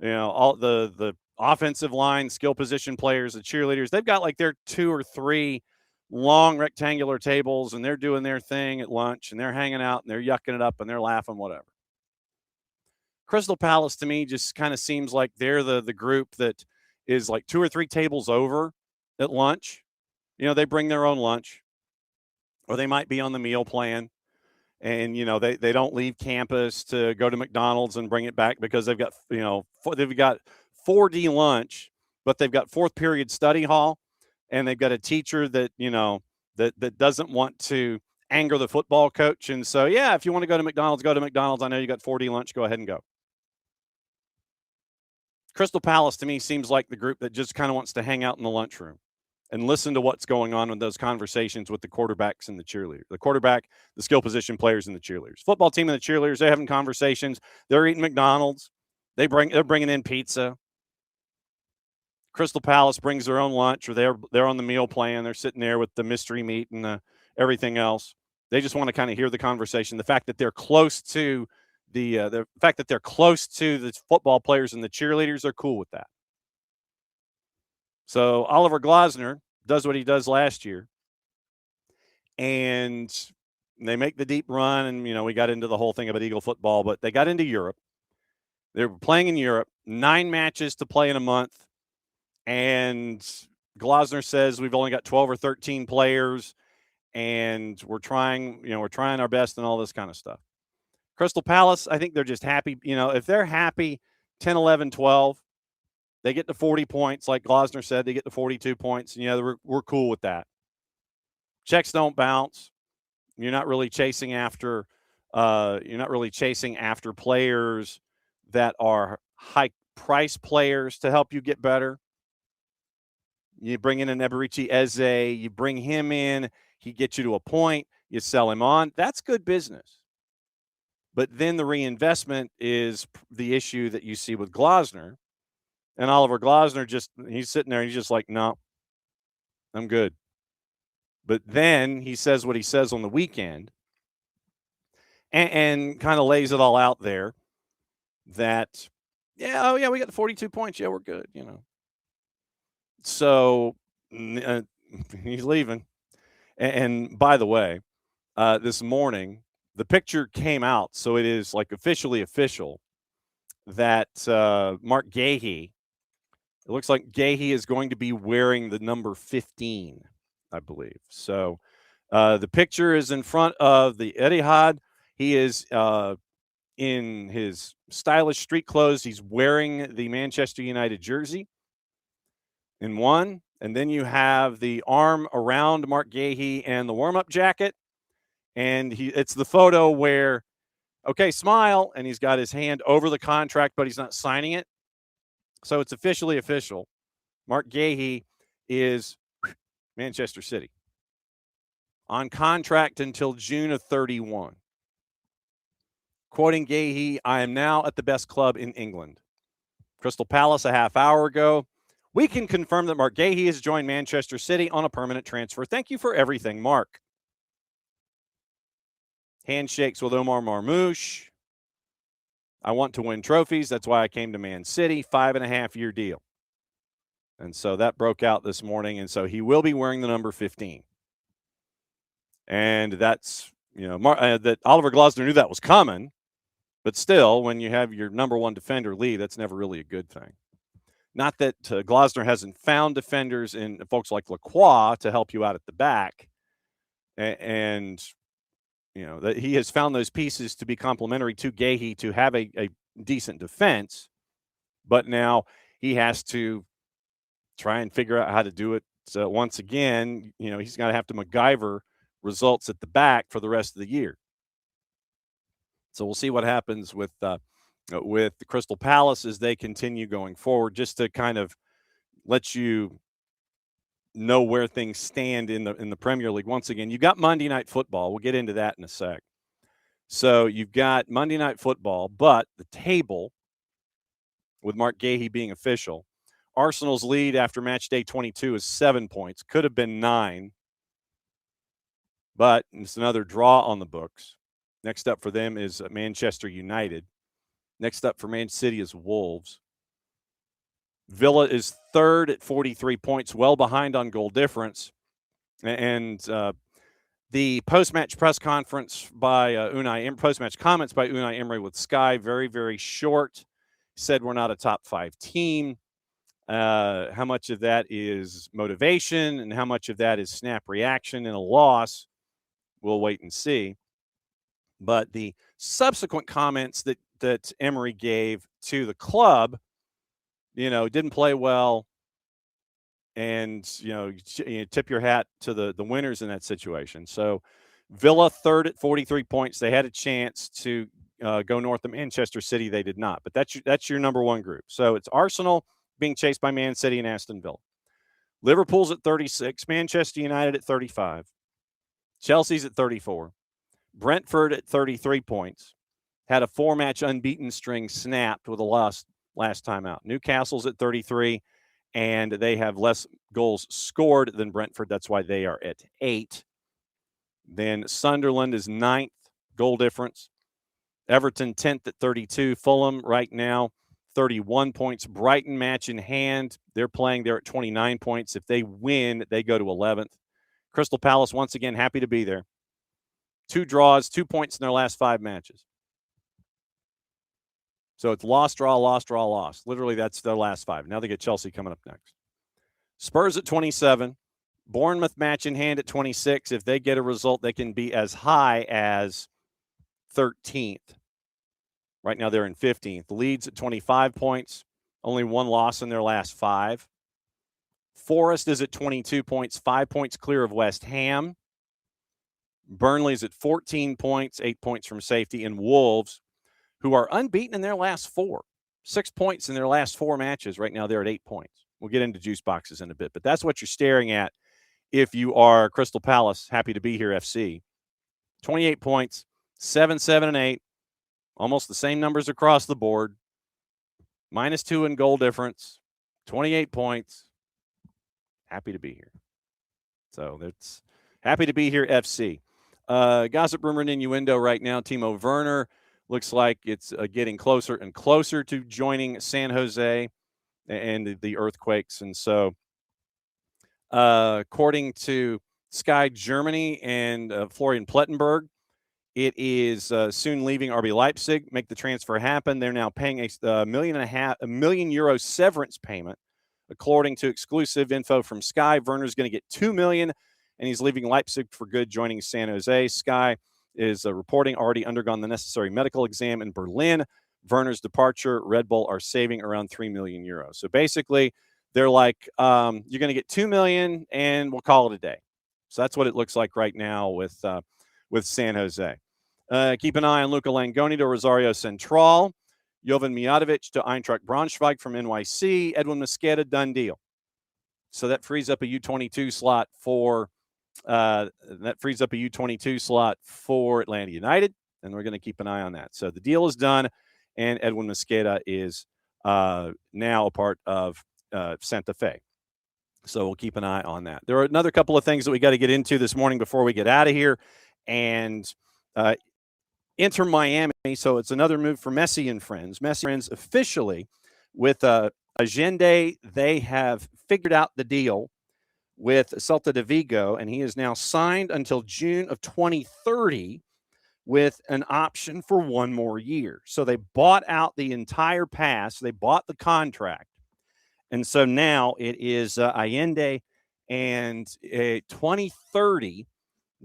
all the offensive line, skill position players, the cheerleaders. They've got like their 2 or 3 long rectangular tables, and they're doing their thing at lunch, and they're hanging out, and they're yucking it up, and they're laughing, whatever. Crystal Palace, to me, just kind of seems like they're the group that is like 2 or 3 tables over at lunch. They bring their own lunch, or they might be on the meal plan. And, they don't leave campus to go to McDonald's and bring it back because they've got 4D lunch, but they've got 4th period study hall, and they've got a teacher that, that doesn't want to anger the football coach. And so, if you want to go to McDonald's, go to McDonald's. I know you got 4D lunch. Go ahead and go. Crystal Palace, to me, seems like the group that just kind of wants to hang out in the lunchroom and listen to what's going on in those conversations with the quarterbacks and the cheerleaders. The quarterback, the skill position players, and the cheerleaders. Football team and the cheerleaders, they're having conversations. They're eating McDonald's. They're bringing in pizza. Crystal Palace brings their own lunch, or they're on the meal plan. They're sitting there with the mystery meat and everything else. They just want to kind of hear the conversation. The fact that they're close to the football players and the cheerleaders, they're cool with that. So Oliver Glasner does what he does last year, and they make the deep run. And, we got into the whole thing about Eagle football, but they got into Europe. They were playing in Europe, 9 matches to play in a month. And Glasner says we've only got 12 or 13 players, and we're trying our best and all this kind of stuff. Crystal Palace, I think they're just happy. If they're happy 10, 11, 12, they get to 40 points. Like Glasner said, they get to 42 points. And, we're cool with that. Checks don't bounce. You're not really chasing after players that are high price players to help you get better. You bring in an Eberici Eze, you bring him in, he gets you to a point, you sell him on. That's good business. But then the reinvestment is the issue that you see with Glasner. And Oliver Glasner he's sitting there and he's just like, no, I'm good. But then he says what he says on the weekend and kind of lays it all out there that, we got the 42 points. Yeah, we're good, So he's leaving. And by the way, this morning, the picture came out. So it is like officially official that Mark Gahey, it looks like Gahey is going to be wearing the number 15, I believe. So the picture is in front of the Etihad. He is in his stylish street clothes. He's wearing the Manchester United jersey in one. And then you have the arm around Mark Gahey and the warm-up jacket. And it's the photo where Okay, smile. And he's got his hand over the contract, but he's not signing it. So it's officially official. Mark Gahey is Manchester City on contract until June of 31. Quoting Gahey, I am now at the best club in England. Crystal Palace a half hour ago. We can confirm that Mark Gahey has joined Manchester City on a permanent transfer. Thank you for everything, Mark. Handshakes with Omar Marmoush. I want to win trophies. That's why I came to Man City. 5.5-year deal. And so that broke out this morning. And so he will be wearing the number 15. And that's, that Oliver Glasner knew that was coming. But still, when you have your number one defender leave, that's never really a good thing. Not that Glasner hasn't found defenders in folks like Lacroix to help you out at the back. And that he has found those pieces to be complementary to Gahey to have a decent defense. But now he has to try and figure out how to do it. So once again, he's going to have to MacGyver results at the back for the rest of the year. So we'll see what happens with the Crystal Palace as they continue going forward, just to kind of let you know where things stand in the Premier League. Once again, you've got Monday Night Football. We'll get into that in a sec. So you've got Monday Night Football, but the table, with Mark Gahey being official, Arsenal's lead after match day 22 is 7 points. Could have been 9, but it's another draw on the books. Next up for them is Manchester United. Next up for Man City is Wolves. Villa is third at 43 points, well behind on goal difference. And the post-match press conference by post-match comments by Unai Emery with Sky, very, very short. Said we're not a top 5 team. How much of that is motivation and how much of that is snap reaction in a loss, we'll wait and see. But the subsequent comments that Emery gave to the club, didn't play well, and you tip your hat to the winners in that situation. So Villa third at 43 points. They had a chance to go north of Manchester City. They did not. But that's your number one group. So it's Arsenal being chased by Man City and Aston Villa. Liverpool's at 36. Manchester United at 35. Chelsea's at 34. Brentford at 33 points. Had a 4-match unbeaten string snapped with a loss last time out. Newcastle's at 33, and they have less goals scored than Brentford. That's why they are at 8. Then Sunderland is 9th, goal difference. Everton 10th at 32. Fulham right now 31 points. Brighton match in hand. They're playing there at 29 points. If they win, they go to 11th. Crystal Palace, once again, happy to be there. 2 draws, 2 points in their last 5 matches. So it's loss, draw, loss, draw, loss. Literally, that's their last 5. Now they get Chelsea coming up next. Spurs at 27. Bournemouth match in hand at 26. If they get a result, they can be as high as 13th. Right now they're in 15th. Leeds at 25 points. Only 1 loss in their last 5. Forest is at 22 points, 5 points clear of West Ham. Burnley's at 14 points, 8 points from safety. And Wolves, who are unbeaten in their last 4. 6 points in their last 4 matches. Right now they're at 8 points. We'll get into juice boxes in a bit. But that's what you're staring at if you are Crystal Palace, happy to be here FC. 28 points, 7, 7, and 8. Almost the same numbers across the board. -2 in goal difference. 28 points. Happy to be here. So that's happy to be here FC. Gossip, rumor, and innuendo right now. Timo Werner looks like it's getting closer and closer to joining San Jose and the Earthquakes. And so according to Sky Germany and Florian Plettenberg, it is soon leaving RB Leipzig, make the transfer happen. They're now paying a €1.5 million severance payment. According to exclusive info from Sky, Werner's going to get $2 million, and he's leaving Leipzig for good, joining San Jose. Sky is reporting already undergone the necessary medical exam in Berlin. Werner's departure, Red Bull are saving around €3 million. So basically, they're like, you're going to get $2 million, and we'll call it a day. So that's what it looks like right now with San Jose. Keep an eye on Luca Langoni to Rosario Central. Jovan Mijatovic to Eintracht Braunschweig from NYC. Edwin Mosqueda, done deal. So that frees up a U22 slot for Atlanta United, and we're going to keep an eye on that. So the deal is done, and Edwin Mosqueda is now a part of Santa Fe. So we'll keep an eye on that. There are another couple of things that we got to get into this morning before we get out of here, and Inter Miami. So it's another move for Messi and friends. Messi and friends officially with Allende. They have figured out the deal with Celta de Vigo, and he is now signed until June of 2030 with an option for one more year. So they bought out the entire pass. They bought the contract. And so now it is Allende and 2030,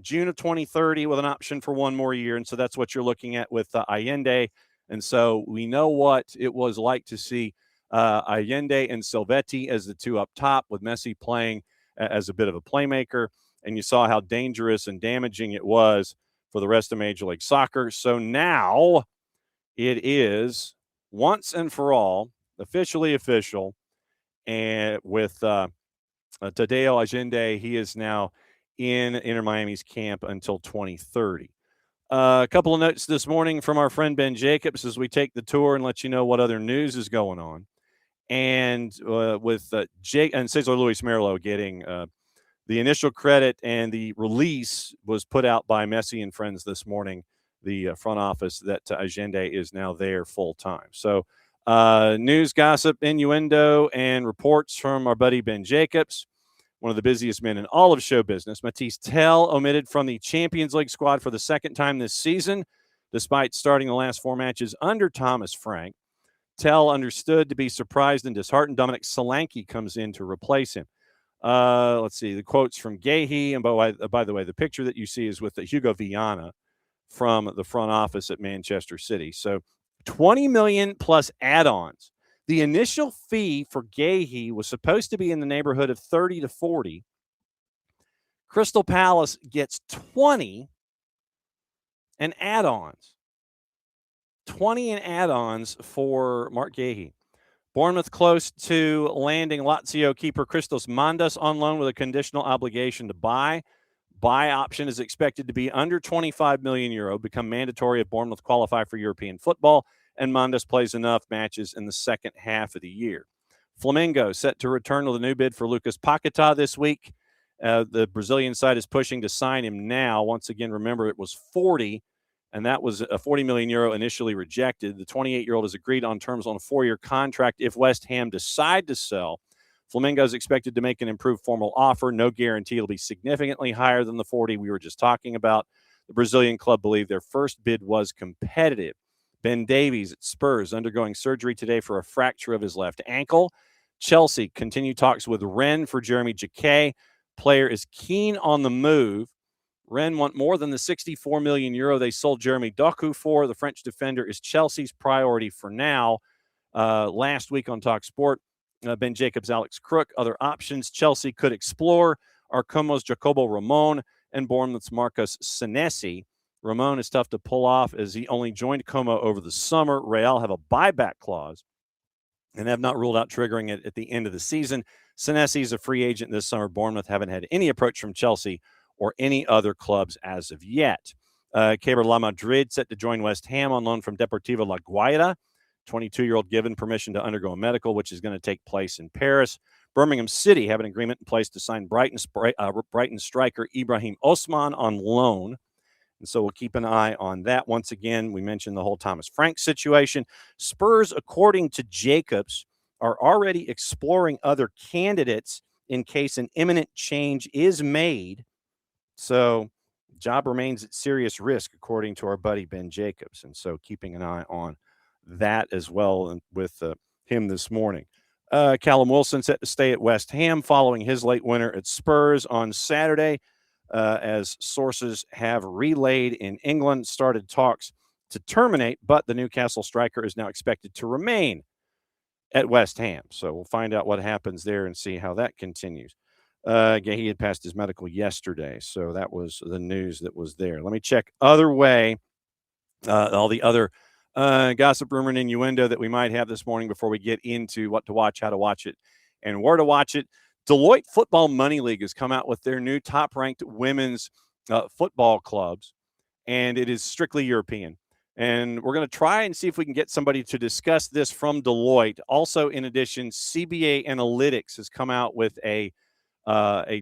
June of 2030 with an option for one more year. And so that's what you're looking at with Allende. And so we know what it was like to see Allende and Silvetti as the two up top, with Messi playing as a bit of a playmaker. And you saw how dangerous and damaging it was for the rest of Major League Soccer. So now it is once and for all officially official. And with Tadeo Allende, he is now in Inter Miami's camp until 2030. A couple of notes this morning from our friend Ben Jacobs as we take the tour and let you know what other news is going on. And with Jake and Cesar Luis Merlo getting the initial credit, and the release was put out by Messi and friends this morning, the front office, that Allende is now there full time. So news, gossip, innuendo, and reports from our buddy Ben Jacobs, one of the busiest men in all of show business. Matisse Tell omitted from the Champions League squad for the second time this season, despite starting the last four matches under Thomas Frank. Tell understood to be surprised and disheartened. Dominic Solanke comes in to replace him. Let's see, the quotes from Gahey. And by the way, the picture that you see is with Hugo Viana from the front office at Manchester City. So $20 million plus add-ons. The initial fee for Gahey was supposed to be in the neighborhood of 30 to 40. Crystal Palace gets 20 and add-ons. 20 and add-ons for Mark Gahey. Bournemouth close to landing Lazio keeper Christos Mandas on loan with a conditional obligation to buy. Buy option is expected to be under 25 million euro, become mandatory if Bournemouth qualify for European football, and Mandas plays enough matches in the second half of the year. Flamengo set to return with a new bid for Lucas Paquetá this week. The Brazilian side is pushing to sign him now. Once again, remember, it was 40, and that was a 40 million euro initially rejected. The 28-year-old has agreed on terms on a 4-year contract if West Ham decide to sell. Flamengo is expected to make an improved formal offer. No guarantee it'll be significantly higher than the 40 we were just talking about. The Brazilian club believed their first bid was competitive. Ben Davies at Spurs undergoing surgery today for a fracture of his left ankle. Chelsea continue talks with Rennes for Jeremy Jacquet. Player is keen on the move. Rennes want more than the 64 million euro they sold Jeremy Doku for. The French defender is Chelsea's priority for now. Last week on TalkSport, Ben Jacobs, Alex Crook. Other options Chelsea could explore are Como's Jacobo Ramon and Bournemouth's Marcos Senesi. Ramon is tough to pull off as he only joined Como over the summer. Real have a buyback clause and have not ruled out triggering it at the end of the season. Senesi is a free agent this summer. Bournemouth haven't had any approach from Chelsea or any other clubs as of yet. Keeler La Madrid set to join West Ham on loan from Deportivo La Guaira. 22-year-old given permission to undergo a medical, which is going to take place in Paris. Birmingham City have an agreement in place to sign Brighton striker Ibrahim Osman on loan. And so we'll keep an eye on that. Once again, we mentioned the whole Thomas Frank situation. Spurs, according to Jacobs, are already exploring other candidates in case an imminent change is made. So job remains at serious risk, according to our buddy Ben Jacobs. And so keeping an eye on that as well with him this morning. Callum Wilson set to stay at West Ham following his late winner at Spurs on Saturday. As sources have relayed in England, started talks to terminate, but the Newcastle striker is now expected to remain at West Ham. So we'll find out what happens there and see how that continues. He had passed his medical yesterday, so that was the news that was there. Let me check other way all the other gossip, rumor, and innuendo that we might have this morning before we get into what to watch, how to watch it, and where to watch it. Deloitte Football Money League has come out with their new top-ranked women's football clubs, and it is strictly European. And we're going to try and see if we can get somebody to discuss this from Deloitte. Also, in addition, CBA Analytics has come out with a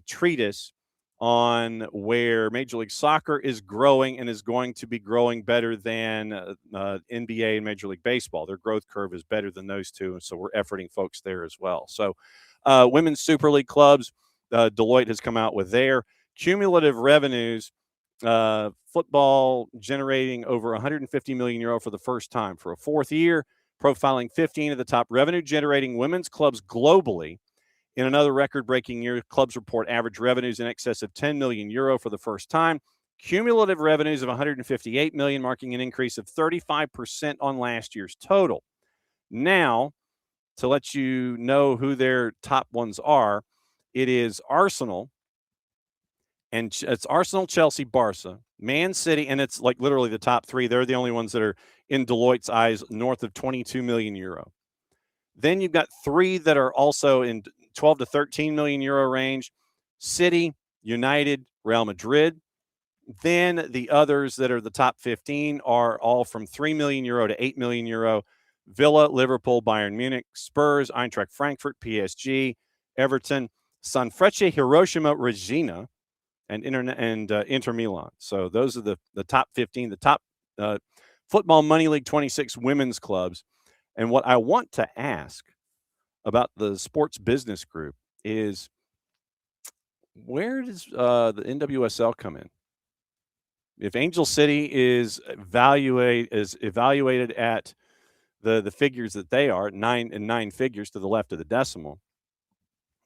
treatise on where Major League Soccer is growing and is going to be growing better than NBA and Major League Baseball. Their growth curve is better than those two, and so we're efforting folks there as well. So Women's Super League clubs, Deloitte has come out with their cumulative revenues, football generating over 150 million euro for the first time for a fourth year, profiling 15 of the top revenue-generating women's clubs globally. In another record-breaking year, clubs report average revenues in excess of 10 million euro for the first time. Cumulative revenues of 158 million, marking an increase of 35% on last year's total. Now, to let you know who their top ones are, it is Arsenal, and it's Arsenal, Chelsea, Barca, Man City, and it's like literally the top three. They're the only ones that are, in Deloitte's eyes, north of 22 million euro. Then you've got three that are also in 12 to 13 million euro range: City, United, Real Madrid. Then the others that are the top 15 are all from 3 million euro to 8 million euro: Villa, Liverpool, Bayern Munich, Spurs, Eintracht Frankfurt, PSG, Everton, Sanfrecce, Hiroshima, Regina, and Inter Milan. So those are the top 15, the top Football Money League 26 women's clubs. And what I want to ask about the Sports Business Group is, where does the NWSL come in? If Angel City is evaluated at the figures that they are, nine figures to the left of the decimal,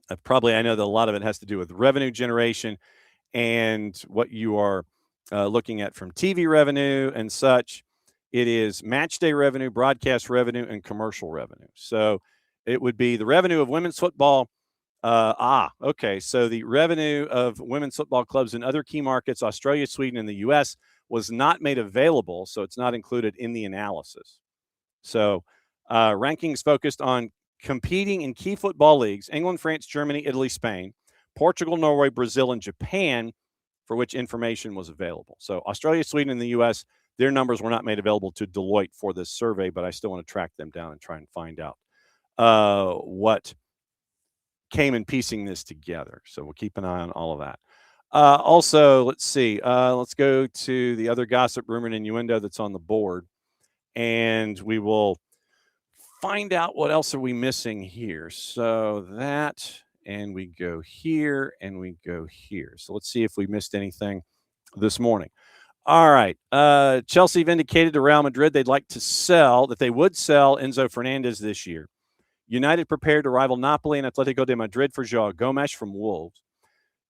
I know that a lot of it has to do with revenue generation and what you are looking at from TV revenue and such. It is match day revenue, broadcast revenue, and commercial revenue. So it would be the revenue of women's football. Okay. So the revenue of women's football clubs in other key markets, Australia, Sweden, and the U.S., was not made available, so it's not included in the analysis. So rankings focused on competing in key football leagues: England, France, Germany, Italy, Spain, Portugal, Norway, Brazil, and Japan, for which information was available. So Australia, Sweden, and the U.S., their numbers were not made available to Deloitte for this survey, but I still want to track them down and try and find out what came in piecing this together. So we'll keep an eye on all of that. Also, let's see. Let's go to the other gossip, rumor, and innuendo that's on the board, and we will find out what else are we missing here. So that, and we go here, and we go here. So let's see if we missed anything this morning. All right. Chelsea vindicated to Real Madrid they would sell Enzo Fernandez this year. United prepared to rival Napoli and Atletico de Madrid for João Gomes from Wolves.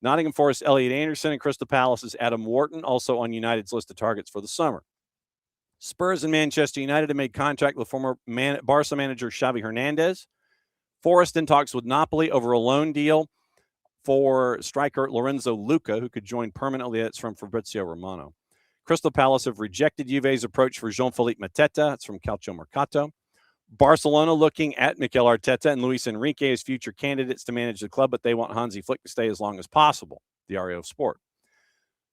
Nottingham Forest Elliot Anderson and Crystal Palace's Adam Wharton also on United's list of targets for the summer. Spurs and Manchester United have made contact with former Barca manager Xavi Hernandez. Forest in talks with Napoli over a loan deal for striker Lorenzo Luca, who could join permanently. That's from Fabrizio Romano. Crystal Palace have rejected Juve's approach for Jean-Philippe Mateta. That's from Calcio Mercato. Barcelona looking at Mikel Arteta and Luis Enrique as future candidates to manage the club, but they want Hansi Flick to stay as long as possible, the RAO Sport.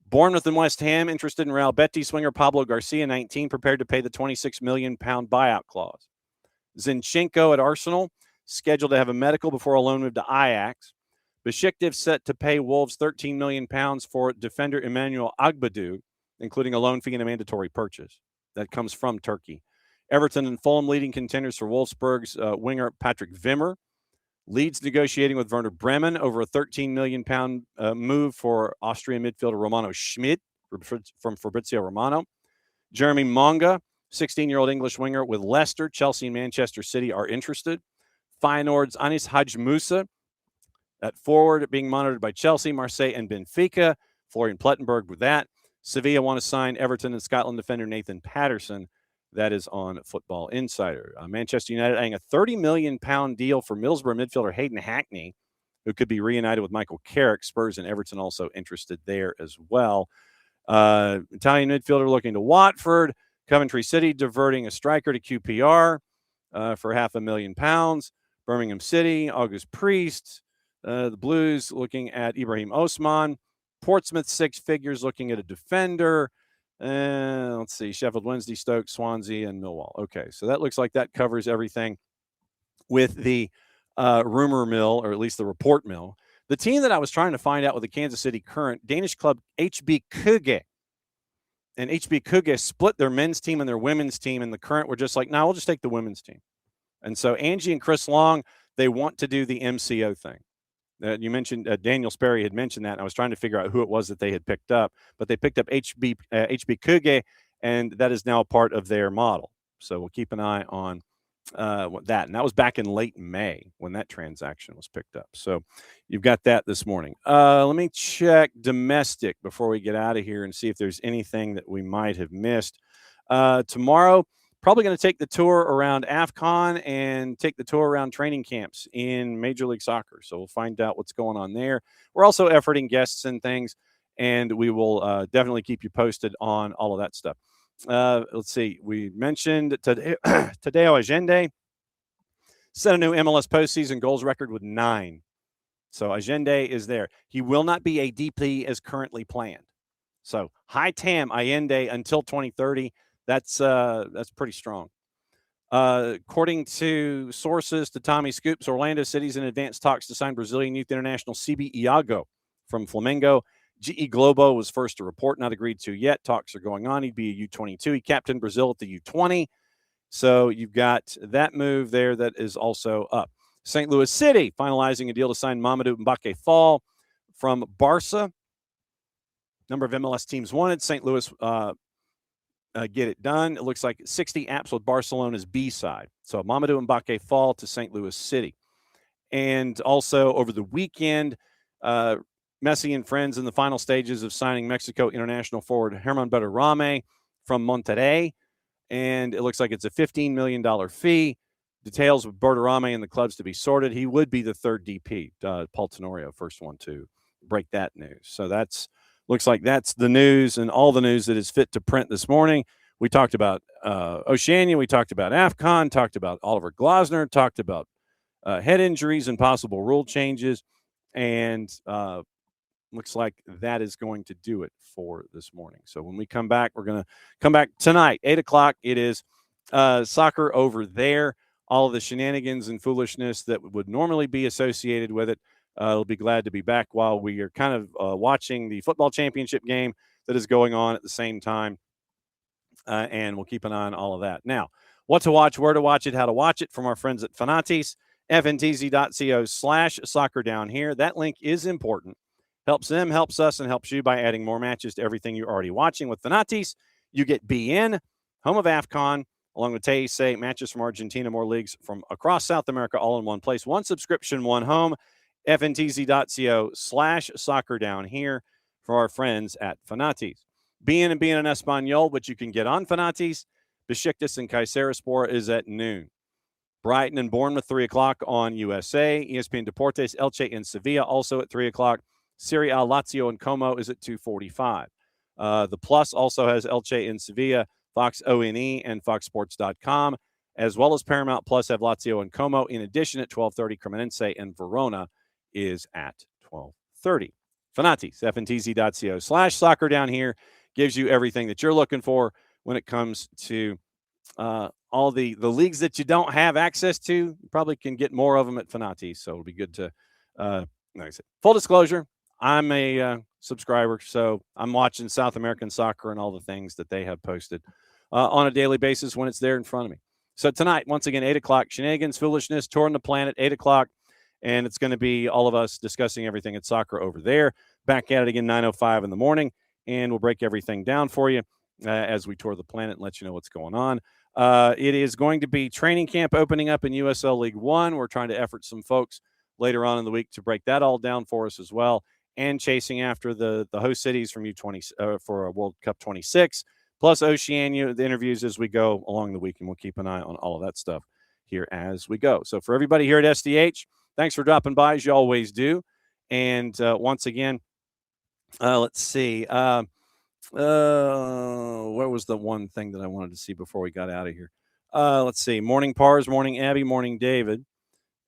Bournemouth and West Ham interested in Real Betis swinger Pablo Garcia, 19, prepared to pay the £26 million buyout clause. Zinchenko at Arsenal, scheduled to have a medical before a loan move to Ajax. Besiktas set to pay Wolves £13 million for defender Emmanuel Agbadou, including a loan fee and a mandatory purchase. That comes from Turkey. Everton and Fulham leading contenders for Wolfsburg's winger Patrick Wimmer. Leeds negotiating with Werder Bremen over a £13 million move for Austrian midfielder Romano Schmidt from Fabrizio Romano. Jeremy Monga, 16-year-old English winger with Leicester. Chelsea and Manchester City are interested. Feyenoord's Anis Haj Musa at forward being monitored by Chelsea, Marseille, and Benfica. Florian Plettenberg with that. Sevilla want to sign Everton and Scotland defender Nathan Patterson. That is on Football Insider. Manchester United adding a £30 million deal for Middlesbrough midfielder Hayden Hackney, who could be reunited with Michael Carrick. Spurs and Everton also interested there as well. Italian midfielder looking to Watford. Coventry City diverting a striker to QPR for £500,000. Birmingham City, August Priest. The Blues looking at Ibrahim Osman. Portsmouth, 6 figures, looking at a defender. Let's see, Sheffield Wednesday, Stoke, Swansea, and Millwall. Okay, so that looks like that covers everything with the rumor mill, or at least the report mill. The team that I was trying to find out with the Kansas City Current, Danish club HB Køge. And HB Køge split their men's team and their women's team, and the Current were just like, no, we'll just take the women's team. And so Angie and Chris Long, they want to do the MCO thing. You mentioned Daniel Sperry had mentioned that. And I was trying to figure out who it was that they had picked up, but they picked up HB Køge, and that is now a part of their model. So we'll keep an eye on that. And that was back in late May when that transaction was picked up. So you've got that this morning. Let me check domestic before we get out of here and see if there's anything that we might have missed. Tomorrow, probably going to take the tour around AFCON and take the tour around training camps in Major League Soccer. So we'll find out what's going on there. We're also efforting guests and things, and we will definitely keep you posted on all of that stuff. Let's see. We mentioned Tadeo Agende set a new MLS postseason goals record with 9. So Agende is there. He will not be a DP as currently planned. So high TAM Allende until 2030. That's pretty strong. According to sources to Tommy Scoops, Orlando City's in advanced talks to sign Brazilian youth international CB Iago from Flamengo. GE Globo was first to report, not agreed to yet. Talks are going on. He'd be a U22. He captained Brazil at the U20. So you've got that move there that is also up. St. Louis City finalizing a deal to sign Mamadou Mbake Fall from Barca. Number of MLS teams wanted. St. Louis get it done. It looks like 60 apps with Barcelona's B side. So Mamadou Mbake Fall to St. Louis City. And also over the weekend, Messi and friends in the final stages of signing Mexico international forward Herman Berterame from Monterrey. And it looks like it's a $15 million fee. Details of Berterame and the clubs to be sorted. He would be the third DP. Paul Tenorio, first one to break that news. So that's looks like that's the news and all the news that is fit to print this morning. We talked about Oceania. We talked about AFCON, talked about Oliver Glasner, talked about head injuries and possible rule changes. And looks like that is going to do it for this morning. So when we come back, we're going to come back tonight, 8 o'clock. It is soccer over there. All of the shenanigans and foolishness that would normally be associated with it. I'll be glad to be back while we are kind of watching the football championship game that is going on at the same time. And we'll keep an eye on all of that. Now, what to watch, where to watch it, how to watch it from our friends at Fanatis, fntz.co/soccer down here. That link is important. Helps them, helps us, and helps you by adding more matches to everything you're already watching. With Fanatis, you get BN, home of AFCON, along with TAC, matches from Argentina, more leagues from across South America, all in one place. One subscription, one home. fntz.co/soccer down here for our friends at Fanatis. BN and BN in Espanol, which you can get on Fanatis. Besiktas and Kayserispor is at noon. Brighton and Bournemouth, 3 o'clock on USA. ESPN Deportes, Elche and Sevilla, also at 3 o'clock. Serie A, Lazio and Como is at 2:45. The Plus also has Elche and Sevilla, Fox ONE, and FoxSports.com, as well as Paramount Plus have Lazio and Como. In addition, at 12:30, Cremonense and Verona is at 12:30. Fanatis, fntz.co/soccer down here gives you everything that you're looking for when it comes to all the leagues that you don't have access to. You probably can get more of them at Fanatis, so it'll be good to, like I said, full disclosure, I'm a subscriber, so I'm watching South American soccer and all the things that they have posted on a daily basis when it's there in front of me. So tonight, once again, 8 o'clock, shenanigans, foolishness, touring the planet, 8 o'clock, and it's going to be all of us discussing everything at soccer over there. Back at it again, 9:05 in the morning, and we'll break everything down for you as we tour the planet and let you know what's going on. It is going to be training camp opening up in USL League One. We're trying to effort some folks later on in the week to break that all down for us as well, and chasing after the host cities from U20 for World Cup 26, plus Oceania, the interviews as we go along the week, and we'll keep an eye on all of that stuff here as we go. So for everybody here at SDH, thanks for dropping by, as you always do. And once again, let's see. What was the one thing that I wanted to see before we got out of here? Let's see. Morning Pars, morning Abby, morning David.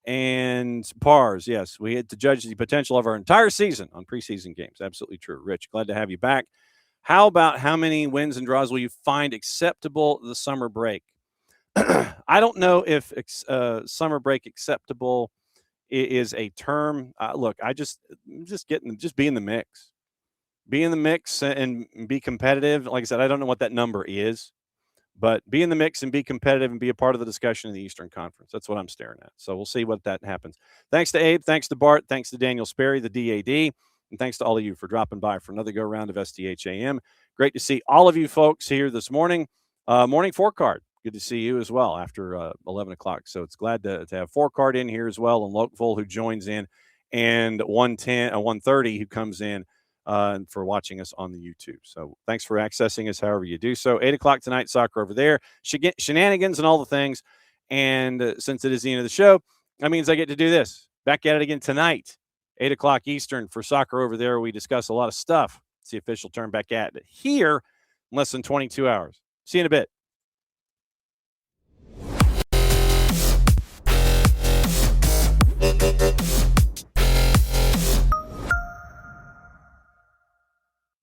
And Pars, yes, we had to judge the potential of our entire season on preseason games. Absolutely true. Rich, glad to have you back. How about how many wins and draws will you find acceptable the summer break? I don't know if summer break acceptable is a term. Look, just be in the mix. Be in the mix and be competitive. Like I said, I don't know what that number is, but be in the mix and be competitive and be a part of the discussion in the Eastern Conference. That's what I'm staring at. So we'll see what that happens. Thanks to Abe. Thanks to Bart. Thanks to Daniel Sperry, the DAD. And thanks to all of you for dropping by for another go-round of SDH AM. Great to see all of you folks here this morning. Morning four-card. Good to see you as well after 11 o'clock. So it's glad to have four-card in here as well, and Lokeville who joins in, and 130 who comes in for watching us on the YouTube. So thanks for accessing us however you do so. 8 o'clock tonight, soccer over there. Shenanigans and all the things. And since it is the end of the show, that means I get to do this. Back at it again tonight, 8 o'clock Eastern for soccer over there. We discuss a lot of stuff. It's the official term, back at it here in less than 22 hours. See you in a bit.